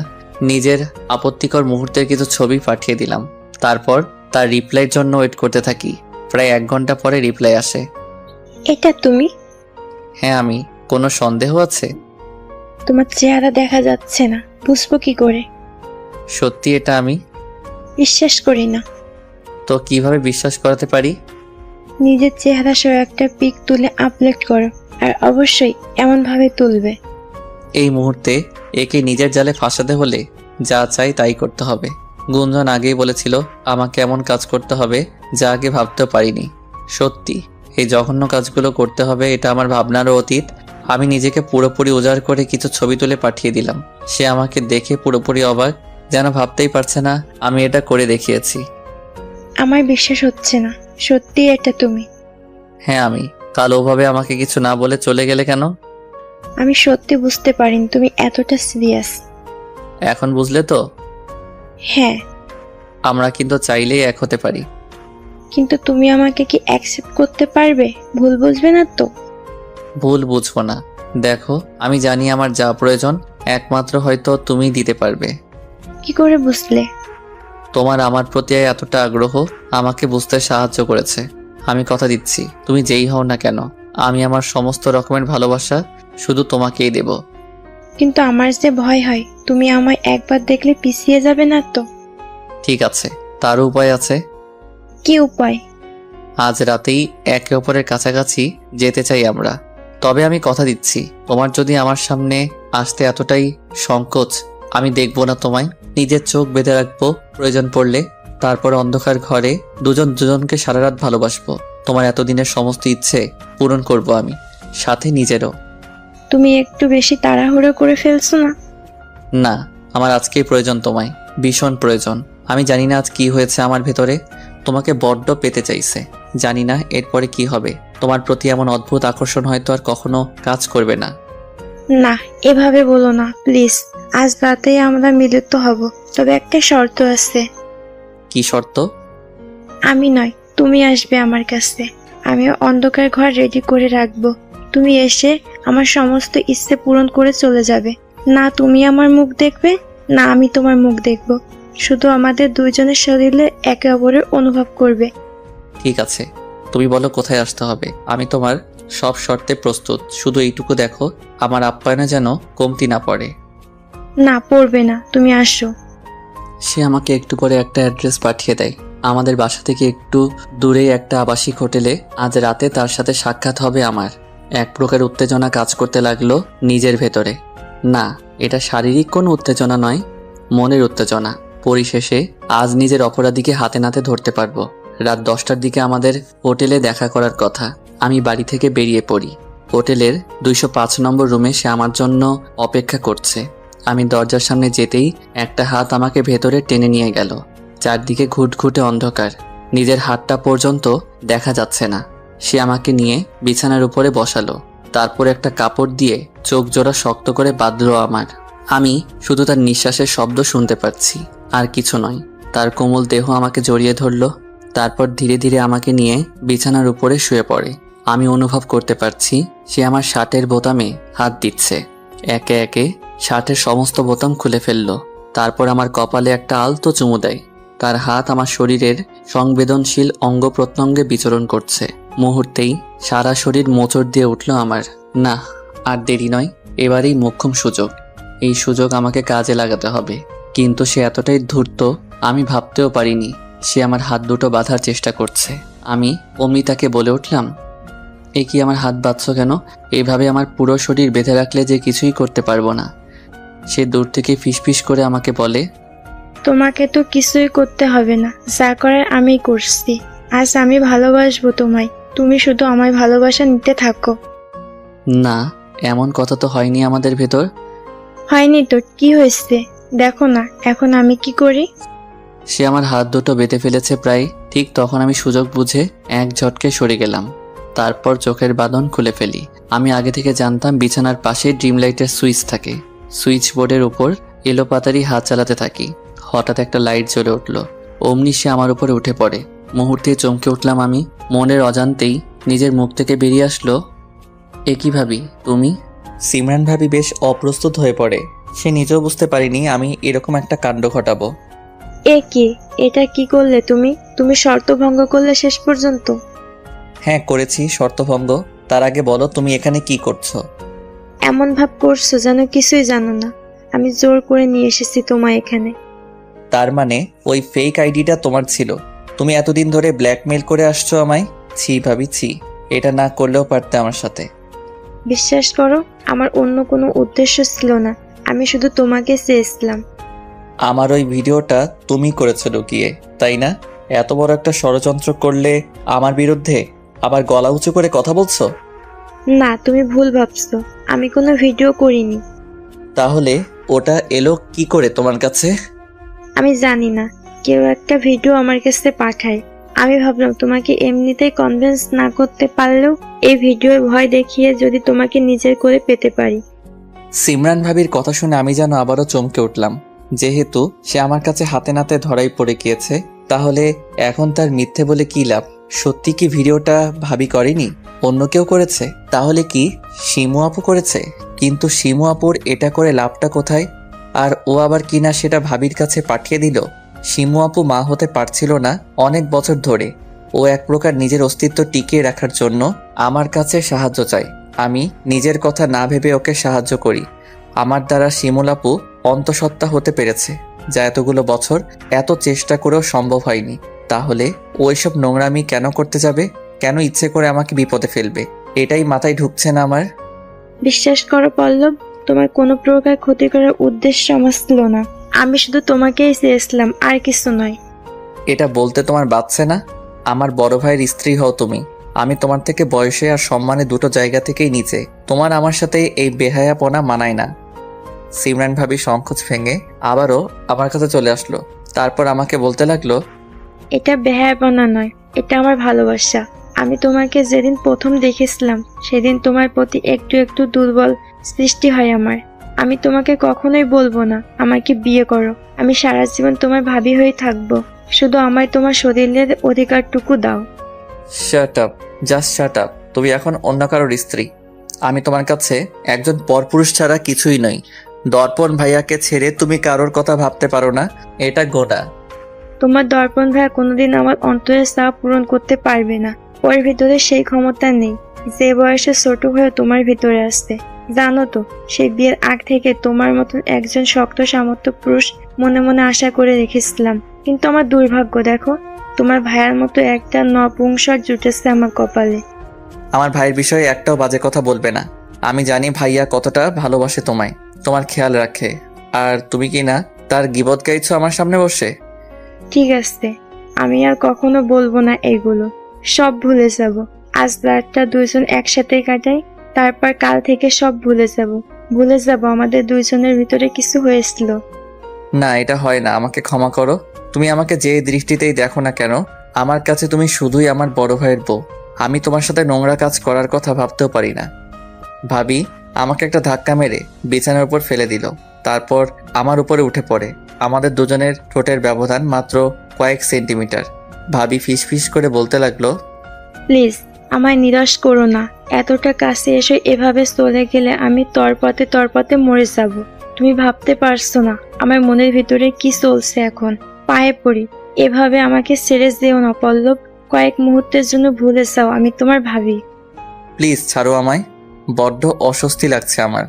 নিজের আপত্তিকর মুহূর্তের কিছু ছবি পাঠিয়ে দিলাম। তারপর তার রিপ্লাইয়ের জন্য ওয়েট করতে থাকি। প্রায় 1 ঘন্টা পরে রিপ্লাই আসে। এটা তুমি? হ্যাঁ আমি। কোনো সন্দেহ আছে? তোমার চেহারা দেখা যাচ্ছে না, বুঝবো কি করে? সত্যি এটা আমি? বিশ্বাস করি না। তো কিভাবে বিশ্বাস করাতে পারি? নিজের চেহারা সহ একটা পিক তুলে আপলোড করো, আর অবশ্যই এমন ভাবে তুলবে। এই মুহূর্তে একে নিজের জালে ফাঁসাতে হলে যা চাই তাই করতে হবে। গুঞ্জন আগেই বলেছিল আমাকে এমন কাজ করতে হবে যা আগে ভাবতে পারিনি। সত্যি এই জঘন্য কাজগুলো করতে হবে এটা আমার ভাবনারও অতীত। আমি নিজেকে পুরোপুরি উজাড় করে কিছু ছবি তুলে পাঠিয়ে দিলাম। সে আমাকে দেখে পুরোপুরি অবাক, যেন ভাবতেই পারছে না আমি এটা করে দেখিয়েছি। আমার বিশ্বাস হচ্ছে না, সত্যি এটা তুমি? হ্যাঁ আমি। কাল ওভাবে আমাকে কিছু না বলে চলে গেলে কেন? আমি সত্যি বুঝতে পারিনি তুমি এতটা সিরিয়াস। এখন বুঝলে তো? হ্যাঁ, আমরা কিন্তু চাইলেই এক হতে পারি। কিন্তু তুমি আমাকে কি অ্যাকসেপ্ট করতে পারবে? ভুল বুঝবে না তো? ভুল বুঝবো না। দেখো, আমি জানি আমার যা প্রয়োজন একমাত্র হয়তো তুমিই দিতে পারবে। কি করে বুঝলে? তোমার আমার প্রতি এতটা আগ্রহ আমাকে বুঝতে সাহায্য করেছে। আমি কথা দিচ্ছি, তুমি যেই হও না কেন, আমি আমার সমস্ত রকমের ভালোবাসা শুধু তোমাকেই দেব। কিন্তু আমার যে ভয় হয়, তুমি আমায় একবার দেখলে পিছিয়ে যাবে না তো? ঠিক আছে, তারও উপায় আছে। কি উপায়? আজ রাতেই একে অপরের কাছাকাছি যেতে চাই আমরা। তবে আমি কথা দিচ্ছি, তোমার যদি আমার সামনে আসতে এতটাই সংকোচ, আমি দেখবো না তোমায়, নিজের চোখ বেঁধে রাখবো প্রয়োজন পড়লে। তারপর অন্ধকার ঘরে দুজন দুজনকে সারা রাত ভালোবাসবো। তোমার এতদিনের সমস্ত ইচ্ছে পূরণ করব আমি, সাথে নিজেরও। তুমি একটু বেশি তাড়াহুড়ো করে ফেলছো না? না, আমার আজকেই প্রয়োজন তোমায়, ভীষণ প্রয়োজন। আমি জানি না আজ কি হয়েছে আমার ভেতরে, তোমাকে বড্ড পেতে চাইছে। জানি না এরপরে কি হবে। তোমার প্রতি এমন অদ্ভুত আকর্ষণ হয়তো আর কখনো কাজ করবে না। না, এভাবে বলো না প্লিজ। আজ রাতেই আমরা মিলিত হব, তবে একটা শর্ত আছে। কি শর্ত? আমি নয়, তুমি আসবে আমার কাছে। আমি অন্ধকার ঘর রেডি করে রাখবো। তুমি এসে আমার সমস্ত ইচ্ছে পূরণ করে চলে যাবে। না তুমি আমার মুখ দেখবে, না আমি তোমার মুখ দেখব। শুধু আমাদের দুইজনের শরীরে একে অপরের অনুভব করবে। ঠিক আছে, তুমি বলো কোথায় আসতে হবে। আমি তোমার সব শর্তে প্রস্তুত। শুধু এইটুকু দেখো, আমার আপ্যায়নে যেন কমতি না পড়ে। না পড়বে না, তুমি আসো। সে আমাকে একটু পরে একটা অ্যাড্রেস পাঠিয়ে দেয়। আমাদের বাসা থেকে একটু দূরে একটা আবাসিক হোটেলে আজ রাতে তার সাথে সাক্ষাৎ হবে আমার। এক প্রকার উত্তেজনা কাজ করতে লাগলো নিজের ভেতরে। না, এটা শারীরিক কোনো উত্তেজনা নয়, মনের উত্তেজনা। পরিশেষে আজ নিজের অপরাধীকে হাতে নাতে ধরতে পারবো। রাত 10টার দিকে আমাদের হোটেলে দেখা করার কথা। আমি বাড়ি থেকে বেরিয়ে পড়ি। হোটেলের 205 নম্বর রুমে সে আমার জন্য অপেক্ষা করছে। আমি দরজার সামনে যেতেই একটা হাত আমাকে ভেতরে টেনে নিয়ে গেল। চারদিকে ঘুটঘুটে অন্ধকার, নিজের হাতটা পর্যন্ত দেখা যাচ্ছে না। সে আমাকে নিয়ে বিছানার উপরে বসালো। তারপর একটা কাপড় দিয়ে চোখ জোড়া শক্ত করে বাঁধলো আমার। আমি শুধু তার নিঃশ্বাসের শব্দ শুনতে পাচ্ছি, আর কিছু নয়। তার কোমল দেহ আমাকে জড়িয়ে ধরলো। তারপর ধীরে ধীরে আমাকে নিয়ে বিছানার উপরে শুয়ে পড়ে। আমি অনুভব করতে পারছি সে আমার শার্টের বোতামে হাত দিচ্ছে। একে একে শার্টের সমস্ত বোতাম খুলে ফেললো। তারপর আমার কপালে একটা আলতো চুমু দেয়। তার হাত আমার শরীরের সংবেদনশীল অঙ্গ প্রত্যঙ্গে বিচরণ করছে। মুহূর্তেই সারা শরীর মোচড় দিয়ে উঠল আমার। না, আর দেরি নয়, এবারেই মোক্ষম সুযোগ। এই সুযোগ আমাকে কাজে লাগাতে হবে। কিন্তু সে এতটাই ধূর্ত, আমি ভাবতেও পারিনি সে আমার হাত দুটো বাঁধার চেষ্টা করছে। আমি অমনি তাকে বলে উঠলাম, এ কি আমার হাত বাঁধছো কেন? এভাবে আমার পুরো শরীর বেঁধে রাখলে যে কিছুই করতে পারবো না। সে দূর থেকে ফিসফিস করে আমাকে বলে, তোমাকে তো কিছুই করতে হবে না, যা করার আমি করছি। আজ আমি ভালোবাসবো তোমায়, তুমি শুধু আমায় ভালোবাসা নিতে থাকো। না, এমন কথা তো হয়নি আমাদের ভেতর। হয়নি তো কি হয়েছে? দেখো না এখন আমি কি করি। সে আমার হাত দুটো বেঁধে ফেলেছে প্রায়। ঠিক তখন আমি সুযোগ বুঝে এক ঝটকে সরে গেলাম। তারপর চোখের বাঁধন খুলে ফেলি। আমি আগে থেকে জানতাম বিছানার পাশে ড্রিম লাইটের সুইচ থাকে। সুইচ বোর্ডের উপর এলোপাতাড়ি হাত চালাতে থাকি। হঠাৎ একটা লাইট জ্বলে উঠল। অমনি সে আমার উপরে উঠে পড়ে। মুহূর্তে চমকে উঠলাম আমি। মনের অজান্তেই নিজের মুখ থেকে বেরিয়ে আসলো, এ কি ভাবি তুমি? সিমরান ভাবি বেশ অপ্রস্তুত হয়ে পড়ে। সে নিজেও বুঝতে পারিনি আমি এরকম একটা কাণ্ড ঘটাবো। এ কি, এটা কি করলে তুমি? তুমি শর্ত ভঙ্গ করলে শেষ পর্যন্ত। হ্যাঁ করেছি শর্তভঙ্গ। তার আগে বলো তুমি এখানে কি করছো? এমন ভাব করছো যেন কিছুই জানো না। আমি জোর করে নিয়ে এসেছি তোমায় এখানে। তার মানে ওই ফেক আইডিটা তোমার ছিল? তুমি এতদিন ধরে ব্ল্যাকমেল করে আসছো আমায়? ছি ভাবি ছি, এটা না করলেও পারতে আমার সাথে। বিশ্বাস করো, আমার অন্য কোনো উদ্দেশ্য ছিল না। আমি শুধু তোমাকে চেয়েছিলাম। আমার ওই ভিডিওটা তুমি করেছো লুকিয়ে, তাই না? এত বড় একটা ষড়যন্ত্র করলে আমার বিরুদ্ধে? আবার গলা উঁচু করে কথা বলছো? না, তুমি ভুল ভাবছো, আমি কোনো ভিডিও করিনি। তাহলে ওটা এলো কি করে তোমার কাছে? আমি জানি না, কেউ একটা ভিডিও আমার কাছে পাঠায়। আমি ভাবলাম তোমাকে এমনিতেই কনভিন্স না করতে পারলেও এই ভিডিওর ভয় দেখিয়ে যদি তোমাকে নিজের করে পেতে পারি। সিমরান ভাবির কথা শুনে আমি যেন আবারও চমকে উঠলাম। যেহেতু সে আমার কাছে হাতে নাতে ধরাই পড়ে গিয়েছে, তাহলে এখন তার মিথ্যে বলে কি লাভ? সত্যি কি ভিডিওটা ভাবি করেনি, অন্য কেউ করেছে? তাহলে কি শিমু আপু করেছে? কিন্তু শিমু আপুর এটা করে লাভটা কোথায়? আর ও আবার কিনা সেটা ভাবির কাছে পাঠিয়ে দিল। শিমু আপু মা হতে পারছিল না অনেক বছর ধরে। ও এক প্রকার নিজের অস্তিত্ব টিকিয়ে রাখার জন্য আমার কাছে সাহায্য চায়। আমি নিজের কথা না ভেবে ওকে সাহায্য করি। আমার দ্বারা শিমুল আপু অন্তঃসত্ত্বা হতে পেরেছে, যা এতগুলো বছর এত চেষ্টা করেও সম্ভব হয়নি। তাহলে ও এসব নোংরামি কেন করতে যাবে? কেন ইচ্ছে করে আমাকে বিপদে ফেলবে? এটাই মাথায় ঢুকছে না আমার। বিশ্বাস করো পল্লব, তোমার কোনো প্রকার ক্ষতি করার উদ্দেশ্য আমার ছিল না। আমি শুধু তোমাকেই চেয়েছিলাম, আর কিছু নয়। এটা বলতে তোমার বাচ্চা না? আমার বড় ভাইয়ের স্ত্রী হও তুমি। আমি তোমার থেকে বয়সে আর সম্মানে দুটো জায়গা থেকেই নিচে। তোমার আমার সাথে এই বেহায়াপনা মানায় না। সিমরান ভাবি সংকোচ ভেঙে আবারও আমার কাছে চলে আসলো। তারপর আমাকে বলতে লাগলো, এটা বেহায়াপনা নয়, এটা আমার ভালোবাসা। আমি তোমাকে যেদিন প্রথম দেখেছিলাম সেদিন তোমার প্রতি একটু একটু দুর্বল সৃষ্টি হয় আমার। আমি তোমাকে কখনোই বলবো না আমাকে বিয়ে করো। আমি সারা জীবন তোমার ভাবি হয়ে থাকবো। শুধু আমায় তোমার শরীরের অধিকারটুকু দাও। শাট আপ, জাস্ট শাট আপ। তুমি এখন অন্য কারোর স্ত্রী। আমি তোমার কাছে একজন পরপুরুষ ছাড়া কিছুই নই। দর্পণ ভাইয়াকে ছেড়ে তুমি কারোর কথা ভাবতে পারো না, এটা গোনা। তোমার দর্পণ ভাইয়া কোনোদিন আমার অন্তরের চাপ পূরণ করতে পারবে না। ওর ভিতরে সেই ক্ষমতা নেই যে বয়সে ছোট হয়ে তোমার ভিতরে আসছে। জানো তো, সেই বিয়ের আগ থেকে তোমার মতন একজন শক্ত সামর্থ্য পুরুষ মনে মনে আশা করে রেখেছিলাম। কিন্তু আমার দুর্ভাগ্য দেখো, তোমার ভাইয়ার মতো একটা নপুংসক জুটেছে আমার কপালে। আমার ভাইয়ের বিষয়ে একটাও বাজে কথা বলবে না। আমি জানি ভাইয়া কতটা ভালোবাসে তোমায়, তোমার খেয়াল রাখে। আর তুমি কি না তার গীবত গাইছো আমার সামনে বসে? ঠিক আছে, আমি আর কখনো বলবো না এগুলো। সব ভুলে যাব। আজ রাতটা দুইজন একসাথে কাটাই, তারপর কাল থেকে সব ভুলে যাব। ভুলে যাব আমাদের দুইজনের ভিতরে কিছু হয়েছিল। না, এটা হয় না। আমাকে ক্ষমা করো। তুমি আমাকে যে দৃষ্টিতেই দেখো না কেন, আমার কাছে তুমি শুধুই আমার বড় ভাইয়ের বউ। আমি তোমার সাথে নোংরা কাজ করার কথা ভাবতেও পারি না। ভাবি আমাকে একটা ধাক্কা মেরে বিছানার উপর ফেলে দিল। তারপর আমার উপরে উঠে পড়ে। আমাদের দুজনের ঠোঁটের ব্যবধান মাত্র কয়েক সেন্টিমিটার। ভাবি ফিস করে বলতে লাগলো, প্লিজ আমায় নিরাশ করো না। এতটা কাছে এসে এভাবে চলে গেলে আমি তরপতে মরে যাব। তুমি ভাবতে পারছো না আমার মনের ভিতরে কি চলছে এখন। পায়ে পড়ি, এভাবে আমাকে ছেড়ে যেও না পল্লব। কয়েক মুহূর্তের জন্য ভুলে যাও আমি তোমার ভাবি। প্লিজ ছাড়ো আমায়, বড্ড অস্বস্তি লাগছে আমার।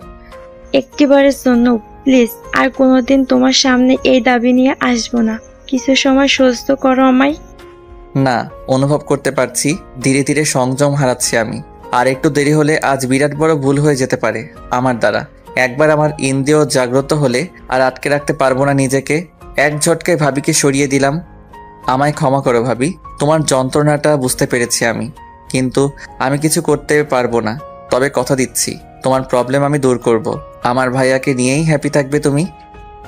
একটিবারের জন্য প্লিজ, আর কোনোদিন তোমার সামনে এই দাবি নিয়ে আসবো না। কিছু সময় সহ্য করো আমায়। না, অনুভব করতে পারছি ধীরে ধীরে সংযম হারাচ্ছি আমি। আর একটু দেরি হলে আজ বিরাট বড় ভুল হয়ে যেতে পারে আমার দ্বারা। একবার আমার ইন্দ্রিয় জাগ্রত হলে আর আটকে রাখতে পারবো না নিজেকে। এক ঝটকায় ভাবিকে সরিয়ে দিলাম। আমায় ক্ষমা করো ভাবি, তোমার যন্ত্রণাটা বুঝতে পেরেছি আমি। কিন্তু আমি কিছু করতে পারবো না। তবে কথা দিচ্ছি তোমার প্রবলেম আমি দূর করব। আমার ভাইয়াকে নিয়েই হ্যাপি থাকবে তুমি।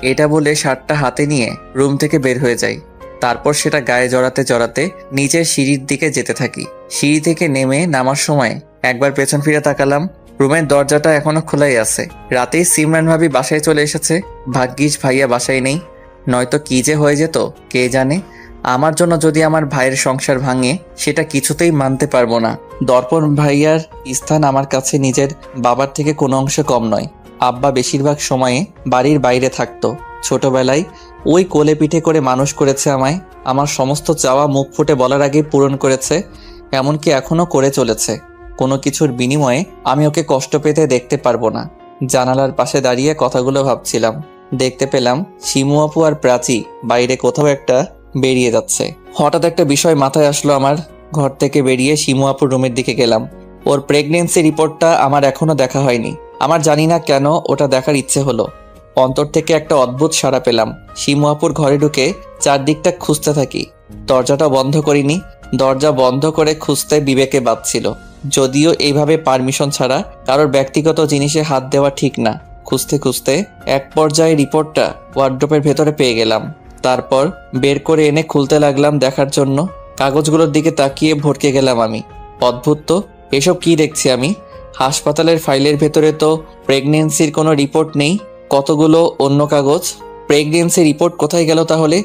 এটা বলে শার্টটা হাতে নিয়ে রুম থেকে বের হয়ে যাই। তারপর সেটা গায়ে জড়াতে নিচের সিঁড়ির দিকে যেতে থাকি। সিঁড়ি থেকে নেমে নামার সময় একবার পেছন ফিরে তাকালাম। রুমের দরজাটা এখনো খোলাই আছে। রাতেই সিমরান ভাবি বাসায় চলে এসেছে। ভাগ্যিস ভাইয়া বাসায় নেই, নয়তো কি যে হয়ে যেত কে জানে। আমার জন্য যদি আমার ভাইয়ের সংসার ভাঙে সেটা কিছুতেই মানতে পারবো না। দর্পণ ভাইয়ার স্থান আমার কাছে নিজের বাবার থেকে কোনো অংশ কম নয়। আব্বা বেশিরভাগ সময়ে বাড়ির বাইরে থাকতো। ছোটবেলায় ওই কোলে পিঠে করে মানুষ করেছে আমায়। আমার সমস্ত চাওয়া মুখ ফুটে বলার আগেই পূরণ করেছে, এমনকি এখনও করে চলেছে। কোনো কিছুর বিনিময়ে আমি ওকে কষ্ট পেতে দেখতে পারবো না। জানালার পাশে দাঁড়িয়ে কথাগুলো ভাবছিলাম। দেখতে পেলাম শিমু আপু আর প্রাচী বাইরে কোথাও একটা বেরিয়ে যাচ্ছে। হঠাৎ একটা বিষয় মাথায় আসলো আমার। ঘর থেকে বেরিয়ে শিমু আপুর রুমের দিকে গেলাম। ওর প্রেগনেন্সি রিপোর্টটা আমার এখনো দেখা হয়নি। আমার জানি না কেন ওটা দেখার ইচ্ছে হলো। অন্তর থেকে একটা অদ্ভুত সাড়া পেলাম। শিমু আপুর ঘরে ঢুকে চারদিকটা খুঁজতে থাকি। দরজাটা বন্ধ করিনি, দরজা বন্ধ করে খুঁজতে বিবেকে বাজছিল। যদিও এইভাবে পারমিশন ছাড়া কারোর ব্যক্তিগত জিনিসে হাত দেওয়া ঠিক না। খুঁজতে খুঁজতে এক পর্যায়ে রিপোর্টটা ওয়ার্ড্রোপের ভেতরে পেয়ে গেলাম। তারপর বের করে এনে খুলতে লাগলাম দেখার জন্য। কাগজগুলোর দিকে তাকিয়ে ভড়কে গেলাম আমি। অদ্ভুত তো, এসব কি দেখছি আমি? হাসপাতালের ফাইলের ভেতরে তো প্রেগনেন্সির কোনো রিপোর্ট নেই, কতগুলো অন্য কাগজ। প্রেগনেন্সি রিপোর্ট কোথায় গেল তাহলে?